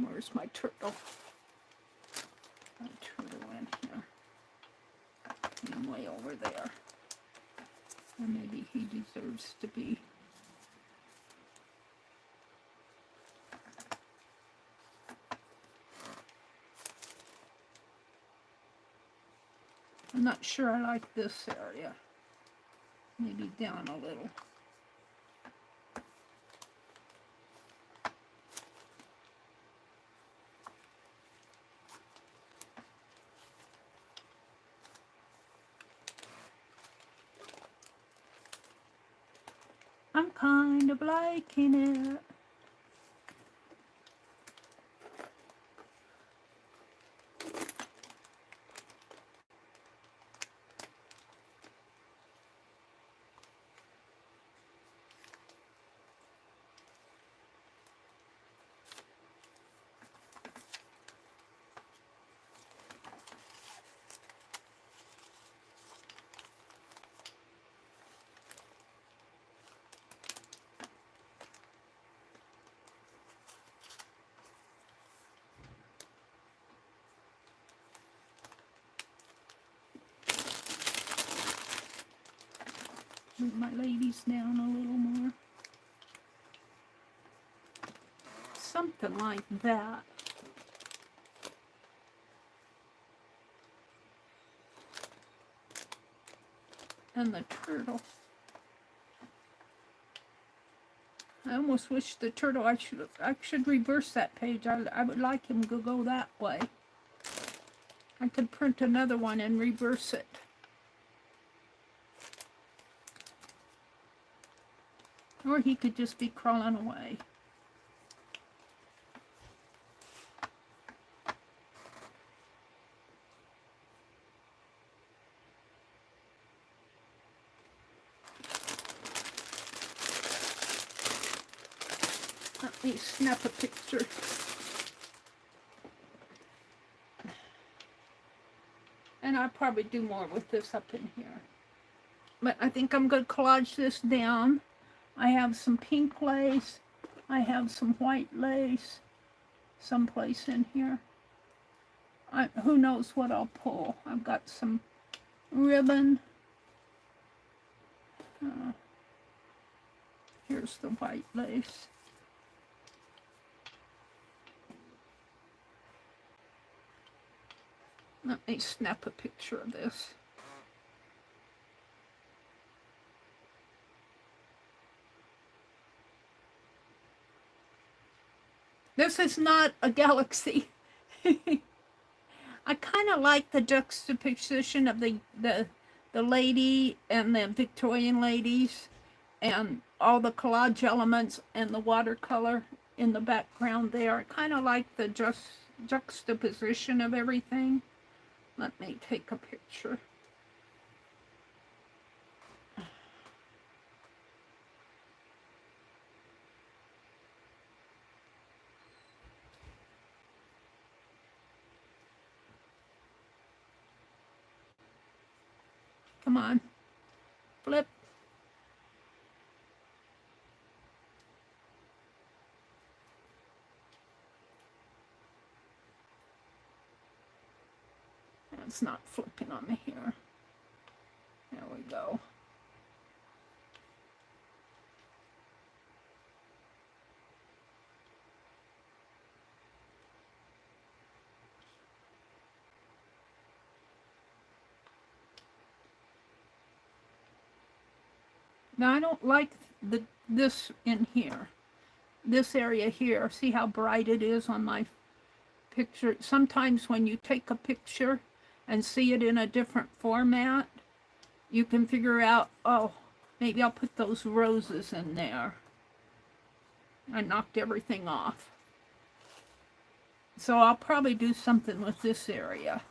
[SPEAKER 1] Where's my turtle? My turtle in here. And way over there. Or maybe he deserves to be. I'm not sure I like this area. Maybe down a little. I'm kind of liking it. Move my ladies down a little more. Something like that. And the turtle. I almost wish the turtle, I should reverse that page. I would like him to go that way. I could print another one and reverse it. Or he could just be crawling away. Let me snap a picture. And I'll probably do more with this up in here. But I think I'm going to collage this down. I have some pink lace. I have some white lace someplace in here. Who knows what I'll pull. I've got some ribbon. Here's the white lace. Let me snap a picture of this. This is not a galaxy. I kind of like the juxtaposition of the lady and the Victorian ladies and all the collage elements and the watercolor in the background there. I kind of like the juxtaposition of everything. Let me take a picture. Come on, flip. It's not flipping on me here. There we go. Now I don't like this in here. This area here. See how bright it is on my picture? Sometimes when you take a picture and see it in a different format, you can figure out, oh, maybe I'll put those roses in there. I knocked everything off. So I'll probably do something with this area.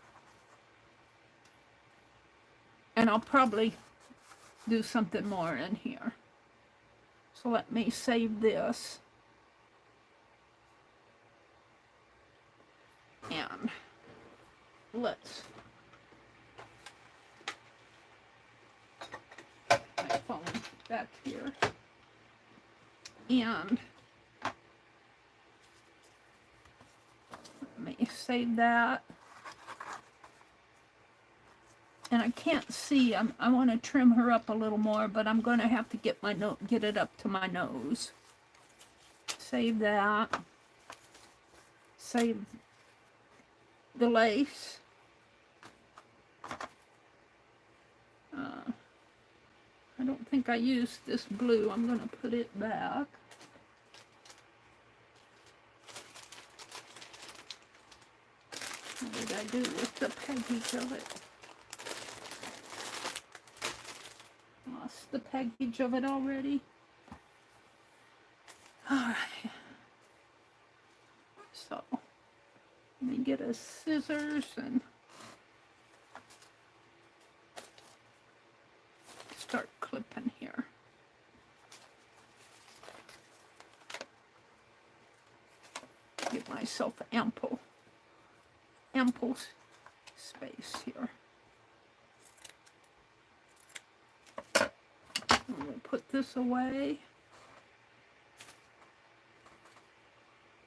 [SPEAKER 1] And I'll probably do something more in here. So let me save this. And let's my phone back here. And let me save that. And I can't see. I want to trim her up a little more, but I'm going to have to get it up to my nose. Save that. Save the lace. I don't think I used this blue. I'm going to put it back. What did I do with the package of it? Lost the package of it already. Alright. So, let me get a scissors and start clipping here. Give myself ample space here. And we'll put this away.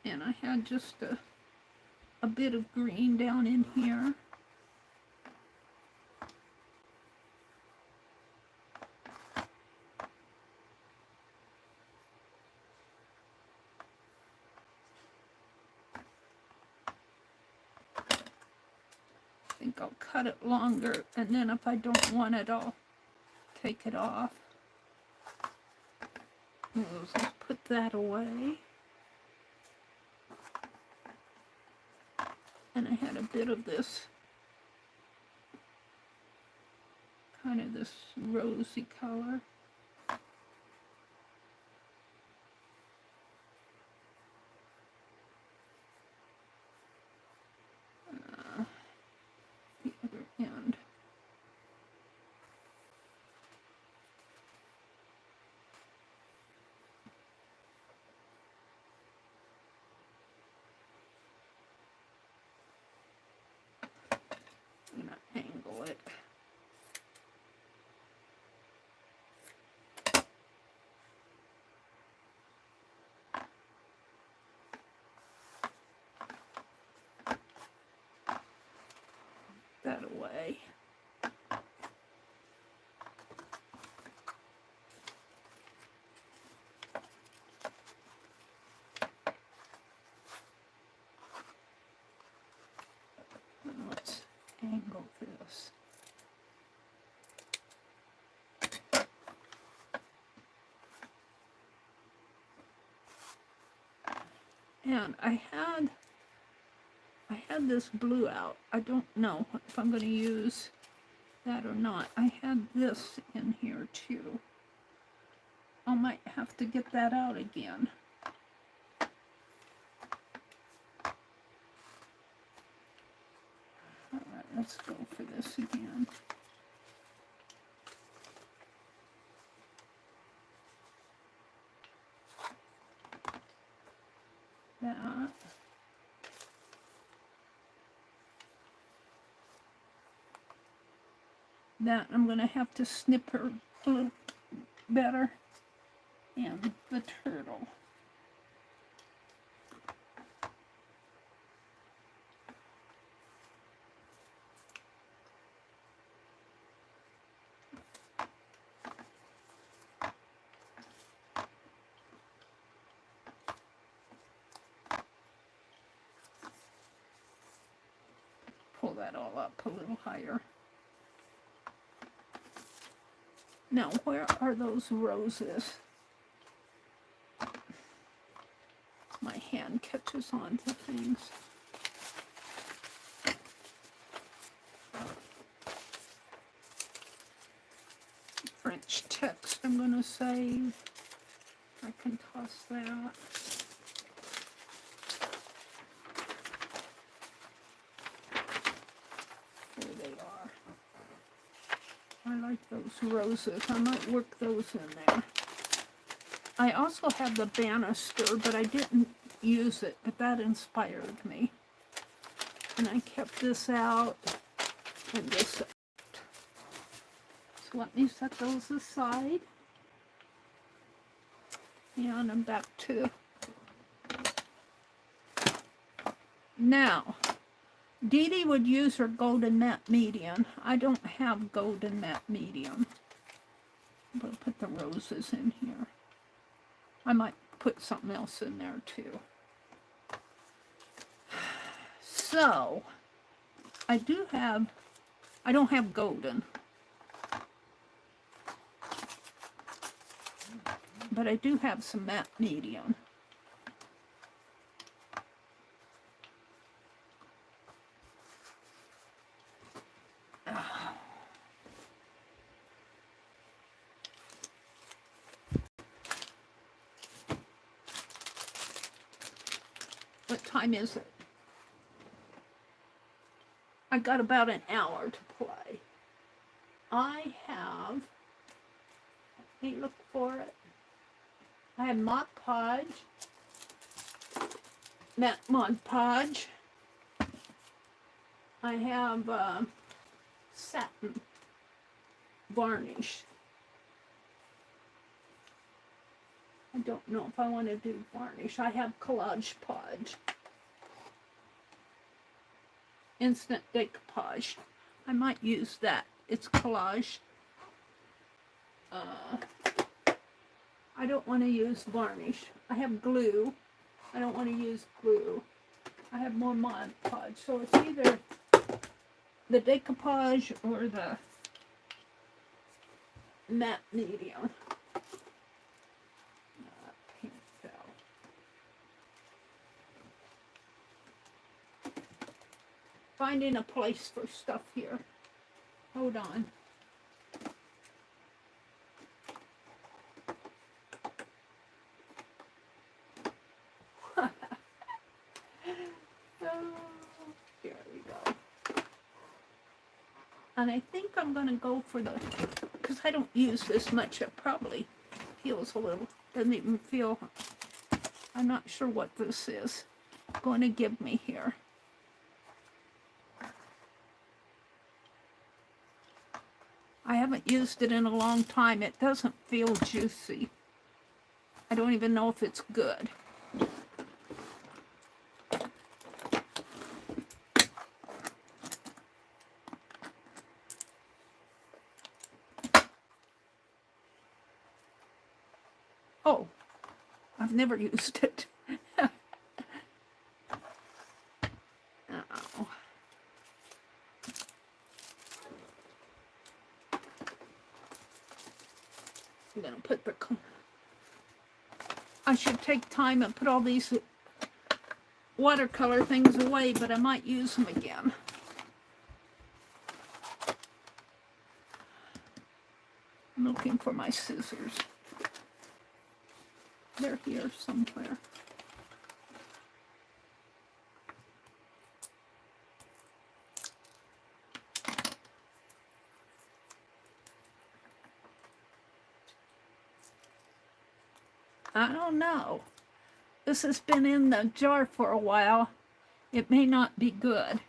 [SPEAKER 1] And I had just a bit of green down in here. I think I'll cut it longer, and then if I don't want it, I'll take it off. Let's put that away. And I had a bit of this, kind of this rosy color. The other end. I'm gonna angle it. That away. And let's angle this. And I had this blue out. I don't know if I'm going to use that or not. I had this in here too. I might have to get that out again. All right, let's go for this again. That I'm going to have to snip her a little better. And the turtle. Pull that all up a little higher. Now, where are those roses? My hand catches on to things. French text I'm going to save. I can toss that. There they are. I like those roses. I might work those in there. I also have the banister, but I didn't use it, but that inspired me. And I kept this out and this out. So let me set those aside. And I'm back to... Now, Dee Dee would use her golden matte medium. I don't have golden matte medium. I'm going to put the roses in here. I might put something else in there too. So, I don't have golden. But I do have some matte medium. What time is it? I got about an hour to play. I have, let me look for it. I have Mod Podge, matte Mod Podge. I have satin varnish. I don't know if I want to do varnish. I have Collage Podge. Instant decoupage. I might use that. It's collage. I don't want to use varnish. I have glue. I don't want to use glue. I have more Mod Podge. So it's either the decoupage or the matte medium. Paint fell. Finding a place for stuff here. Hold on. Here we go. And I think I'm going to go for the, because I don't use this much, it probably feels a little, doesn't even feel, I'm not sure what this is going to give me here. I haven't used it in a long time. It doesn't feel juicy. I don't even know if it's good. Oh, I've never used it. Uh-oh. I'm going to put the... I should take time and put all these watercolor things away, but I might use them again. I'm looking for my scissors. They're here somewhere. I don't know. This has been in the jar for a while. It may not be good.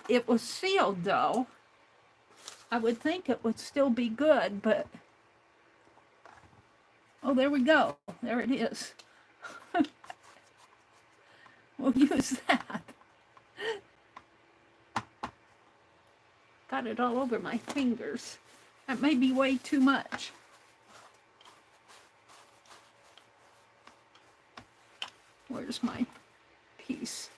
[SPEAKER 1] It was sealed though. I would think it would still be good, but oh, there we go. There it is. We'll use that. Got it all over my fingers. That may be way too much. Where's my piece?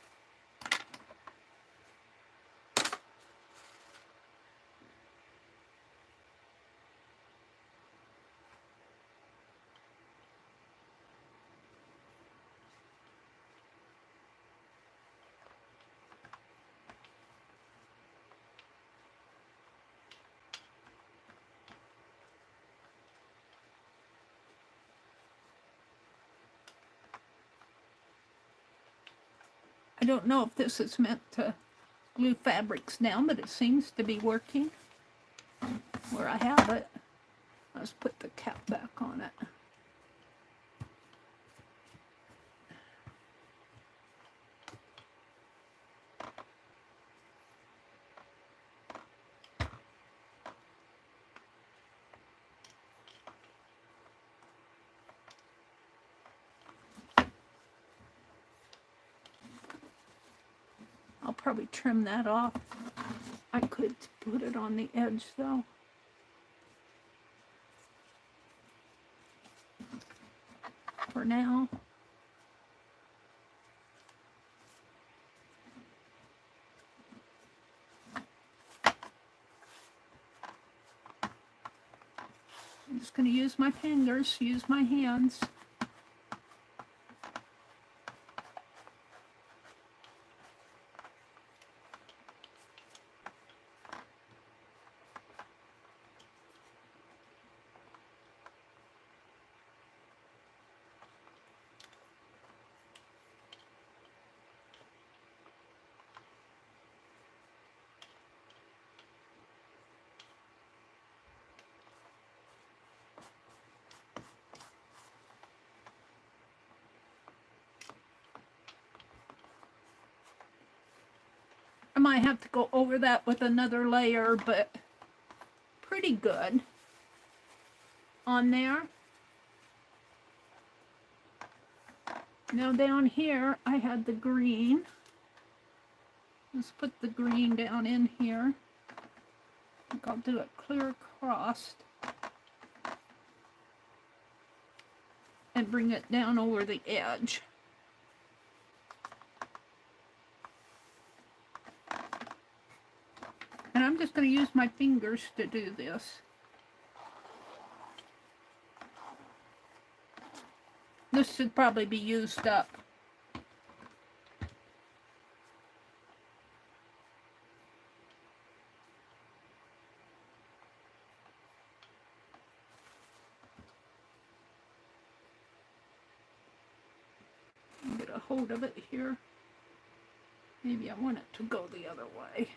[SPEAKER 1] I don't know if this is meant to glue fabrics down, but it seems to be working where I have it. Let's put the cap back on it. I'll probably trim that off. I could put it on the edge though. For now. I'm just going to use my fingers, use my hands. I might have to go over that with another layer, but pretty good on there. Now down here, I had the green. Let's put the green down in here. I think I'll do it clear across and bring it down over the edge. And I'm just going to use my fingers to do this. This should probably be used up. Get a hold of it here. Maybe I want it to go the other way.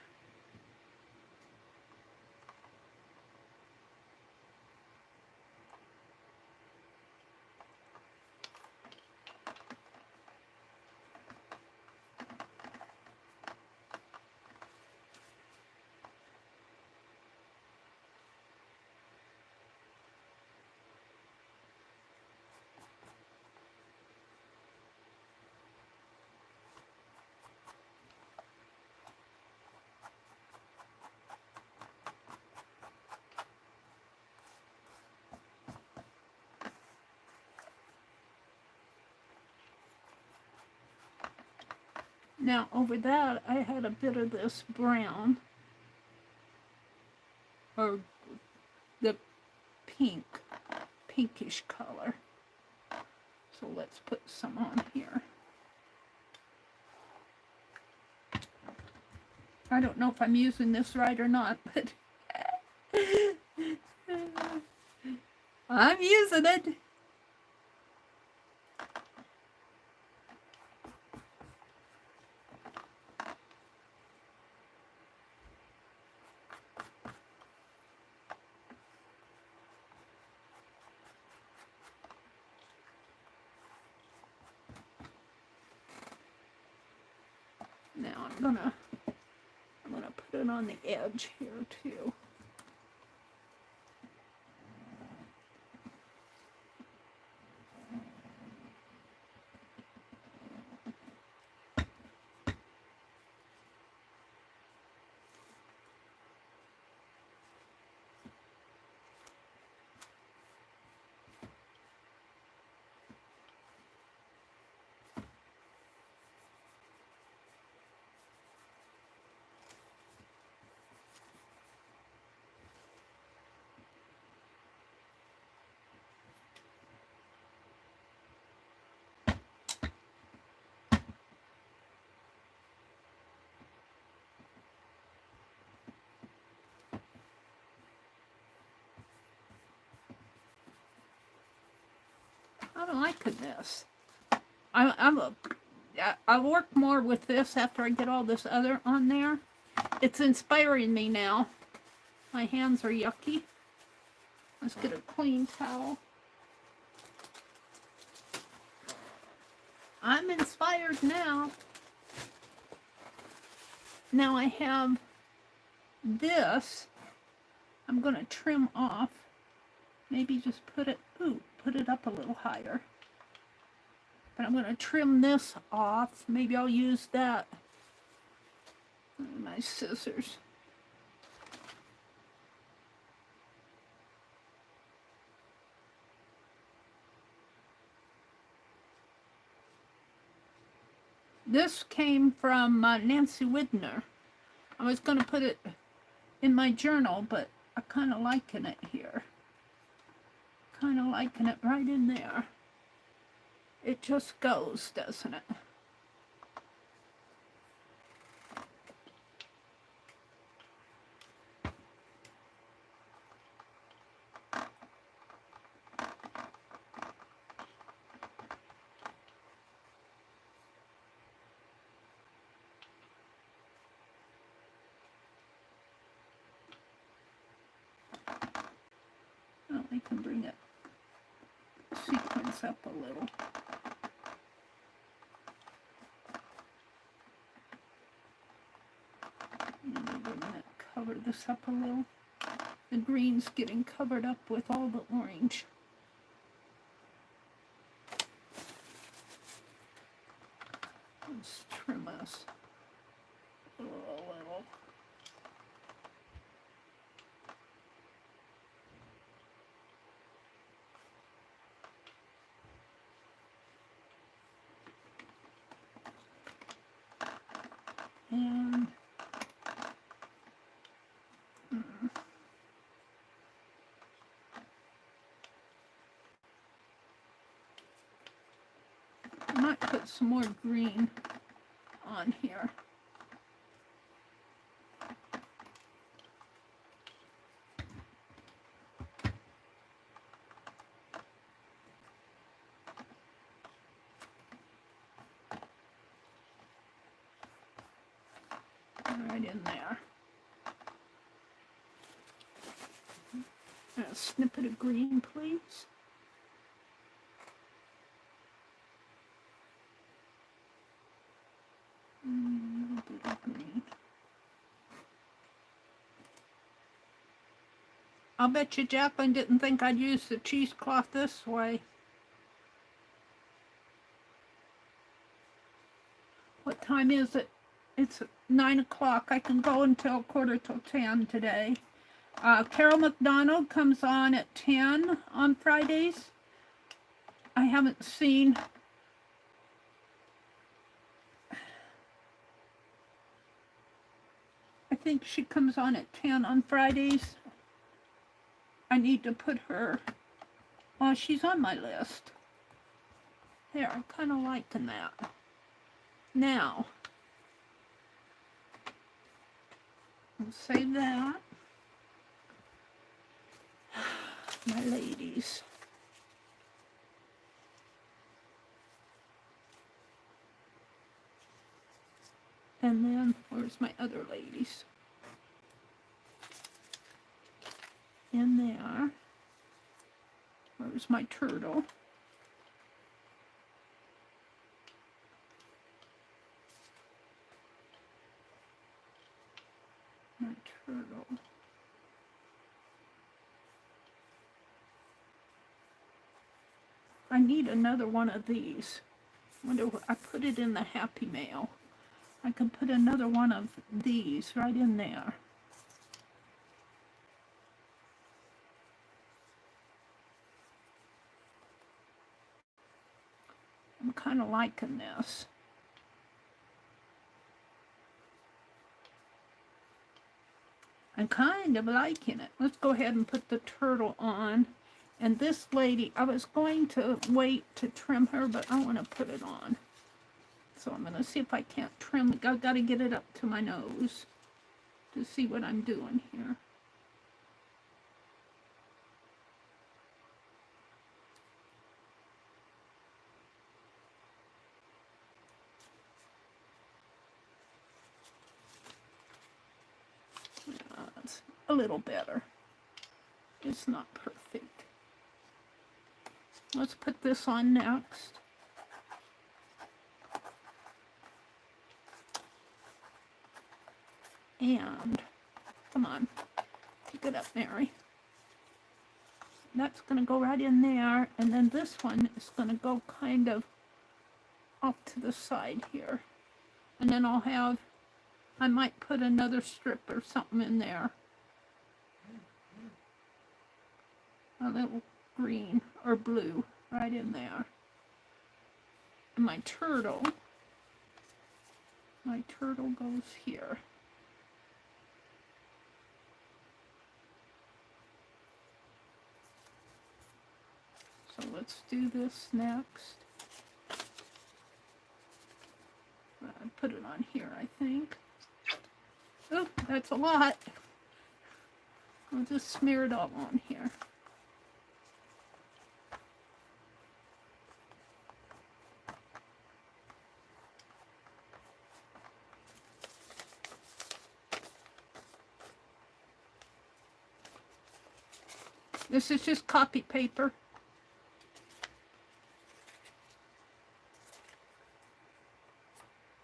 [SPEAKER 1] Now over that, I had a bit of this brown, or the pinkish color. So let's put some on here. I don't know if I'm using this right or not, but I'm using it. I'm gonna put it on the edge here too. I'm liking this. I'll work more with this after I get all this other on there. It's inspiring me now. My hands are yucky. Let's get a clean towel. I'm inspired now. Now I have this. I'm going to trim off. Maybe just put it up a little higher. But I'm going to trim this off. Maybe I'll use that. My scissors. This came from Nancy Widner. I was going to put it in my journal, but I kind of liking it here. Kind of liking it right in there. It just goes, doesn't it? Well, I can bring it sequence up a little. I'm going to cover this up a little. The green's getting covered up with all the orange. Let's trim us a little. And I might put some more green on here. Right in there. A snippet of green, please. A little bit of green. I'll bet you Jacqueline didn't think I'd use the cheesecloth this way. What time is it? It's 9 o'clock. I can go until 9:45 today. Carol McDonald comes on at 10 on Fridays. I haven't seen... I think she comes on at 10 on Fridays. I need to put her... Well, she's on my list. There, I'm kind of liking that. Now, I'll save that. My ladies. And then, where's my other ladies? In there. Where's my turtle? I need another one of these. I put it in the Happy Mail. I can put another one of these right in there. I'm kind of liking this. I'm kind of liking it. Let's go ahead and put the turtle on. And this lady, I was going to wait to trim her, but I want to put it on. So I'm going to see if I can't trim it. I've got to get it up to my nose to see what I'm doing here. It's a little better. It's not perfect. Let's put this on next. And, come on, pick it up, Mary. That's going to go right in there, and then this one is going to go kind of off to the side here. And then I might put another strip or something in there. A little green or blue right in there. And my turtle goes here. So let's do this next. Put it on here, I think. Oh, that's a lot. I'll just smear it all on here. This is just copy paper.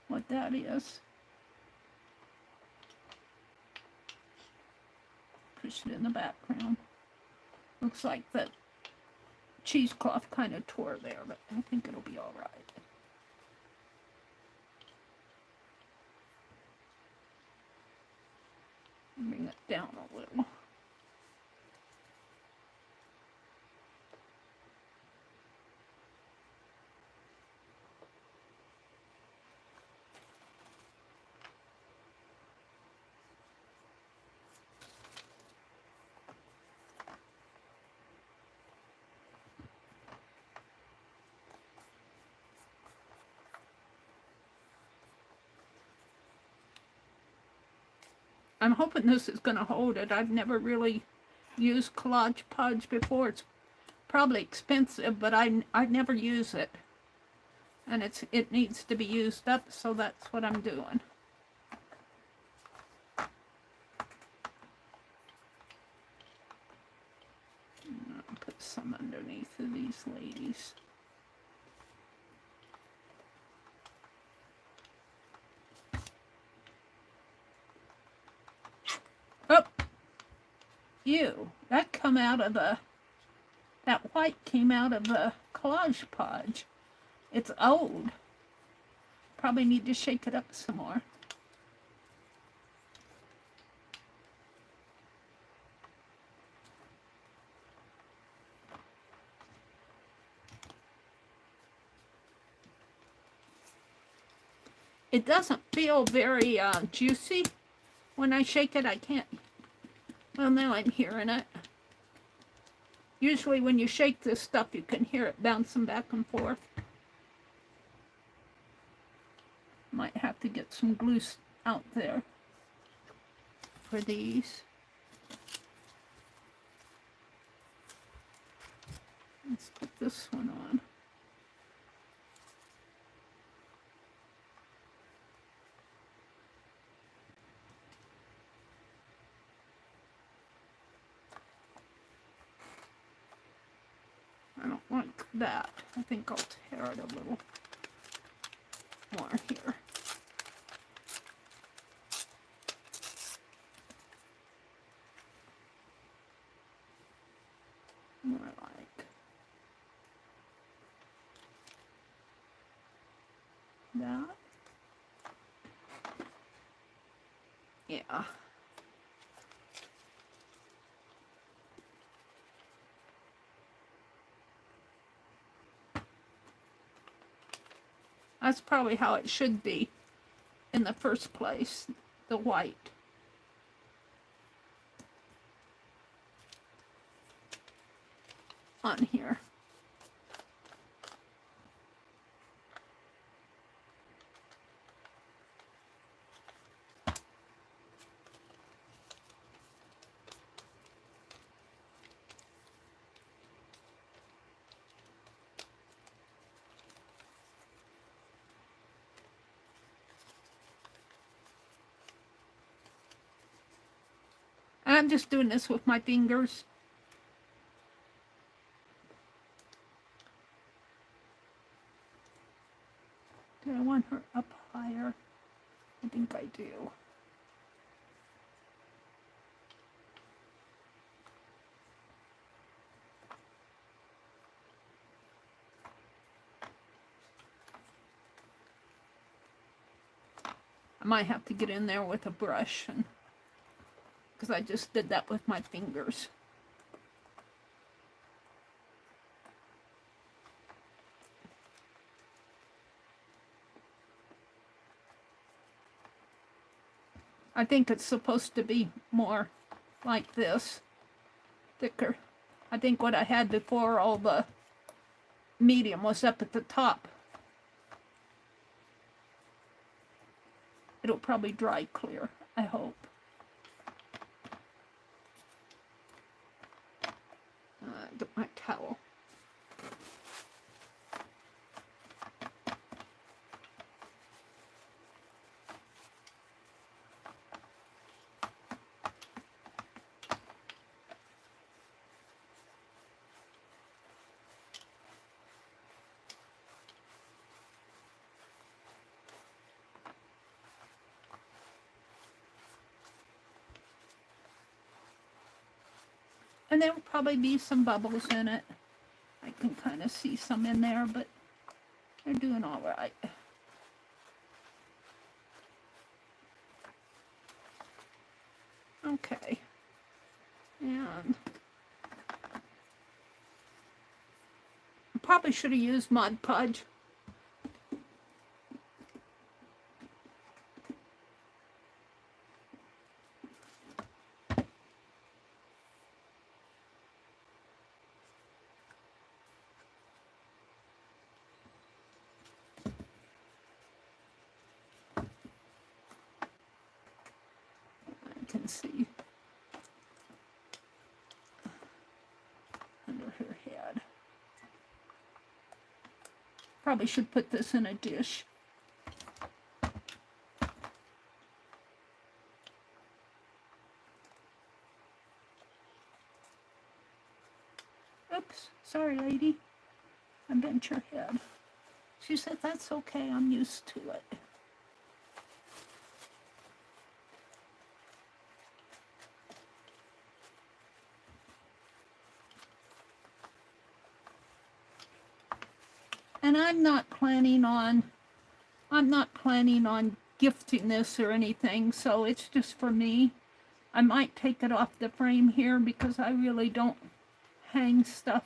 [SPEAKER 1] What that is. Push it in the background. Looks like the cheesecloth kind of tore there, but I think it'll be all right. Bring it down a little. I'm hoping this is going to hold it. I've never really used Collage Podge before. It's probably expensive, but I never use it. And it needs to be used up, so that's what I'm doing. I'll put some underneath of these ladies. Oh! Ew, that white came out of the Collage Podge. It's old. Probably need to shake it up some more. It doesn't feel very juicy. When I shake it, I can't. Well, now I'm hearing it. Usually when you shake this stuff, you can hear it bouncing back and forth. Might have to get some glue out there for these. Let's put this one on. I don't want that. I think I'll tear it a little more here. More like. that. Yeah. That's probably how it should be in the first place, the white. On here. And I'm just doing this with my fingers. Do I want her up higher? I think I do. I might have to get in there with a brush, and because I just did that with my fingers. I think it's supposed to be more like this, thicker. I think what I had before, all the medium was up at the top. It'll probably dry clear, I hope. Get my towel. And there will probably be some bubbles in it. I can kind of see some in there, but they're doing all right. Okay. And I probably should have used Mod Podge. Can see under her head. Probably should put this in a dish. Oops, sorry lady, I bent your head. She said that's okay, I'm used to it. And I'm not planning on gifting this or anything, so it's just for me. I might take it off the frame here because I really don't hang stuff.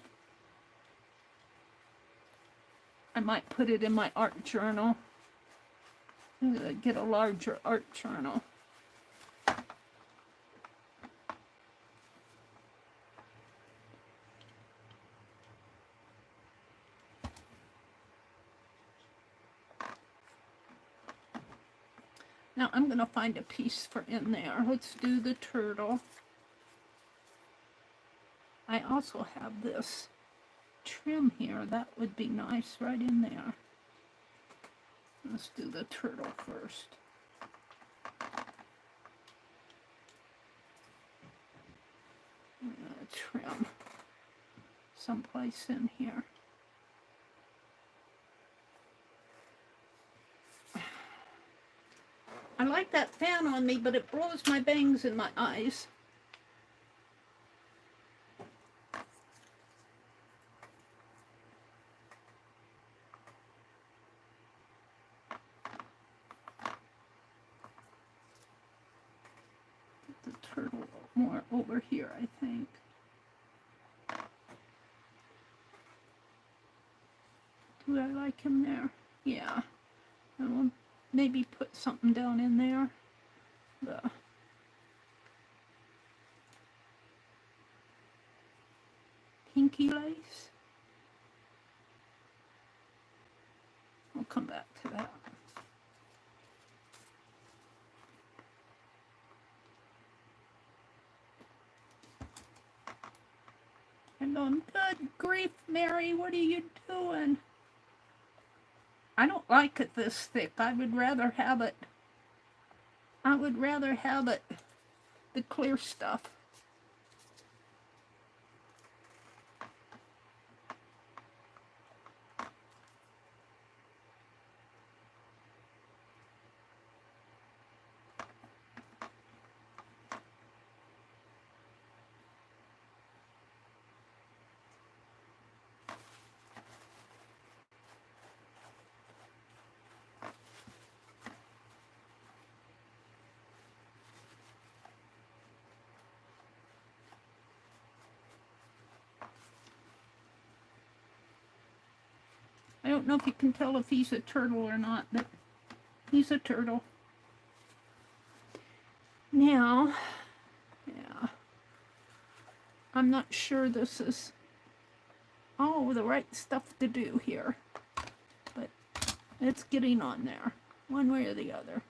[SPEAKER 1] I might put it in my art journal. I'm gonna get a larger art journal. Now I'm going to find a piece for in there. Let's do the turtle. I also have this trim here. That would be nice right in there. Let's do the turtle first. Trim someplace in here. I like that fan on me, but it blows my bangs in my eyes. turtle more over here, I think. Do I like him there? Yeah. I will maybe put something down in there. The pinky lace. I'll come back to that. I'm going, good grief, Mary, what are you doing? I don't like it this thick. I would rather have it the clear stuff. I don't know if you can tell if he's a turtle or not, but he's a turtle. Now, yeah, I'm not sure this is all the right stuff to do here, but it's getting on there, one way or the other.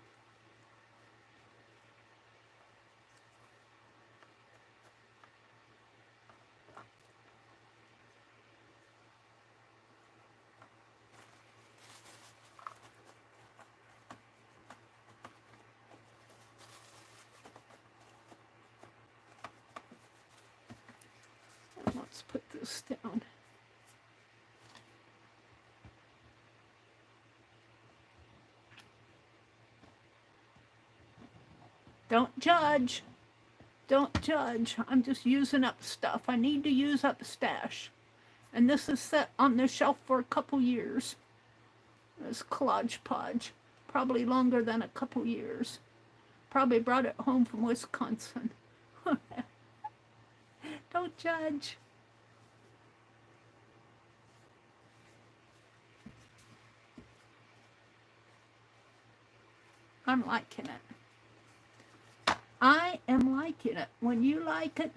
[SPEAKER 1] Let's put this down. Don't judge. Don't judge. I'm just using up stuff. I need to use up stash. And this is set on the shelf for a couple years. This Collage Podge. Probably longer than a couple years. Probably brought it home from Wisconsin. Don't judge. I'm liking it. I am liking it. When you like it,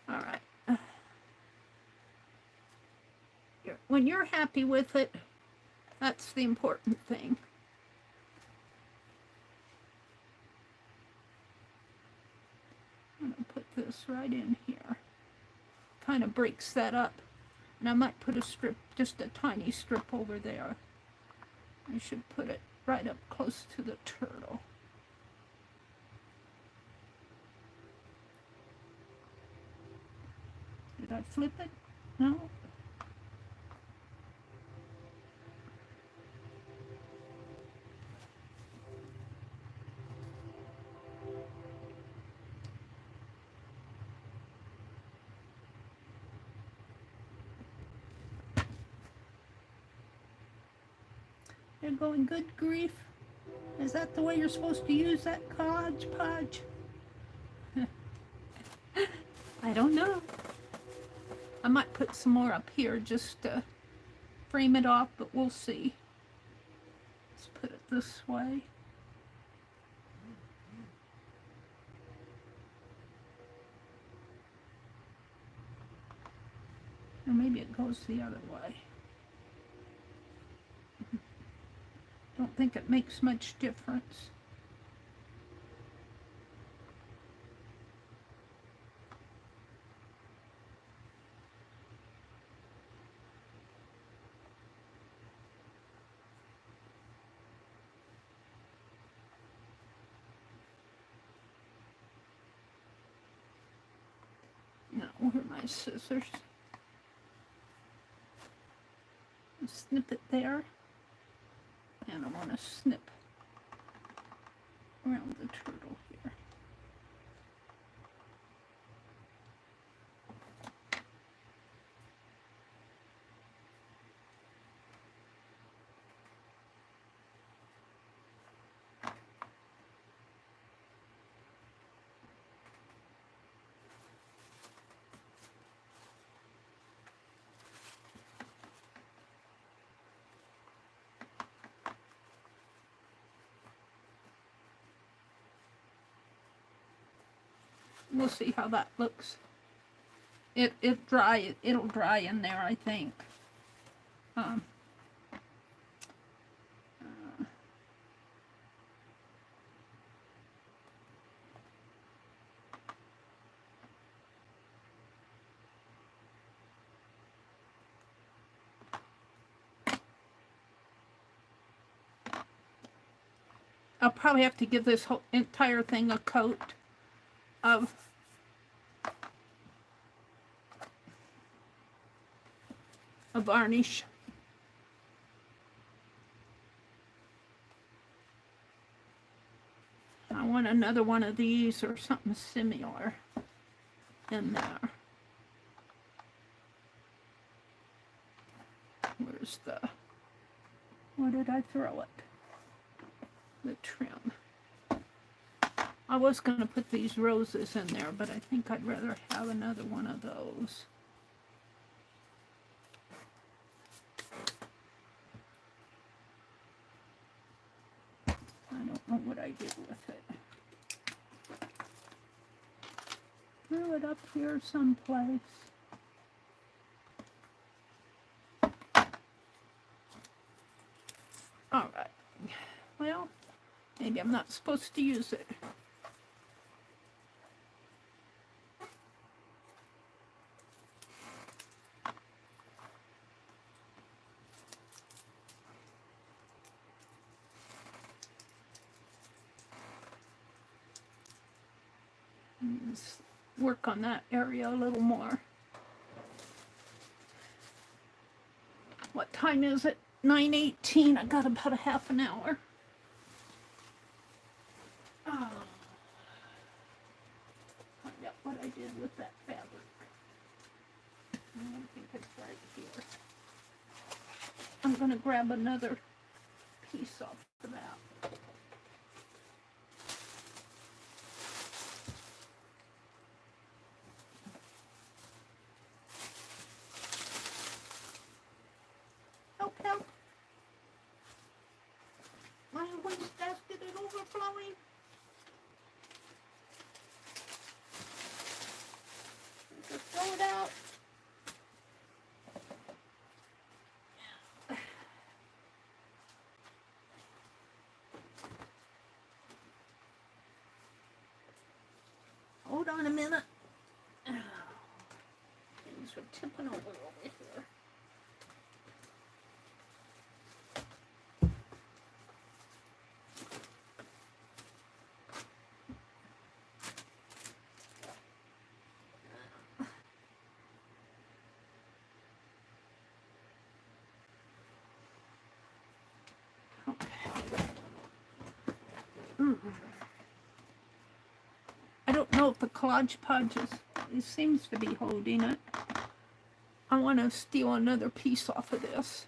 [SPEAKER 1] all right. When you're happy with it, that's the important thing. I'm going to put this right in here. Kind of breaks that up. And I might put a strip, just a tiny strip over there. I should put it right up close to the turtle. Did I flip it? No? You're going, good grief. Is that the way you're supposed to use that Collage Podge? I don't know. I might put some more up here just to frame it off, but we'll see. Let's put it this way. Or maybe it goes the other way. Don't think it makes much difference. Now, where are my scissors? Snip it there. And I want to snip around the turtle here. We'll see how that looks. It'll dry in there, I think. I'll probably have to give this whole entire thing a coat of a varnish. I want another one of these or something similar in there. Where's the, where did I throw it? The trim. I was going to put these roses in there, but I think I'd rather have another one of those. I don't know what I did with it. Threw it up here someplace. All right. Well, maybe I'm not supposed to use it. Let's work on that area a little more. What time is it? 9:18. I got about a half an hour. Oh. Find out what I did with that fabric. I don't think it's right here. I'm going to grab another piece off of that. My wastebasket is overflowing. Just throw it out. Hold on a minute. Things are tipping over here. I don't know if the Collage Podge it seems to be holding it. I want to steal another piece off of this.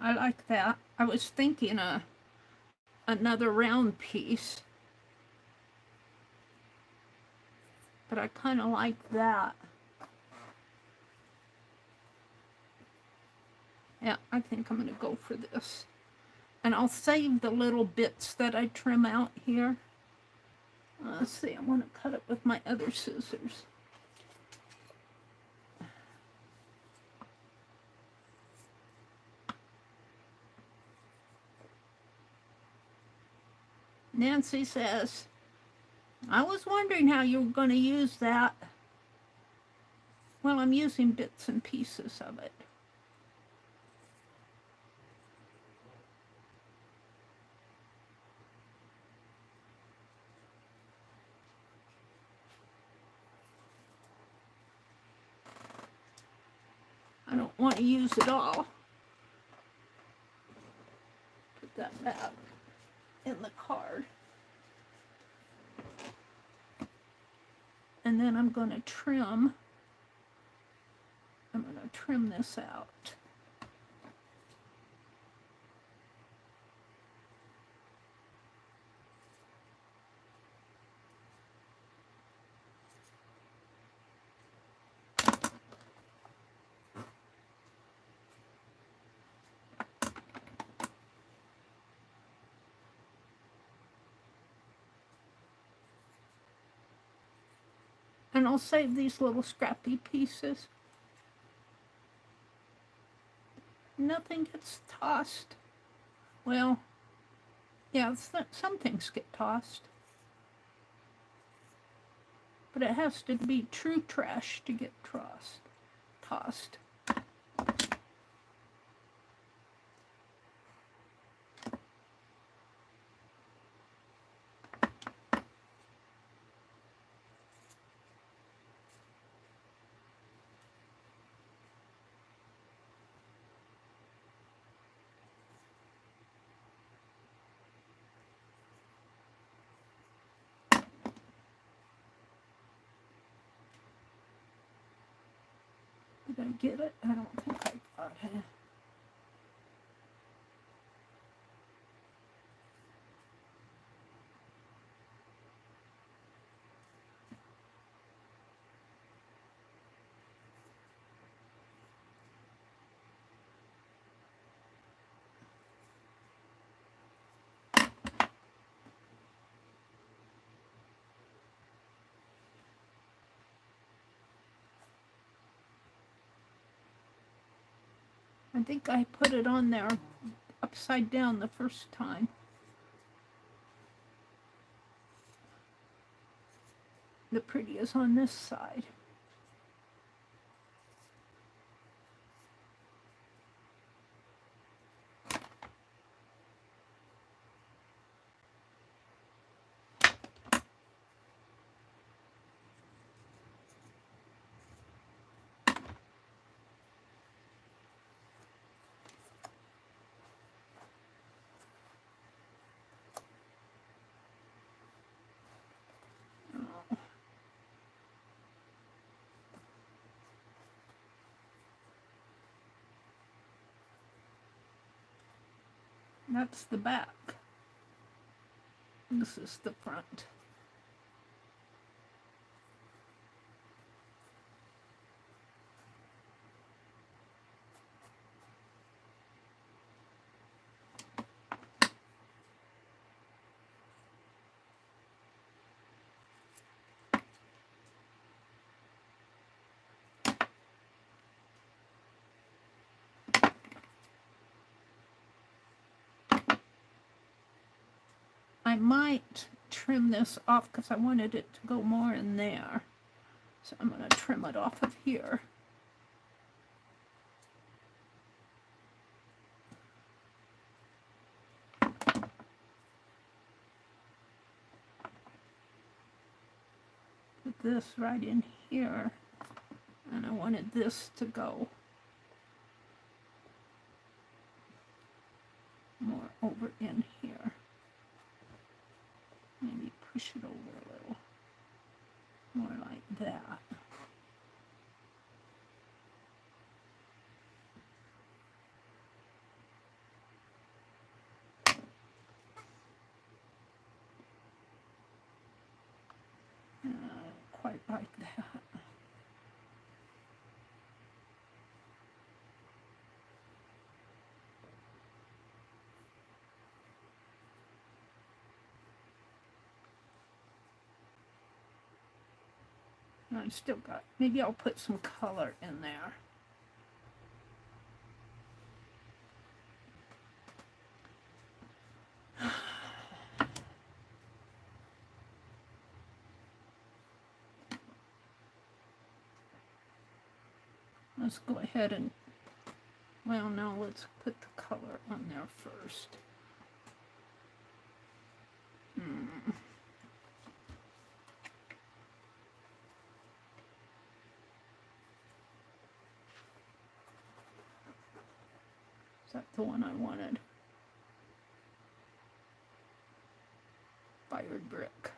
[SPEAKER 1] I like that. I was thinking another round piece, but I kind of like that. Yeah, I think I'm going to go for this. And I'll save the little bits that I trim out here. Let's see, I want to cut it with my other scissors. Nancy says, I was wondering how you were going to use that. Well, I'm using bits and pieces of it. I don't want to use it all. Put that back in the card. And then I'm going to trim I'm going to trim this out. And I'll save these little scrappy pieces. Nothing gets tossed. Well, yeah, some things get tossed. But it has to be true trash to get tossed. Did I get it? I don't think I got it. I think I put it on there upside down the first time. The pretty is on this side. That's the back. This is the front. I might trim this off because I wanted it to go more in there. So I'm going to trim it off of here. Put this right in here. And I wanted this to go more over in here. Maybe push it over a little more like that. Quite like that. I still got, maybe I'll put some color in there. Let's go ahead and, well, no, let's put the color on there first. Is that the one I wanted? Fired brick.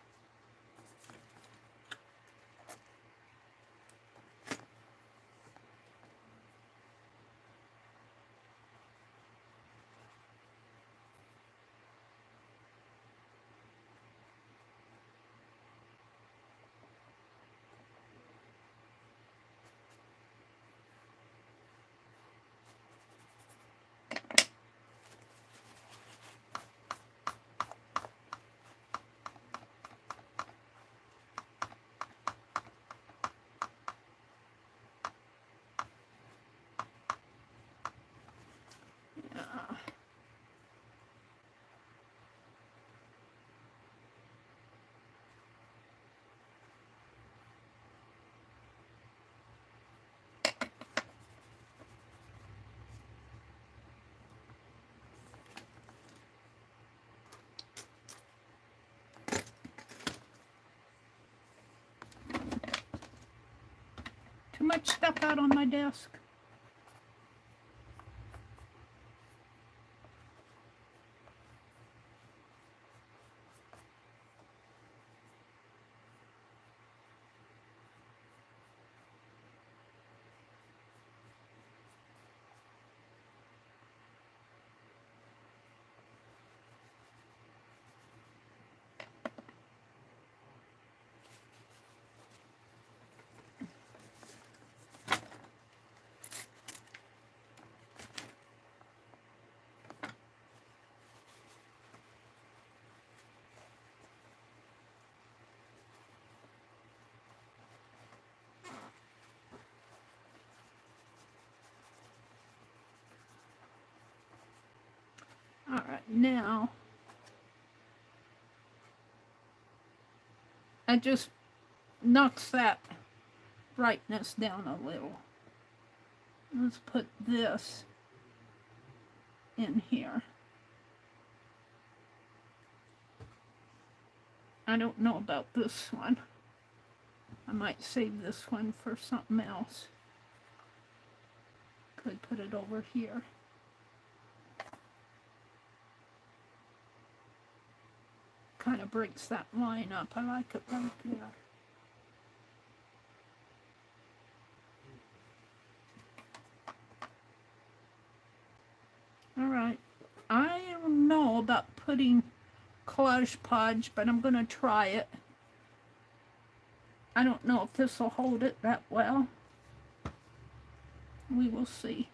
[SPEAKER 1] much stuff out on my desk. All right, now I just knocks that brightness down a little. Let's put this in here. I don't know about this one. I might save this one for something else. Could put it over here. Kind of breaks that line up. I like it right there. All right. I don't know about putting collage podge, but I'm going to try it. I don't know if this will hold it that well. We will see.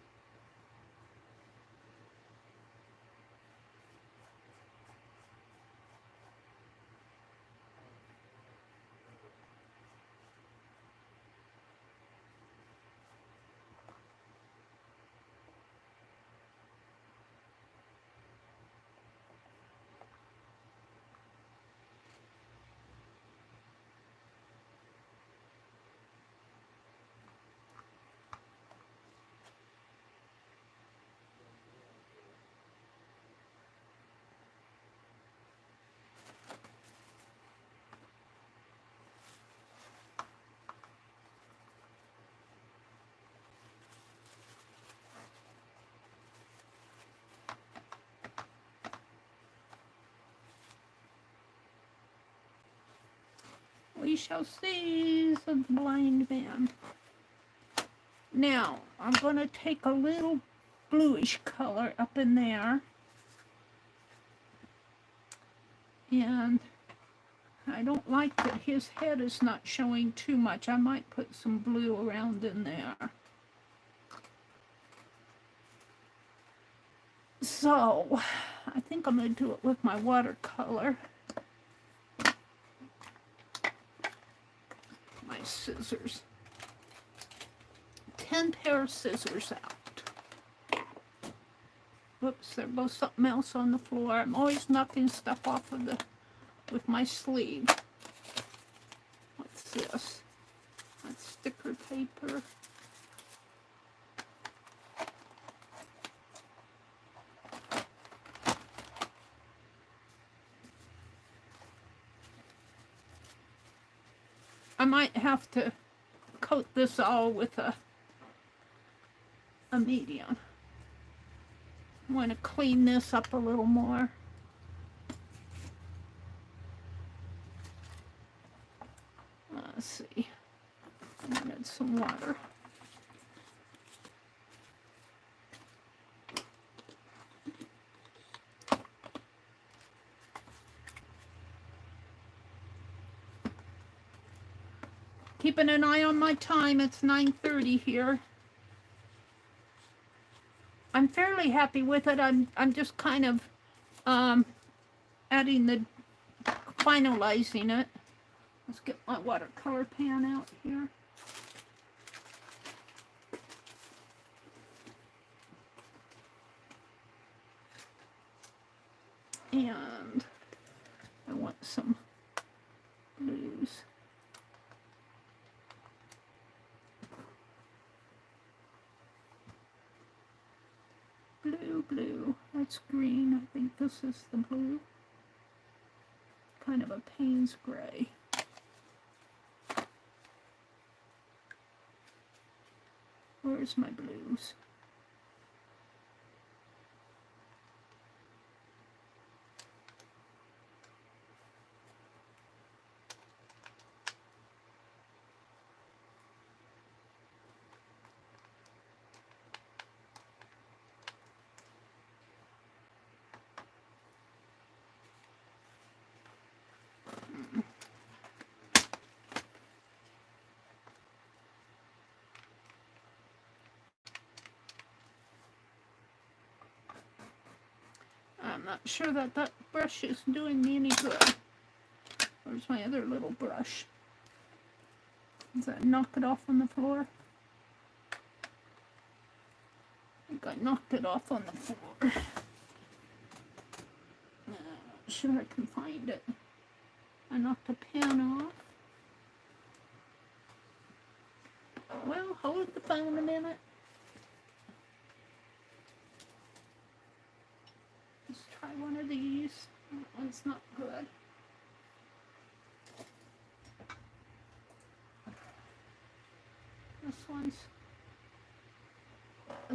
[SPEAKER 1] We shall see, said the blind man. Now, I'm going to take a little bluish color up in there. And I don't like that his head is not showing too much. I might put some blue around in there. So, I think I'm going to do it with my watercolor. My scissors. 10 pair of scissors out. Whoops, there goes something else on the floor. I'm always knocking stuff off of with my sleeve. What's this? That's sticker paper. I might have to coat this all with a medium. I want to clean this up a little more. Let's see. I need some water. Keeping an eye on my time. It's 9:30 here. I'm fairly happy with it. I'm just kind of finalizing it. Let's get my watercolor pan out here. And I want some blues. Blue. That's green. I think this is the blue. Kind of a Payne's gray. Where's my blues? I'm not sure that that brush is doing me any good. Where's my other little brush? Does that knock it off on the floor? I think I knocked it off on the floor. Sure I can find it. I knocked the pen off. Well, hold the phone a minute. Let's try one of these. That one's not good. This one's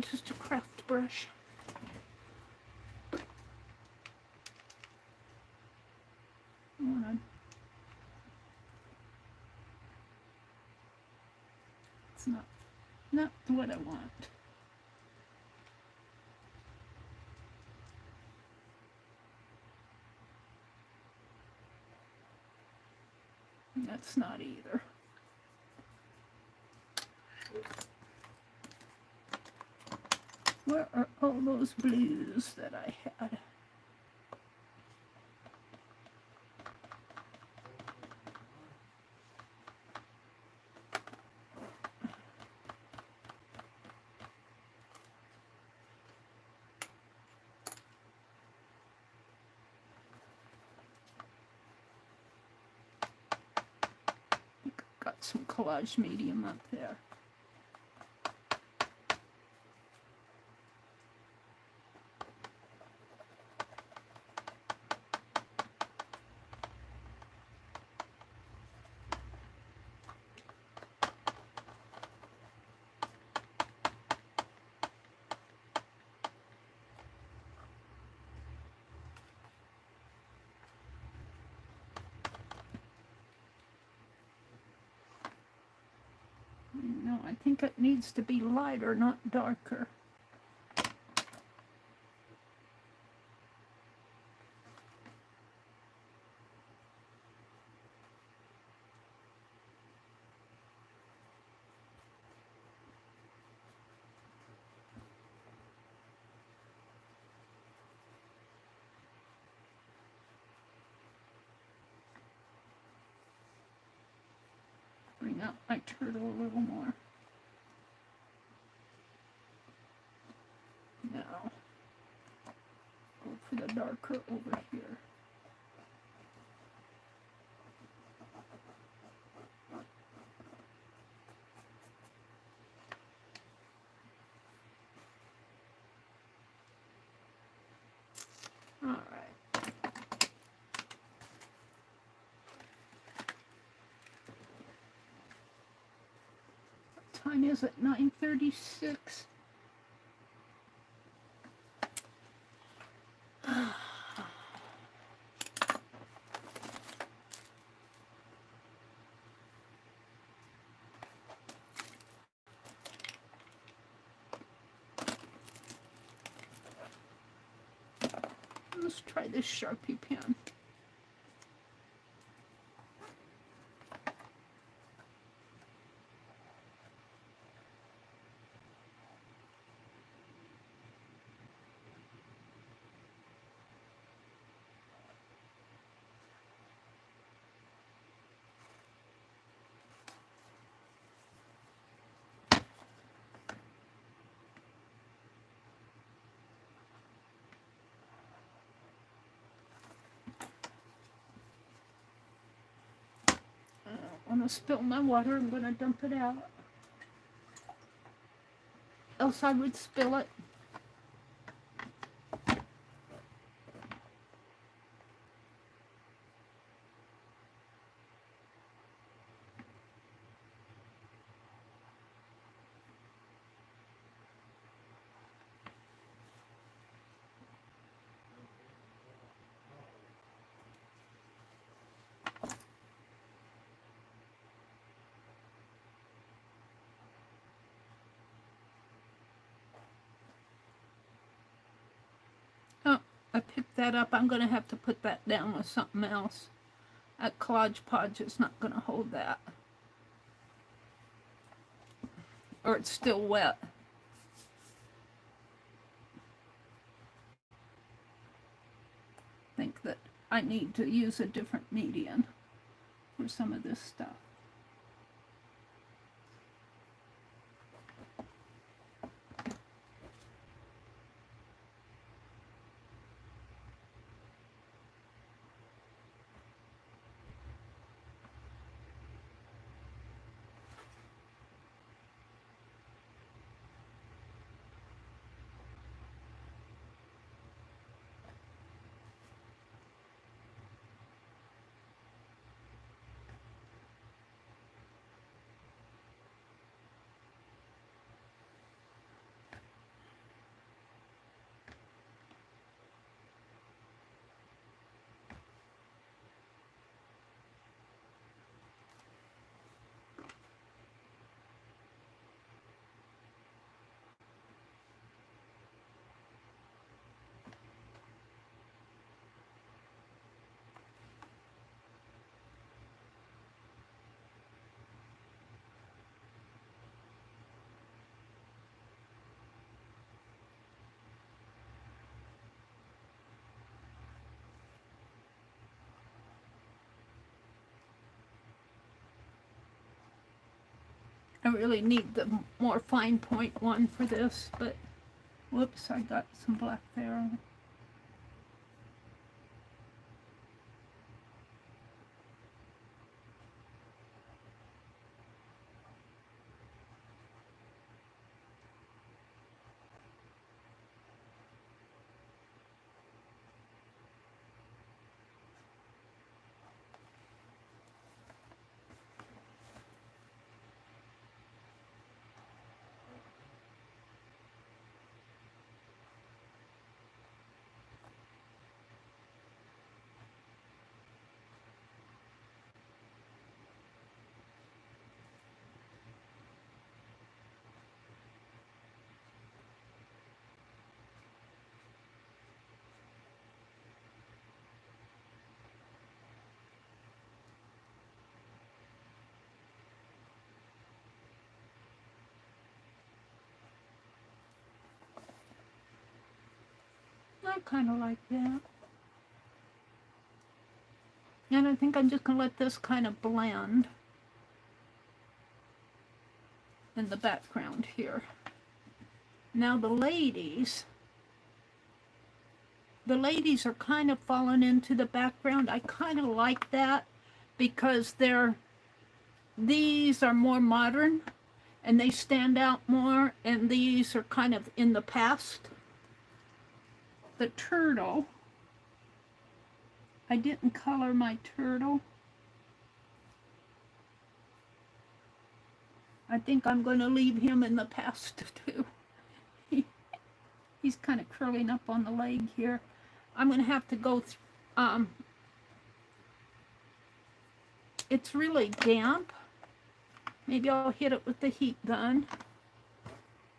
[SPEAKER 1] just a craft brush. It's not what I want. That's not either. Where are all those blues that I had? Got some collage medium up there. No, I think it needs to be lighter, not darker. Bring out my turtle a little more. Now, go for the darker over here. All right. What time is it? 9:36. Let's try this Sharpie pen. I'm gonna spill my water. I'm gonna dump it out. Else I would spill it. I picked that up. I'm going to have to put that down with something else. That Collage Podge is not going to hold that. Or it's still wet. I think that I need to use a different medium for some of this stuff. I really need the more fine point one for this, but whoops, I got some black there. I kind of like that. And I think I'm just going to let this kind of blend in the background here. Now the ladies are kind of falling into the background. I kind of like that because these are more modern and they stand out more, and these are kind of in the past. The turtle, I didn't color my turtle. I think I'm going to leave him in the past too. He's kind of curling up on the leg here. I'm going to have to go through, it's really damp. Maybe I'll hit it with the heat gun.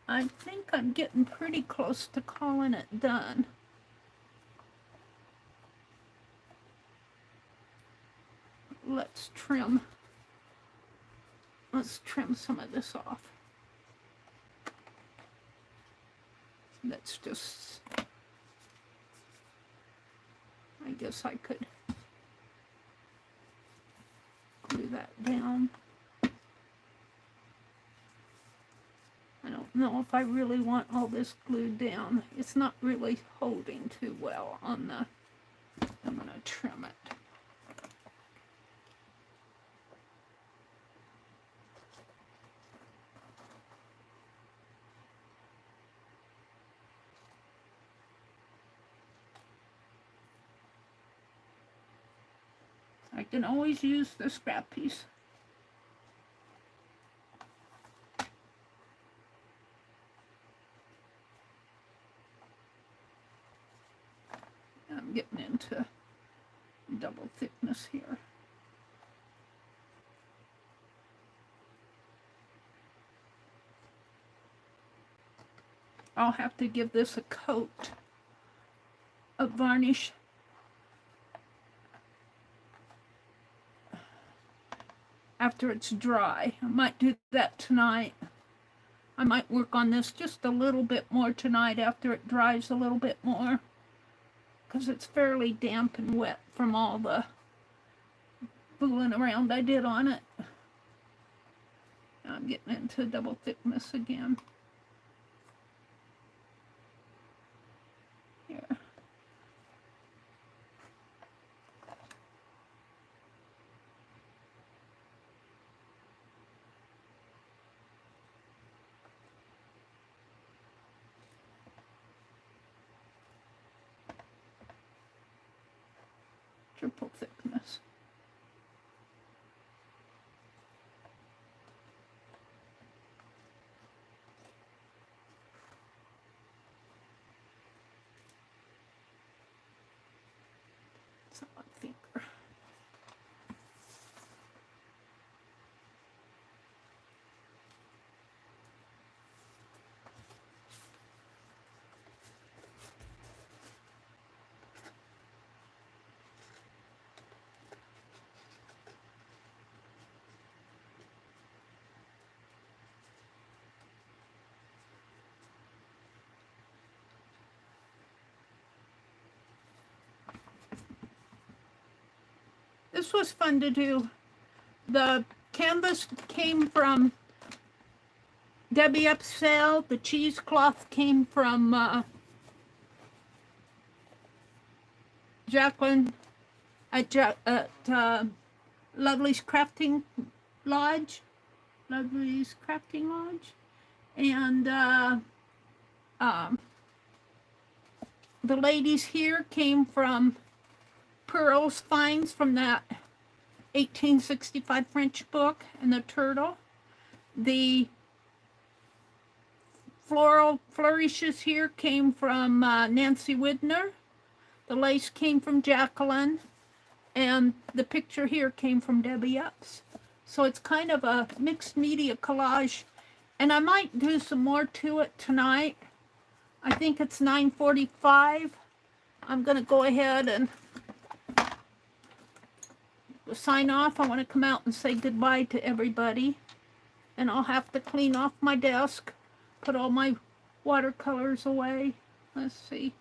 [SPEAKER 1] I think I'm getting pretty close to calling it done. Let's trim some of this off. That's just, I guess I could glue that down. I don't know if I really want all this glued down. It's not really holding too well on the, I'm going to trim it. I can always use the scrap piece. I'm getting into double thickness here. I'll have to give this a coat of varnish. After it's dry. I might do that tonight. I might work on this just a little bit more tonight after it dries a little bit more, because it's fairly damp and wet from all the fooling around I did on it. I'm getting into double thickness again. Here. Triple thickness. Somewhat thicker. This was fun to do. The canvas came from Debbie Upsell. The cheesecloth came from Jacqueline at Lovely's Crafting Lodge. Lovely's Crafting Lodge. And the ladies here came from Pearl's finds from that 1865 French book and the turtle. The floral flourishes here came from Nancy Widner. The lace came from Jacqueline. And the picture here came from Debbie Upps. So it's kind of a mixed media collage. And I might do some more to it tonight. I think it's 9:45. I'm going to go ahead and sign off. I want to come out and say goodbye to everybody. And I'll have to clean off my desk, put all my watercolors away. Let's see.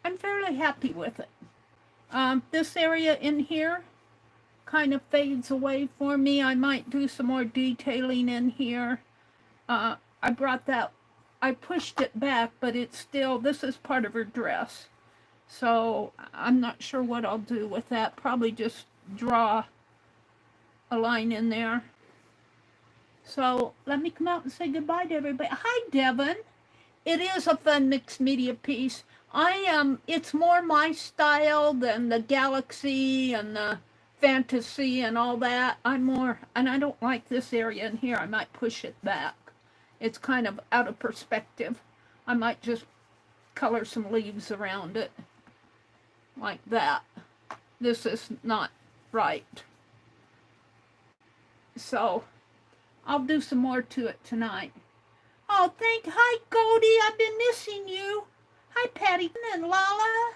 [SPEAKER 1] I'm fairly happy with it. This area in here kind of fades away for me. I might do some more detailing in here. I pushed it back, but it's still, this is part of her dress. So I'm not sure what I'll do with that. Probably just draw a line in there. So let me come out and say goodbye to everybody. Hi, Devin. It is a fun mixed media piece. It's more my style than the galaxy and the fantasy and all that. And I don't like this area in here. I might push it back. It's kind of out of perspective. I might just color some leaves around it. Like that. This is not right. So, I'll do some more to it tonight. Oh, hi, Goldie. I've been missing you. Hi, Patty and Lala.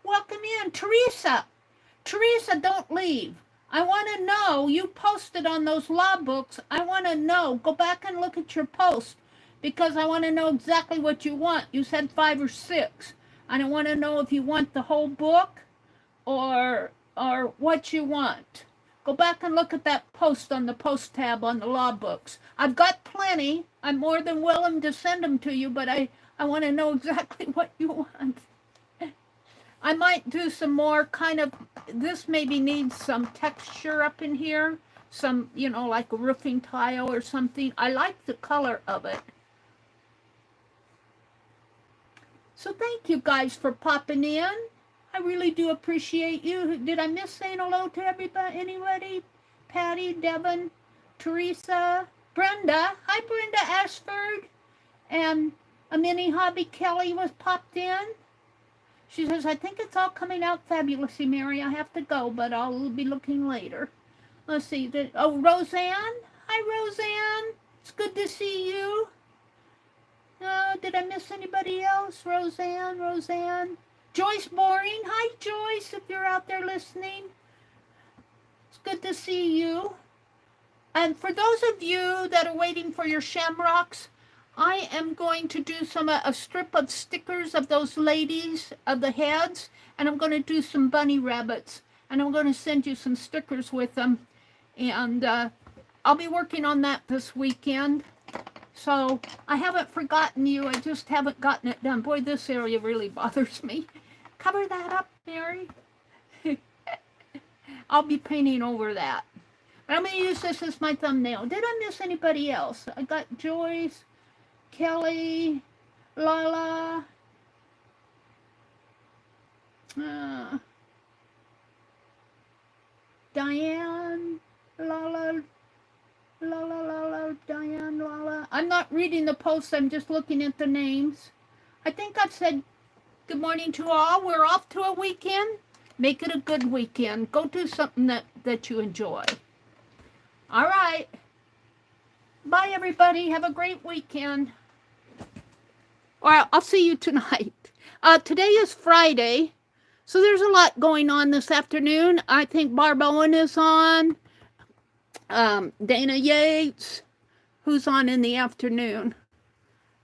[SPEAKER 1] Welcome in. Teresa, don't leave. I want to know. You posted on those law books. I want to know. Go back and look at your post because I want to know exactly what you want. You said 5 or 6. I don't want to know if you want the whole book or what you want. Go back and look at that post on the post tab on the law books. I've got plenty. I'm more than willing to send them to you, but I want to know exactly what you want. I might do some more kind of, this maybe needs some texture up in here. Some, like a roofing tile or something. I like the color of it. So thank you guys for popping in. I really do appreciate you. Did I miss saying hello to everybody? Anybody? Patty, Devin, Teresa, Brenda. Hi, Brenda Ashford. And a mini hobby Kelly was popped in. She says, I think it's all coming out fabulously, Mary. I have to go, but I'll be looking later. Let's see. Roseanne. Hi, Roseanne. It's good to see you. Did I miss anybody else? Roseanne. Joyce Boring. Hi, Joyce, if you're out there listening. It's good to see you. And for those of you that are waiting for your shamrocks, I am going to do a strip of stickers of those ladies, of the heads, and I'm going to do some bunny rabbits, and I'm going to send you some stickers with them. And I'll be working on that this weekend. So I haven't forgotten you. I just haven't gotten it done. Boy, this area really bothers me. Cover that up, Mary. I'll be painting over that. But I'm going to use this as my thumbnail. Did I miss anybody else? I got Joyce, Kelly, Lala, Diane, Lala, Diane, Lala. I'm not reading the posts. I'm just looking at the names. I think I've said good morning to all. We're off to a weekend. Make it a good weekend. Go do something that you enjoy. All right. Bye, everybody. Have a great weekend. All right, I'll see you tonight. Today is Friday, so there's a lot going on this afternoon. I think Barb Owen is on. Dana Yates, who's on in the afternoon.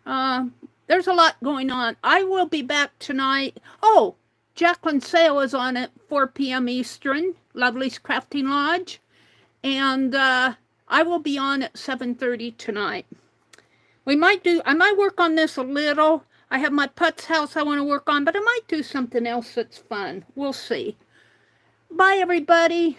[SPEAKER 1] There's a lot going on. I will be back tonight. Oh, Jacqueline Sale is on at 4 p.m. Eastern, Lovely's Crafting Lodge. And I will be on at 7:30 tonight. I might work on this a little. I have my Putz house I want to work on, but I might do something else that's fun. We'll see. Bye, everybody.